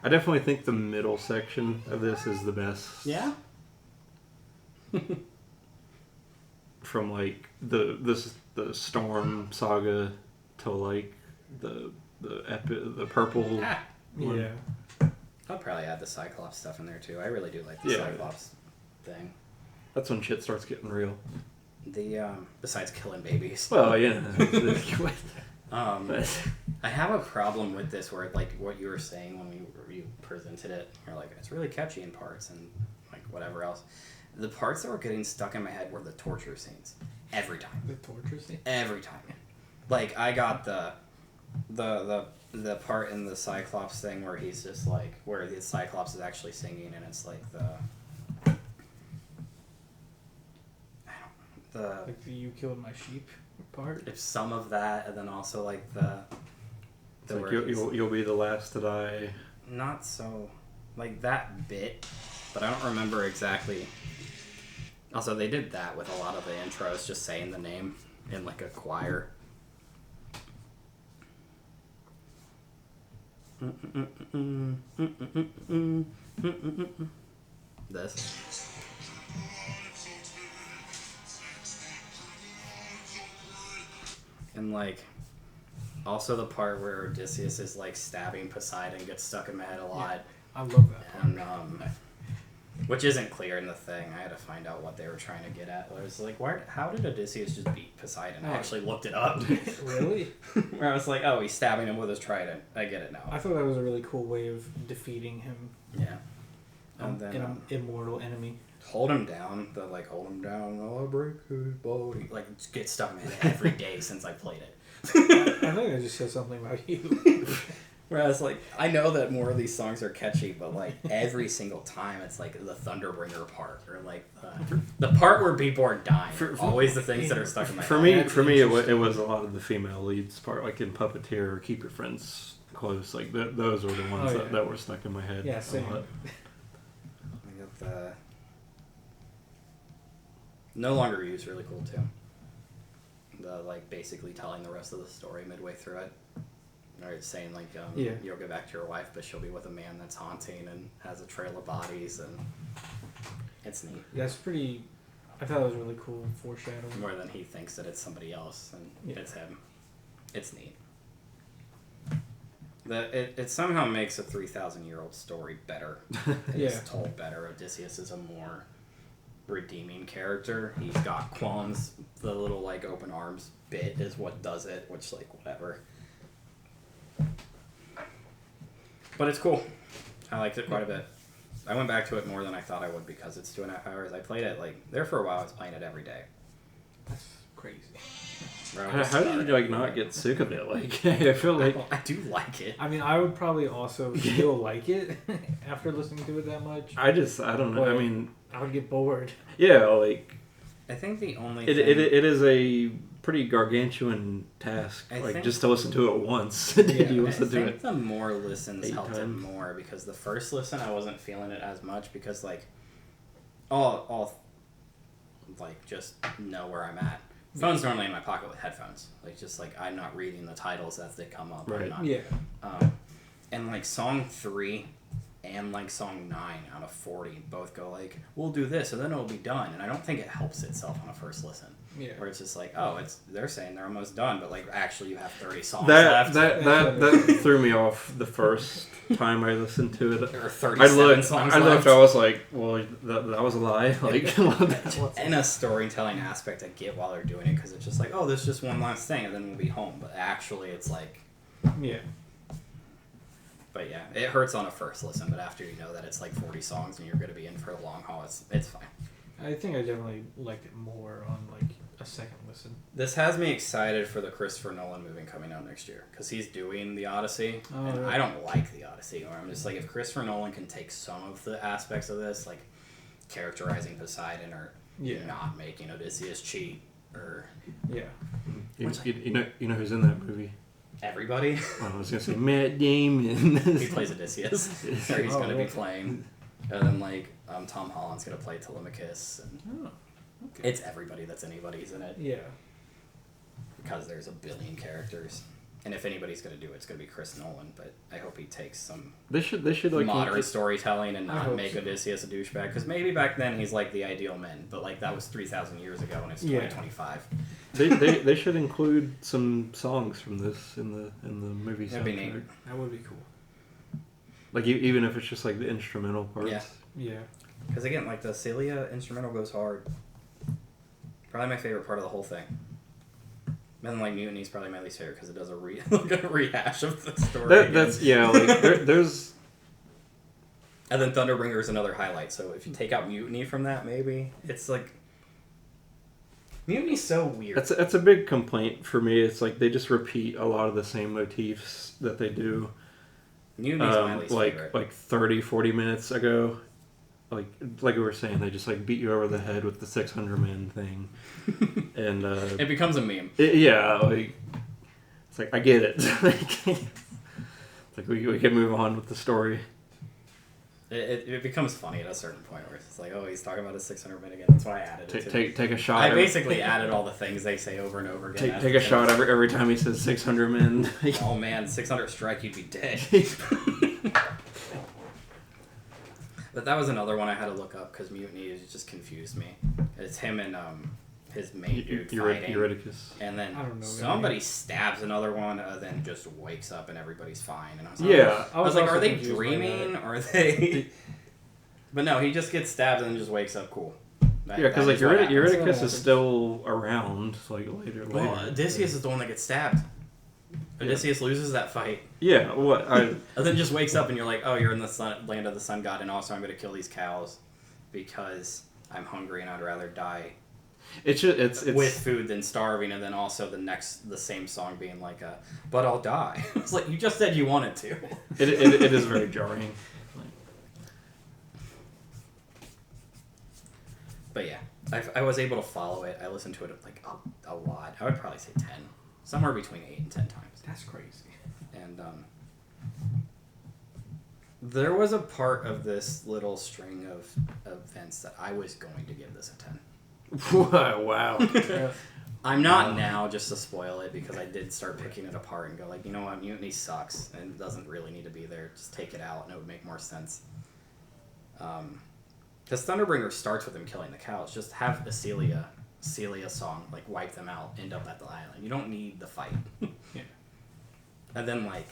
[SPEAKER 1] I definitely think the middle section of this is the best.
[SPEAKER 2] Yeah?
[SPEAKER 1] From like the Storm saga to like the purple.
[SPEAKER 2] Ah.
[SPEAKER 1] one.
[SPEAKER 3] Yeah.
[SPEAKER 2] I'll probably add the Cyclops stuff in there too. I really do like the
[SPEAKER 1] Yeah.
[SPEAKER 2] Cyclops thing.
[SPEAKER 1] That's when shit starts getting real.
[SPEAKER 2] The besides killing babies.
[SPEAKER 1] Well, yeah.
[SPEAKER 2] I have a problem with this where like what you were saying when you presented it, you're like, it's really catchy in parts and like whatever else. The parts that were getting stuck in my head were the torture scenes. Every time.
[SPEAKER 3] The torture scene?
[SPEAKER 2] Every time. Like I got the part in the Cyclops thing where he's just like where the Cyclops is actually singing and it's like
[SPEAKER 3] Like the "you killed my sheep" part.
[SPEAKER 2] if some of that and then also like
[SPEAKER 1] It's like you'll be the last to die.
[SPEAKER 2] not so like that bit, but I don't remember exactly. Also, they did that with a lot of the intros, just saying the name in like a choir. This. And like also the part where Odysseus is like stabbing Poseidon gets stuck in my head a lot.
[SPEAKER 3] I love that part.
[SPEAKER 2] And which isn't clear in the thing. I had to find out what they were trying to get at. I was like, how did Odysseus just beat Poseidon? I actually looked it up.
[SPEAKER 3] Really?
[SPEAKER 2] Where I was like, oh, he's stabbing him with his trident. I get it now.
[SPEAKER 3] I thought that was a really cool way of defeating him.
[SPEAKER 2] Yeah. And then
[SPEAKER 3] an immortal enemy.
[SPEAKER 2] hold him down. Hold him down. I'll break his body. Like, get stuck in my head every day since I played it.
[SPEAKER 3] I think I just said something about you.
[SPEAKER 2] Whereas, like, I know that more of these songs are catchy, but, like, every single time it's, like, the Thunderbringer part, or, like, the part where people are dying. Always the things that are stuck in my head.
[SPEAKER 1] For me, it was a lot of the female leads part, like in Puppeteer or Keep Your Friends Close. Like, those were the ones that were stuck in my head.
[SPEAKER 3] Yeah, same.
[SPEAKER 2] I got No Longer You's really cool too. The like basically telling the rest of the story midway through it. Or it's saying like you'll get back to your wife, but she'll be with a man that's haunting and has a trail of bodies, and it's neat.
[SPEAKER 3] That's pretty. I thought it was really cool foreshadowing.
[SPEAKER 2] More than he thinks that it's somebody else, and it's him. It's neat. It somehow makes a 3,000-year-old story better. It's told better. Odysseus is a more redeeming character. He's got qualms. The little like open arms bit is what does it, which like whatever. But it's cool. I liked it quite a bit. I went back to it more than I thought I would because it's 2.5 hours. I played it like there for a while. I was playing it every day.
[SPEAKER 3] That's crazy.
[SPEAKER 1] How do you like not get sick of it? Like I feel like
[SPEAKER 2] I do like it.
[SPEAKER 3] I mean, I would probably also still like it after listening to it that much.
[SPEAKER 1] I don't know.
[SPEAKER 3] But
[SPEAKER 1] I mean,
[SPEAKER 3] I would get bored.
[SPEAKER 1] yeah, like
[SPEAKER 2] I think the only
[SPEAKER 1] it is a pretty gargantuan task. Just to listen to it once. Did you listen to it?
[SPEAKER 2] The more listens
[SPEAKER 1] 8
[SPEAKER 2] helped
[SPEAKER 1] times.
[SPEAKER 2] it more because the first listen I wasn't feeling it as much because like all like just know where I'm at. Phone's normally in my pocket with headphones. Like just like I'm not reading the titles as they come up.
[SPEAKER 1] Right.
[SPEAKER 3] Yeah.
[SPEAKER 2] And like song 3 and like song 9 out of 40 both go like we'll do this and then it'll be done, and I don't think it helps itself on a first listen.
[SPEAKER 3] Yeah.
[SPEAKER 2] Where it's just like they're saying they're almost done, but like actually you have 30 songs
[SPEAKER 1] That
[SPEAKER 2] left.
[SPEAKER 1] that threw me off the first time I listened to it.
[SPEAKER 2] There are 37 songs
[SPEAKER 1] I
[SPEAKER 2] left.
[SPEAKER 1] looked. I was like, well, that was a lie. Like,
[SPEAKER 2] In a storytelling aspect, I get why they're doing it because it's just like, oh, there's just one last thing and then we'll be home. But actually, it's like,
[SPEAKER 3] Yeah.
[SPEAKER 2] but yeah, it hurts on a first listen. But after you know that it's like 40 songs and you're going to be in for a long haul, it's fine.
[SPEAKER 3] I think I definitely liked it more on like a second listen.
[SPEAKER 2] This has me excited for the Christopher Nolan movie coming out next year because he's doing the Odyssey, and
[SPEAKER 3] right.
[SPEAKER 2] I don't like the Odyssey. Or I'm just like, if Christopher Nolan can take some of the aspects of this, like characterizing Poseidon or not making Odysseus cheat or
[SPEAKER 1] you know who's in that movie?
[SPEAKER 2] everybody.
[SPEAKER 1] I was gonna say Matt Damon.
[SPEAKER 2] He plays Odysseus, or he's going to be playing. And then like Tom Holland's going to play Telemachus, and it's everybody that's anybody's in it.
[SPEAKER 3] Yeah.
[SPEAKER 2] Because there's a billion characters. And if anybody's going to do it, it's going to be Chris Nolan. But I hope he takes some
[SPEAKER 1] They should like
[SPEAKER 2] modern storytelling and not make
[SPEAKER 3] so.
[SPEAKER 2] Odysseus a douchebag. Because maybe back then he's like the ideal man. But like that was 3,000 years ago and it's 2025.
[SPEAKER 1] They should include some songs from this in the movie.
[SPEAKER 2] That'd be neat.
[SPEAKER 3] That would be cool.
[SPEAKER 1] Like even if it's just like the instrumental parts.
[SPEAKER 2] Yeah.
[SPEAKER 3] Yeah.
[SPEAKER 2] Because again, like the Celia instrumental goes hard. Probably my favorite part of the whole thing. And then like Mutiny's probably my least favorite because it does a rehash of the story.
[SPEAKER 1] That's there's.
[SPEAKER 2] And then Thunderbringer's another highlight. So if you take out Mutiny from that, maybe it's like Mutiny's so weird.
[SPEAKER 1] That's a big complaint for me. It's like they just repeat a lot of the same motifs that they do.
[SPEAKER 2] Mutiny's my least favorite.
[SPEAKER 1] Like 30, 40 minutes ago. Like we were saying, they just like beat you over the head with the 600 men thing, and
[SPEAKER 2] it becomes a meme.
[SPEAKER 1] Like it's like I get it. It's like we can move on with the story.
[SPEAKER 2] It becomes funny at a certain point where it's like, oh, he's talking about his 600 men again. That's why I added it.
[SPEAKER 1] Take a shot.
[SPEAKER 2] I basically added all the things they say over and over again.
[SPEAKER 1] Take a shot every time he says 600 men.
[SPEAKER 2] Oh man, 600 strike, you'd be dead. But that was another one I had to look up because Mutiny just confused me. It's him and his main dude fighting.
[SPEAKER 1] Euryticus.
[SPEAKER 2] And then
[SPEAKER 3] I don't know
[SPEAKER 2] somebody stabs another one, then just wakes up and everybody's fine. And I was like,
[SPEAKER 1] I
[SPEAKER 2] was like,
[SPEAKER 3] also
[SPEAKER 2] are they
[SPEAKER 3] confused by
[SPEAKER 2] dreaming?
[SPEAKER 3] that.
[SPEAKER 2] Or are they? But no, he just gets stabbed and then just wakes up. Cool.
[SPEAKER 1] Because like Euryticus is still around, like later.
[SPEAKER 2] Well, Odysseus is the one that gets stabbed. Odysseus loses that fight.
[SPEAKER 1] Yeah, what?
[SPEAKER 2] And then just wakes up and you're like, oh, you're in the land of the sun god, and also I'm going to kill these cows because I'm hungry and I'd rather die
[SPEAKER 1] it's
[SPEAKER 2] with food than starving. And then also the same song being like, but I'll die. It's like, you just said you wanted to.
[SPEAKER 1] It is very jarring.
[SPEAKER 2] But yeah, I was able to follow it. I listened to it like a lot. I would probably say 10. Somewhere between 8 and 10 times.
[SPEAKER 3] That's crazy.
[SPEAKER 2] And there was a part of this little string of events that I was going to give this a 10.
[SPEAKER 1] Wow.
[SPEAKER 3] Yeah.
[SPEAKER 2] I'm not now, just to spoil it, because I did start picking it apart and go like, you know what, Mutiny sucks and doesn't really need to be there. Just take it out and it would make more sense. Because Thunderbringer starts with him killing the cows. Just have a Celia song, like wipe them out, end up at the island. You don't need the fight.
[SPEAKER 3] Yeah.
[SPEAKER 2] And then like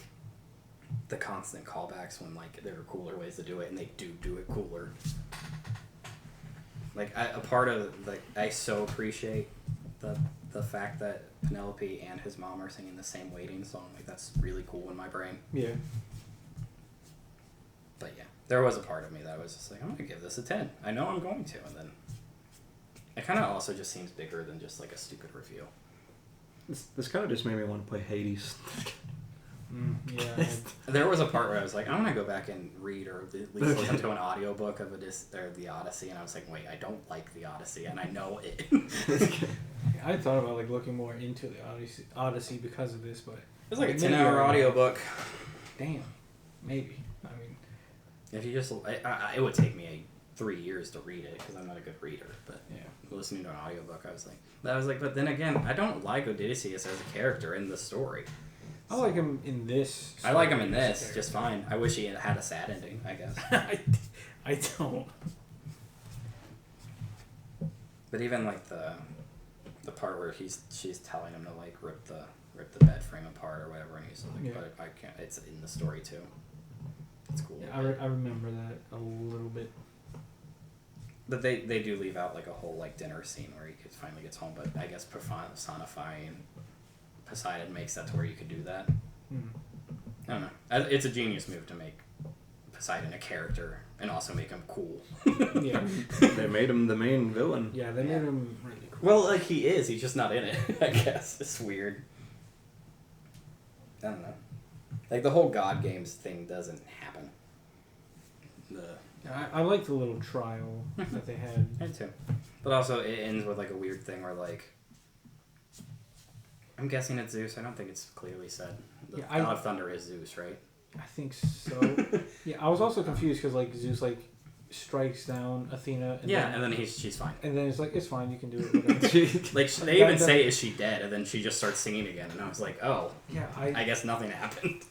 [SPEAKER 2] the constant callbacks when like there are cooler ways to do it, and they do it cooler. Like a part of like I so appreciate the fact that Penelope and his mom are singing the same waiting song. Like that's really cool in my brain.
[SPEAKER 3] Yeah.
[SPEAKER 2] But yeah, there was a part of me that was just like, I'm gonna give this a 10. I know I'm going to, and then it kind of also just seems bigger than just like a stupid review.
[SPEAKER 1] This kind of just made me want to play Hades.
[SPEAKER 3] Yeah.
[SPEAKER 2] There was a part where I was like, I'm gonna go back and read or at least listen to an audiobook of the Odyssey, and I was like, wait, I don't like the Odyssey, and I know it.
[SPEAKER 3] I thought about like looking more into the Odyssey because of this, but
[SPEAKER 2] It was like a
[SPEAKER 3] maybe
[SPEAKER 2] 10-hour
[SPEAKER 3] I-
[SPEAKER 2] audiobook.
[SPEAKER 3] Damn. Maybe. I mean,
[SPEAKER 2] If you just, it would take me 3 years to read it because I'm not a good reader. But
[SPEAKER 3] yeah.
[SPEAKER 2] listening to an audiobook, I was like, but then again, I don't like Odysseus as a character in the story.
[SPEAKER 3] I like him in this.
[SPEAKER 2] I like him in
[SPEAKER 3] story as a
[SPEAKER 2] this
[SPEAKER 3] character.
[SPEAKER 2] just fine. I wish he had a sad ending, I guess.
[SPEAKER 3] I don't.
[SPEAKER 2] But even like the part where she's telling him to like rip the bed frame apart or whatever, and he's like,
[SPEAKER 3] Yeah.
[SPEAKER 2] but I can't. It's in the story too. It's cool.
[SPEAKER 3] Yeah, I remember that a little bit.
[SPEAKER 2] But they do leave out like a whole like dinner scene where he finally gets home. But I guess personifying Poseidon makes that to where you could do that. I don't know. It's a genius move to make Poseidon a character and also make him cool.
[SPEAKER 3] Yeah.
[SPEAKER 1] They made him the main villain.
[SPEAKER 3] Yeah, they made him really cool.
[SPEAKER 2] Well, like he is. He's just not in it. I guess it's weird. I don't know. Like the whole God Games thing doesn't happen.
[SPEAKER 3] I like the little trial that they had.
[SPEAKER 2] I too. But also it ends with like a weird thing where like I'm guessing it's Zeus. I don't think it's clearly said. The
[SPEAKER 3] Yeah,
[SPEAKER 2] God of Thunder is Zeus, right?
[SPEAKER 3] I think so. Yeah, I was also confused because like Zeus like strikes down Athena. And
[SPEAKER 2] And then she's fine.
[SPEAKER 3] And then it's like, it's fine, you can do it. Whatever.
[SPEAKER 2] Like they even say, "Is she dead?" And then she just starts singing again, and I was like, "Oh,
[SPEAKER 3] Yeah,
[SPEAKER 2] I guess nothing happened."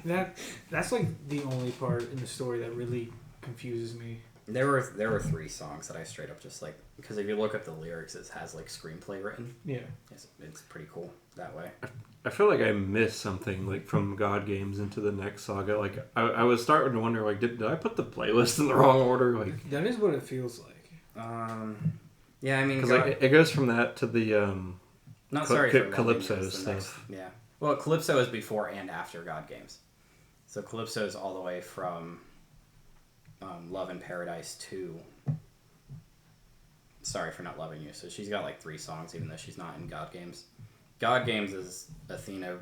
[SPEAKER 3] that's like the only part in the story that really confuses me.
[SPEAKER 2] There were 3 songs that I straight up just like, because if you look at the lyrics, it has like screenplay written.
[SPEAKER 3] Yeah.
[SPEAKER 2] It's pretty cool that way.
[SPEAKER 1] I feel like I missed something like from God Games into the next saga. Like I was starting to wonder, like, did I put the playlist in the wrong order? Like
[SPEAKER 3] That is what it feels like.
[SPEAKER 2] Yeah, I mean,
[SPEAKER 1] because like it goes from that to the
[SPEAKER 2] not sorry for
[SPEAKER 1] Calypso
[SPEAKER 2] Loving You is the
[SPEAKER 1] stuff.
[SPEAKER 2] next- yeah. Well, Calypso is before and after God Games. So Calypso is all the way from Love in Paradise to Sorry for Not Loving You. So she's got like 3 songs, even though she's not in God Games. God Games is Athena.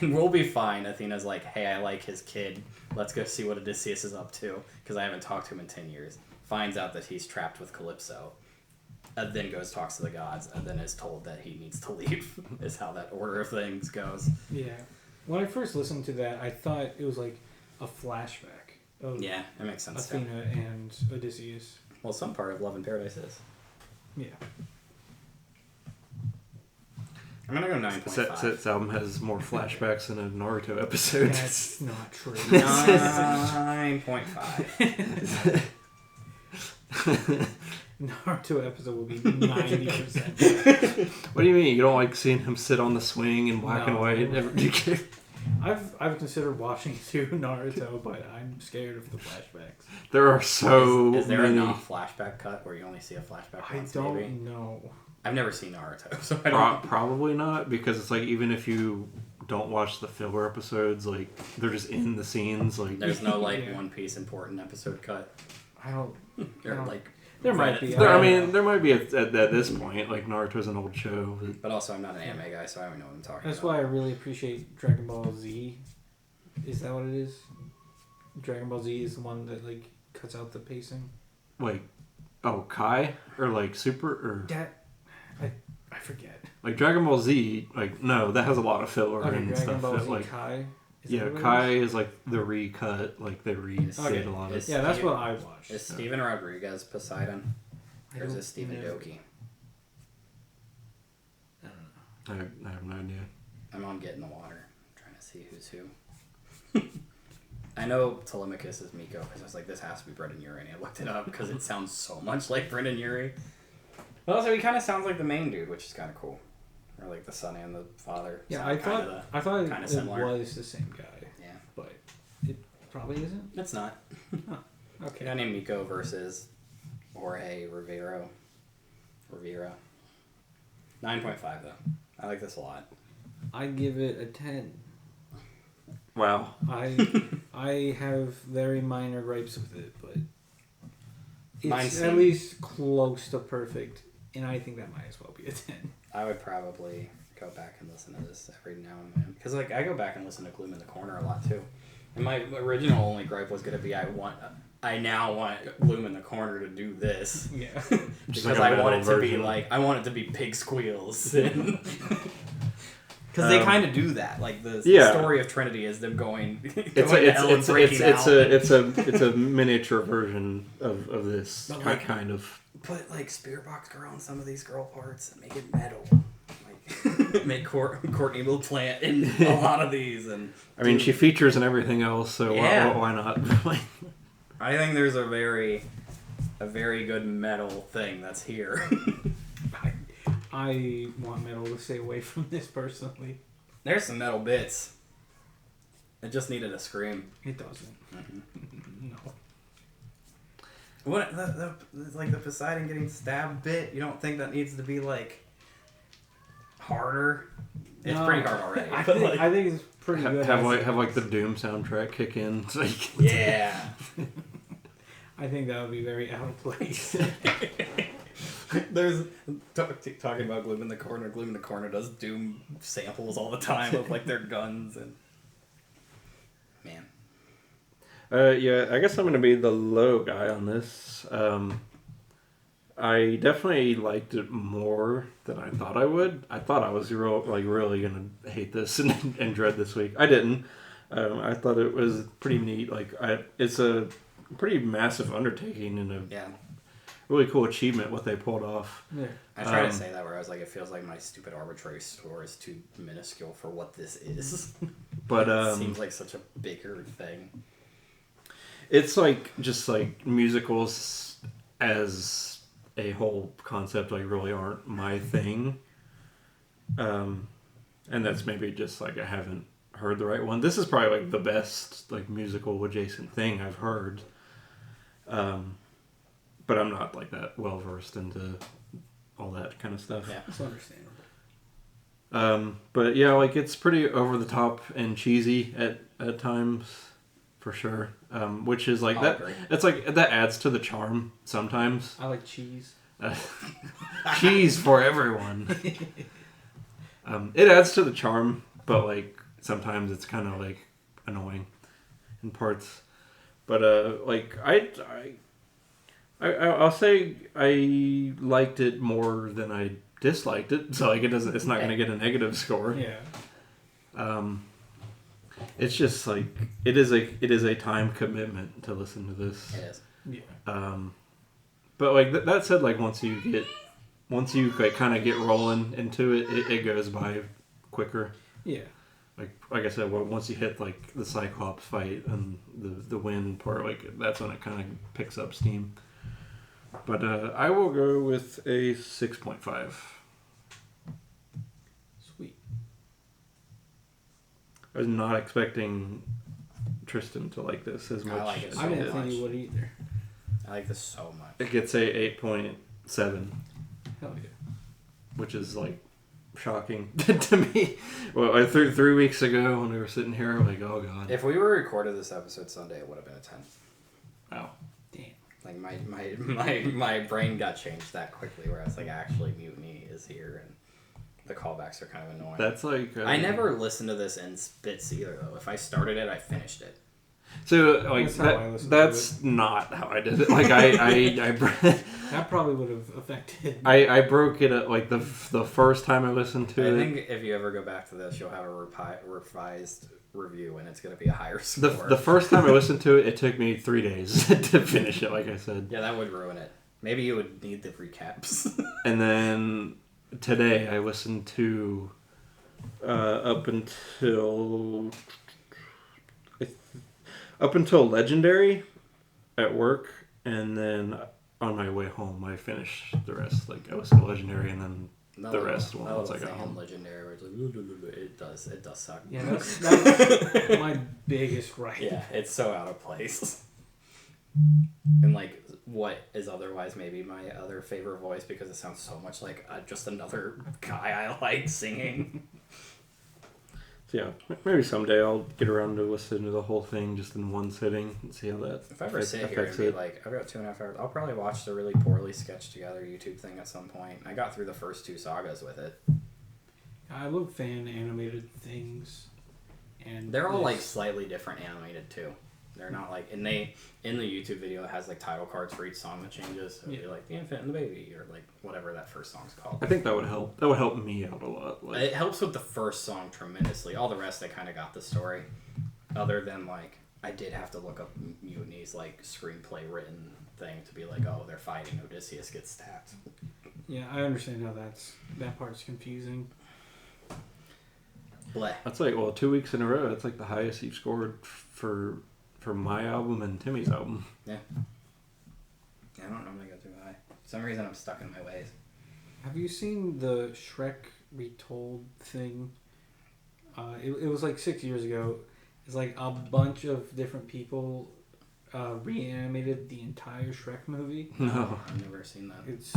[SPEAKER 2] And we'll be fine. Athena's like, hey, I like his kid. Let's go see what Odysseus is up to, because I haven't talked to him in 10 years. Finds out that he's trapped with Calypso. And then goes, talks to the gods, and then is told that he needs to leave, is how that order of things goes.
[SPEAKER 3] Yeah. When I first listened to that, I thought it was like a flashback of
[SPEAKER 2] Yeah, that makes sense.
[SPEAKER 3] Athena and Odysseus.
[SPEAKER 2] Well, some part of Love in Paradise is.
[SPEAKER 3] Yeah.
[SPEAKER 2] I'm gonna go 9.5.
[SPEAKER 1] This album has more flashbacks than a Naruto episode.
[SPEAKER 3] That's not true.
[SPEAKER 2] 9.5.
[SPEAKER 3] Naruto episode will be 90%.
[SPEAKER 1] What do you mean? You don't like seeing him sit on the swing in black and
[SPEAKER 3] No.
[SPEAKER 1] white?
[SPEAKER 3] I've considered watching through Naruto, but I'm scared of the flashbacks.
[SPEAKER 1] There are so
[SPEAKER 2] Is there
[SPEAKER 1] many.
[SPEAKER 2] a non-flashback cut where you only see a flashback
[SPEAKER 3] I
[SPEAKER 2] once,
[SPEAKER 3] don't
[SPEAKER 2] maybe?
[SPEAKER 3] know.
[SPEAKER 2] I've never seen Naruto, so I don't.
[SPEAKER 1] Probably not, because it's like even if you don't watch the filler episodes, like they're just in the scenes. Like
[SPEAKER 2] There's no like
[SPEAKER 3] Yeah.
[SPEAKER 2] One Piece important episode cut.
[SPEAKER 3] I don't.
[SPEAKER 2] Or
[SPEAKER 3] No.
[SPEAKER 2] like
[SPEAKER 3] There might be.
[SPEAKER 1] there, I
[SPEAKER 3] don't
[SPEAKER 1] mean,
[SPEAKER 3] know.
[SPEAKER 1] there might be at this point. Like Naruto's an old show.
[SPEAKER 2] But also, I'm not an anime guy, so I don't know what I'm talking
[SPEAKER 3] That's
[SPEAKER 2] about.
[SPEAKER 3] why I really appreciate Dragon Ball Z. Is that what it is? Dragon Ball Z is the one that like cuts out the pacing.
[SPEAKER 1] Like, oh, Kai or like Super or
[SPEAKER 3] That I forget.
[SPEAKER 1] like Dragon Ball Z. Like no, that has a lot of filler
[SPEAKER 3] Okay,
[SPEAKER 1] and
[SPEAKER 3] Dragon
[SPEAKER 1] stuff.
[SPEAKER 3] Ball
[SPEAKER 1] That,
[SPEAKER 3] Z
[SPEAKER 1] like
[SPEAKER 3] Kai. Is
[SPEAKER 1] yeah,
[SPEAKER 3] that what it
[SPEAKER 1] Kai
[SPEAKER 3] is?
[SPEAKER 1] is like the recut. Like they redid
[SPEAKER 2] Okay.
[SPEAKER 1] a lot of.
[SPEAKER 2] Is-
[SPEAKER 3] Yeah, that's what I watched.
[SPEAKER 2] Is Steven Rodriguez Poseidon? Or is it Stephen Doki?
[SPEAKER 3] I don't know.
[SPEAKER 1] I have no idea.
[SPEAKER 2] I'm on Get in the Water. I'm trying to see who's who. I know Telemachus is Miko because I was like, this has to be Brendan Urie. And I looked it up because it sounds so much like Brendan Urie. But also, he kind of sounds like the main dude, which is kind of cool. Or like the son and the father.
[SPEAKER 3] Yeah, I thought it
[SPEAKER 2] similar.
[SPEAKER 3] was the same guy.
[SPEAKER 2] Yeah.
[SPEAKER 3] But it probably isn't.
[SPEAKER 2] It's not.
[SPEAKER 3] Huh.
[SPEAKER 2] A
[SPEAKER 3] Okay.
[SPEAKER 2] guy named Miko versus Jorge Rivera. 9.5 though. I like this a lot.
[SPEAKER 3] I give it a 10.
[SPEAKER 1] Wow.
[SPEAKER 3] I have very minor gripes with it, but
[SPEAKER 2] Mine's
[SPEAKER 3] it's at least close to perfect, and I think that might as well be a 10.
[SPEAKER 2] I would probably go back and listen to this every now and then. Because like I go back and listen to Gloom in the Corner a lot too. And my original only gripe was going to be I now want Gloom in the Corner to do this.
[SPEAKER 3] Yeah.
[SPEAKER 2] Because
[SPEAKER 1] like a
[SPEAKER 2] I want it
[SPEAKER 1] metal
[SPEAKER 2] to be
[SPEAKER 1] version.
[SPEAKER 2] like, I want it to be pig squeals. Because they kind of do that. Like the story of Trinity is them going to hell and breaking out.
[SPEAKER 1] It's a miniature version of this
[SPEAKER 2] But like,
[SPEAKER 1] kind of.
[SPEAKER 2] Put like Spirit Box Girl on some of these girl parts and make it metal. Like make Courtney LaPlante in a lot of these. And
[SPEAKER 1] I mean, she features in everything else, so
[SPEAKER 2] Yeah.
[SPEAKER 1] why not?
[SPEAKER 2] I think there's a very good metal thing that's here.
[SPEAKER 3] I want metal to stay away from this personally.
[SPEAKER 2] There's some metal bits. It just needed a scream.
[SPEAKER 3] It doesn't. No.
[SPEAKER 2] What like the Poseidon getting stabbed bit? You don't think that needs to be like harder? It's
[SPEAKER 3] No.
[SPEAKER 2] pretty hard already.
[SPEAKER 3] I
[SPEAKER 2] but,
[SPEAKER 3] think it's pretty good.
[SPEAKER 1] Have like the Doom soundtrack kick in. It's like,
[SPEAKER 2] yeah.
[SPEAKER 3] I think that would be very out of place.
[SPEAKER 2] There's talking about Gloom in the Corner. Gloom in the Corner does Doom samples all the time of like their guns and man.
[SPEAKER 1] yeah, I guess I'm gonna be the low guy on this. I definitely liked it more than I thought I would. I thought I was really gonna hate this and dread this week. I didn't. I thought it was pretty neat. It's a pretty massive undertaking and a really cool achievement what they pulled off.
[SPEAKER 3] Yeah.
[SPEAKER 2] I try to say that where I was like, it feels like my stupid arbitrary score is too minuscule for what this is.
[SPEAKER 1] But
[SPEAKER 2] it seems like such a bigger thing.
[SPEAKER 1] It's like just like musicals as a whole concept really aren't my thing. And that's maybe just like I haven't heard the right one. This is probably like the best like musical adjacent thing I've heard. But I'm not like that well versed into all that kind of stuff.
[SPEAKER 2] Yeah,
[SPEAKER 3] That's understandable.
[SPEAKER 1] But yeah, like it's pretty over the top and cheesy at times, for sure. Which is like that.
[SPEAKER 2] Agree.
[SPEAKER 1] It's like that adds to the charm sometimes.
[SPEAKER 3] I like cheese.
[SPEAKER 1] Cheese for everyone. It adds to the charm, but like sometimes it's kind of like annoying in parts. But like I'll say I liked it more than I disliked it, so like it's not going to get a negative score.
[SPEAKER 3] Yeah.
[SPEAKER 1] It's just like it is a time commitment to listen to this.
[SPEAKER 2] it is.
[SPEAKER 3] Yeah.
[SPEAKER 1] But like that said, like once you like kind of get rolling into it goes by quicker.
[SPEAKER 3] Yeah.
[SPEAKER 1] Like I said, once you hit like the Cyclops fight and the wind part, like that's when it kind of picks up steam. But I will go with a 6.5.
[SPEAKER 3] Sweet.
[SPEAKER 1] I was not expecting Tristan to like this as much.
[SPEAKER 2] I like it
[SPEAKER 1] as
[SPEAKER 2] so
[SPEAKER 3] I
[SPEAKER 1] he
[SPEAKER 3] didn't
[SPEAKER 1] did.
[SPEAKER 3] think you would either.
[SPEAKER 2] I like this so much.
[SPEAKER 1] It gets a 8.7,
[SPEAKER 3] Hell yeah.
[SPEAKER 1] which is like shocking to me. Well, I 3 weeks ago when we were sitting here, I'm like, oh god.
[SPEAKER 2] If we were recorded this episode Sunday, it would have been a 10.
[SPEAKER 1] Wow.
[SPEAKER 3] Damn.
[SPEAKER 2] Like my brain got changed that quickly where I was like, actually Mutiny is here and the callbacks are kind of annoying.
[SPEAKER 1] That's like
[SPEAKER 2] I never listened to this in bits either though. If I started it, I finished it.
[SPEAKER 1] So like
[SPEAKER 3] That's how I listened to
[SPEAKER 1] that's not how I did it. Like I
[SPEAKER 3] That probably would have affected.
[SPEAKER 1] I broke it at like the first time I listened to
[SPEAKER 2] I
[SPEAKER 1] it.
[SPEAKER 2] think if you ever go back to this, you'll have a revised review and it's going to be a higher score.
[SPEAKER 1] The first time I listened to it, it took me 3 days to finish it. Like I said.
[SPEAKER 2] Yeah, that would ruin it. Maybe you would need the recaps.
[SPEAKER 1] And then today I listened to up until Legendary at work, and then on my way home I finished the rest. Like I listened to Legendary and then the rest once I got home.
[SPEAKER 2] Legendary, where it's like, it does suck.
[SPEAKER 3] Yeah, that's my biggest gripe.
[SPEAKER 2] Yeah, it's so out of place. And like what is otherwise maybe my other favorite voice, because it sounds so much like just another guy I like singing.
[SPEAKER 1] So yeah, maybe someday I'll get around to listening to the whole thing just in one sitting and see how that
[SPEAKER 2] If I ever sit here and be like, I've got 2.5 hours, I'll probably watch the really poorly sketched together YouTube thing at some point. I got through the first 2 sagas with it.
[SPEAKER 3] I love fan animated things, and
[SPEAKER 2] They're all like slightly different animated too. They're not like, and in the YouTube video it has like title cards for each song that changes. So it'd be like the infant and the baby, or like whatever that first song's called.
[SPEAKER 1] I think that would help. That would help me out a lot. Like,
[SPEAKER 2] It helps with the first song tremendously. All the rest I kind of got the story. Other than like, I did have to look up Mutiny's like screenplay written thing to be like, oh, they're fighting, Odysseus gets stabbed.
[SPEAKER 3] Yeah, I understand how that part's confusing.
[SPEAKER 2] Bleh.
[SPEAKER 1] that's like 2 weeks in a row. That's like the highest you've scored for my album and Timmy's album.
[SPEAKER 2] Yeah. I don't normally go too high. For some reason I'm stuck in my ways.
[SPEAKER 3] Have you seen the Shrek Retold thing? It was like 6 years ago. It's like a bunch of different people reanimated the entire Shrek movie.
[SPEAKER 1] No.
[SPEAKER 2] I've never seen that.
[SPEAKER 3] It's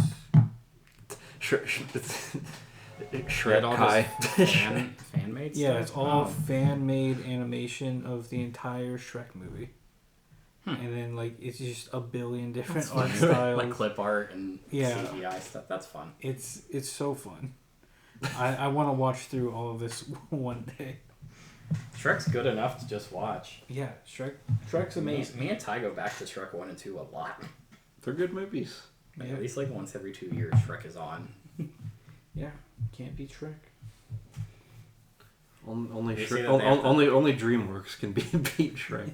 [SPEAKER 1] Shrek
[SPEAKER 2] all
[SPEAKER 1] Kai.
[SPEAKER 2] just fan made stuff?
[SPEAKER 3] it's all fan-made animation of the entire Shrek movie. And then like it's just a billion different art styles,
[SPEAKER 2] like clip art and
[SPEAKER 3] Yeah.
[SPEAKER 2] CGI stuff. That's fun.
[SPEAKER 3] It's so fun. I want to watch through all of this one day.
[SPEAKER 2] Shrek's good enough to just watch.
[SPEAKER 3] Yeah, Shrek's amazing.
[SPEAKER 2] Me and Ty go back to Shrek 1 and 2 a lot.
[SPEAKER 1] They're good movies.
[SPEAKER 2] Like, At least like once every 2 years Shrek is on.
[SPEAKER 3] Yeah, can't beat Shrek.
[SPEAKER 1] Only
[SPEAKER 2] You
[SPEAKER 1] Shrek,
[SPEAKER 2] see that they have to-
[SPEAKER 1] only DreamWorks can beat Shrek.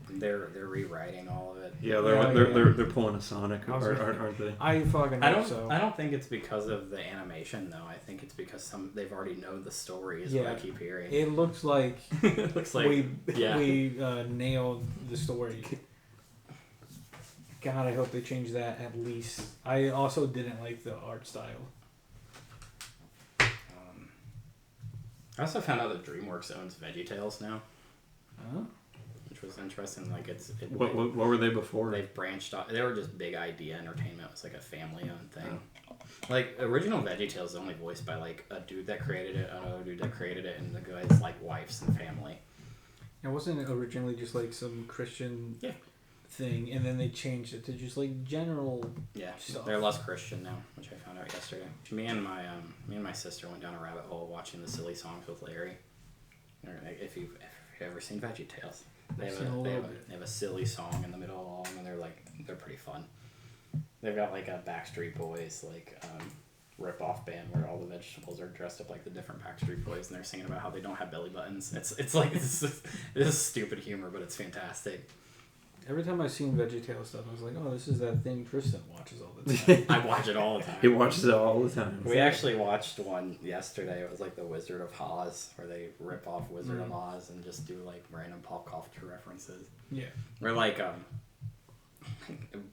[SPEAKER 2] They're rewriting all of it.
[SPEAKER 1] Yeah, they're pulling a Sonic, aren't they?
[SPEAKER 3] I fucking hope so.
[SPEAKER 2] I don't think it's because of the animation though. I think it's because they've already known the story. Is what I keep hearing.
[SPEAKER 3] It looks like
[SPEAKER 2] It looks like
[SPEAKER 3] we nailed the story. God, I hope they change that at least. I also didn't like the art style.
[SPEAKER 2] I also found out that DreamWorks owns VeggieTales now,
[SPEAKER 3] Huh?
[SPEAKER 2] which was interesting. Like
[SPEAKER 1] What were they before?
[SPEAKER 2] They've branched off. They were just Big Idea Entertainment. It was like a family-owned thing. Like original VeggieTales is only voiced by like a dude that created it, another dude that created it, and the guy's like wives and family.
[SPEAKER 3] It wasn't originally just like some Christian thing, and then they changed it to just like general.
[SPEAKER 2] Yeah,
[SPEAKER 3] stuff.
[SPEAKER 2] they're less Christian now, which I found out yesterday. Me and my sister went down a rabbit hole watching the silly songs with Larry. If you've ever seen VeggieTales, they have a silly song in the middle of all of them, and they're pretty fun. They've got like a Backstreet Boys rip-off band where all the vegetables are dressed up like the different Backstreet Boys, and they're singing about how they don't have belly buttons. It's like this is stupid humor, but it's fantastic.
[SPEAKER 3] Every time I've seen VeggieTales stuff, I was like, oh, this is that thing Tristan watches all the time.
[SPEAKER 2] I watch it all the time.
[SPEAKER 1] He watches it all the time.
[SPEAKER 2] We actually watched one yesterday. It was like the Wizard of Oz, where they rip off Wizard of Oz and just do like random pop culture references.
[SPEAKER 3] Yeah.
[SPEAKER 2] Where like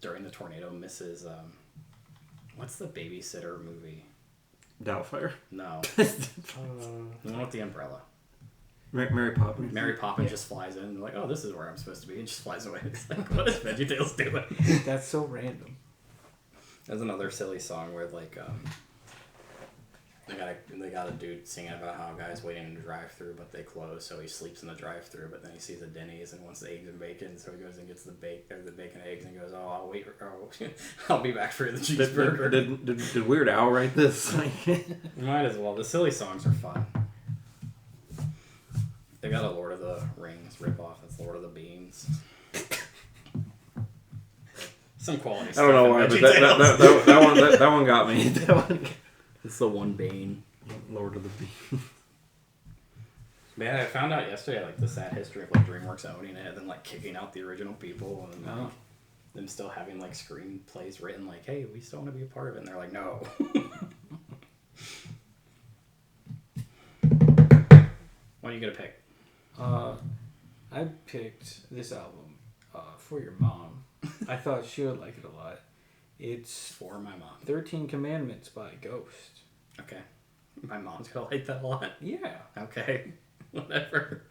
[SPEAKER 2] during the tornado, Mrs. What's the babysitter movie?
[SPEAKER 1] Doubtfire.
[SPEAKER 2] No, the one with the umbrella.
[SPEAKER 1] Mary Poppins.
[SPEAKER 2] Mary Poppins just flies in and like, oh, this is where I'm supposed to be, and just flies away. It's like, what is VeggieTales doing?
[SPEAKER 3] That's so random.
[SPEAKER 2] There's another silly song where like they got a dude singing about how a guy's waiting in the drive-thru, but they close, so he sleeps in the drive-thru. But then he sees a Denny's and wants the eggs and bacon, so he goes and gets the bacon and eggs, and goes, oh, I'll be back for the cheeseburger.
[SPEAKER 1] Did Weird Al write this?
[SPEAKER 2] Might as well. The silly songs are fun. They got a Lord of the Rings ripoff. That's Lord of the Beans. Some quality stuff.
[SPEAKER 1] I don't know why, but that one got me.
[SPEAKER 2] It's the one Bane.
[SPEAKER 1] Lord of the Beans.
[SPEAKER 2] Man, I found out yesterday like the sad history of like DreamWorks owning it and then like kicking out the original people and them still having like screenplays written like, hey, we still want to be a part of it, and they're like, no. What are you gonna pick?
[SPEAKER 3] I picked this album for your mom. I thought she would like it a lot. It's
[SPEAKER 2] For my mom.
[SPEAKER 3] 13 Commandments by Ghost.
[SPEAKER 2] Okay. My mom's gonna like that a lot.
[SPEAKER 3] Yeah.
[SPEAKER 2] Okay. Whatever.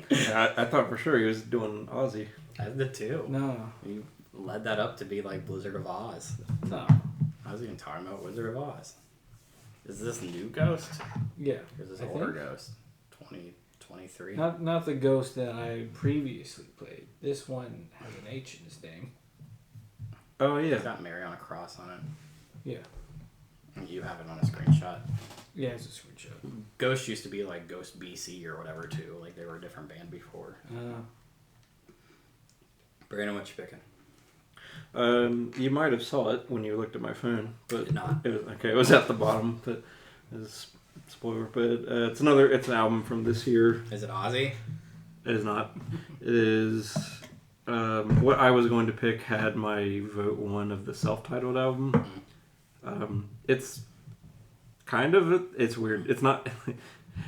[SPEAKER 1] Yeah, I thought for sure he was doing Ozzy.
[SPEAKER 2] I did too.
[SPEAKER 3] No.
[SPEAKER 2] You led that up to be like Blizzard of Oz.
[SPEAKER 3] No.
[SPEAKER 2] I was even talking about Wizard of Oz. Is this new Ghost?
[SPEAKER 3] Yeah.
[SPEAKER 2] Or is this
[SPEAKER 3] I
[SPEAKER 2] older
[SPEAKER 3] think.
[SPEAKER 2] Ghost? 2023?
[SPEAKER 3] Not the Ghost that I previously played. This one has an H in his name.
[SPEAKER 1] Oh
[SPEAKER 2] It's
[SPEAKER 1] yeah.
[SPEAKER 2] got Mary on a cross on it.
[SPEAKER 3] Yeah.
[SPEAKER 2] And you have it on a screenshot.
[SPEAKER 3] Yeah, it's a screenshot.
[SPEAKER 2] Ghost used to be like Ghost BC or whatever too. Like they were a different band before. Brandon, what you picking?
[SPEAKER 1] You might have saw it when you looked at my phone, but
[SPEAKER 2] Did not.
[SPEAKER 1] it was okay. It was at the bottom, but it's spoiler. But it's an album from this year.
[SPEAKER 2] Is it Ozzy?
[SPEAKER 1] It is not. It is. What I was going to pick had my vote one of the self-titled album. It's kind of it's weird. It's not.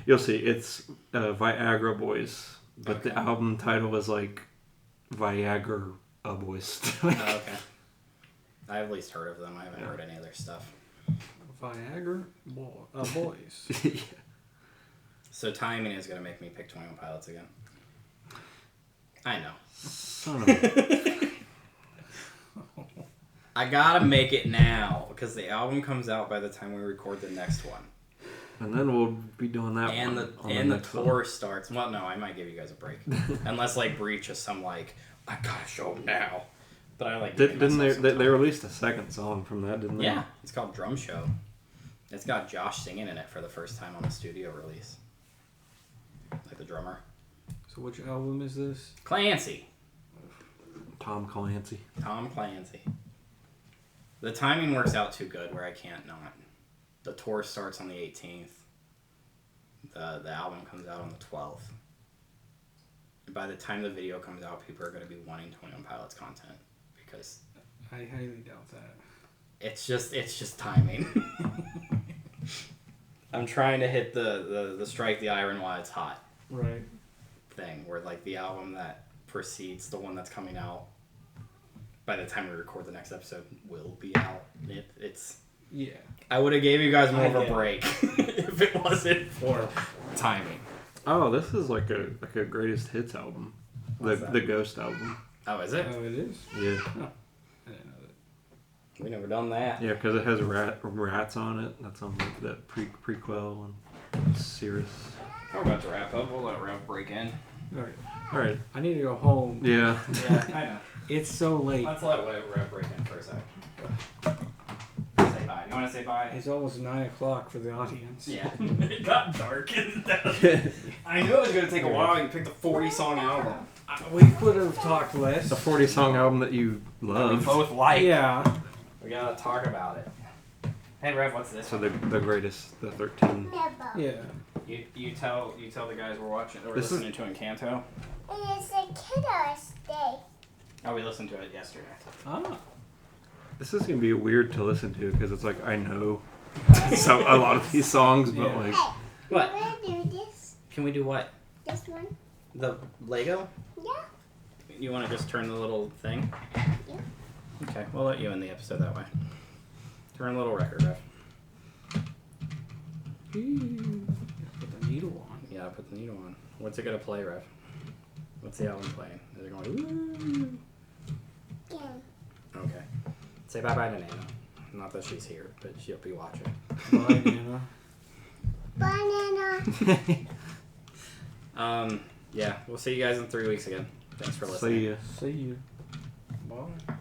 [SPEAKER 1] You'll see. It's Viagra Boys, but the album title is like Viagra Boys.
[SPEAKER 2] Oh, okay. I've at least heard of them. I haven't heard any of their stuff.
[SPEAKER 3] Viagra Boys.
[SPEAKER 1] Yeah.
[SPEAKER 2] So timing is going to make me pick 21 Pilots again. I know.
[SPEAKER 1] Son of a...
[SPEAKER 2] I gotta make it now because the album comes out by the time we record the next one,
[SPEAKER 1] And then we'll be doing that
[SPEAKER 2] and
[SPEAKER 1] one.
[SPEAKER 2] the
[SPEAKER 1] next
[SPEAKER 2] tour starts. Well, no, I might give you guys a break unless like Breach is some like I gotta show them now. But I like.
[SPEAKER 1] Didn't they released a second song from that? Didn't they?
[SPEAKER 2] Yeah, it's called Drum Show. It's got Josh singing in it for the first time on a studio release, like the drummer.
[SPEAKER 3] So which album is this?
[SPEAKER 2] Clancy.
[SPEAKER 1] Tom Clancy.
[SPEAKER 2] Tom Clancy. The timing works out too good where I can't not. The tour starts on the 18th. The album comes out on the 12th. By the time the video comes out, people are going to be wanting 21 Pilots content because
[SPEAKER 3] I highly doubt that.
[SPEAKER 2] it's just timing. I'm trying to hit the strike the iron while it's hot
[SPEAKER 3] Right.
[SPEAKER 2] thing where like the album that precedes the one that's coming out by the time we record the next episode will be out. It's
[SPEAKER 3] Yeah.
[SPEAKER 2] I would have gave you guys more of
[SPEAKER 3] I
[SPEAKER 2] a
[SPEAKER 3] get
[SPEAKER 2] break if it wasn't for timing.
[SPEAKER 1] Oh, this is like a greatest hits album.
[SPEAKER 2] What's that?
[SPEAKER 1] The Ghost album.
[SPEAKER 2] Oh, is it?
[SPEAKER 3] Oh, it is?
[SPEAKER 1] Yeah.
[SPEAKER 3] Oh, I didn't know that.
[SPEAKER 2] We never done that.
[SPEAKER 1] Yeah, because it has rats on it. That's on that prequel and Cirrus.
[SPEAKER 2] We're about to wrap up. We'll let Rev break in.
[SPEAKER 3] All right.
[SPEAKER 1] All right.
[SPEAKER 3] I need to go home.
[SPEAKER 1] Yeah.
[SPEAKER 2] Yeah, I know.
[SPEAKER 3] It's so late.
[SPEAKER 2] Let's let Rev break in for a sec. Say bye. You want to say bye?
[SPEAKER 3] It's almost 9 o'clock for the audience.
[SPEAKER 2] Yeah. It got dark and I knew it was going to take a while. You picked a 40-song album.
[SPEAKER 3] We could have talked less.
[SPEAKER 1] A 40-song album that you
[SPEAKER 2] We
[SPEAKER 1] love.
[SPEAKER 2] both like.
[SPEAKER 3] Yeah.
[SPEAKER 2] We got to talk about it. Hey, Rev, what's this?
[SPEAKER 1] So the greatest, the 13.
[SPEAKER 3] Yeah.
[SPEAKER 2] You tell the guys we're watching or
[SPEAKER 1] This is-
[SPEAKER 2] listening to in Kanto.
[SPEAKER 5] It's a kiddo's day.
[SPEAKER 2] Oh, we listened to it yesterday.
[SPEAKER 3] Ah.
[SPEAKER 1] This is gonna be weird to listen to because it's like I know so a lot of these songs, but
[SPEAKER 3] Yeah.
[SPEAKER 1] like
[SPEAKER 2] What?
[SPEAKER 5] We're gonna do this.
[SPEAKER 2] Can we do what?
[SPEAKER 5] This one.
[SPEAKER 2] The Lego?
[SPEAKER 5] Yeah.
[SPEAKER 2] You want to just turn the little thing?
[SPEAKER 5] Yeah.
[SPEAKER 2] Okay, we'll let you in the episode that way. Turn the little record, Rev.
[SPEAKER 3] Put the needle on.
[SPEAKER 2] Yeah, put the needle on. What's it gonna play, Rev? What's the album playing? Is it going?
[SPEAKER 5] Yeah.
[SPEAKER 2] Okay. Say bye bye to Nana. Not that she's here, but she'll be watching.
[SPEAKER 3] Bye, Nana.
[SPEAKER 5] Banana.
[SPEAKER 2] Yeah, we'll see you guys in 3 weeks again. Thanks for listening.
[SPEAKER 1] see ya.
[SPEAKER 3] See you. Bye.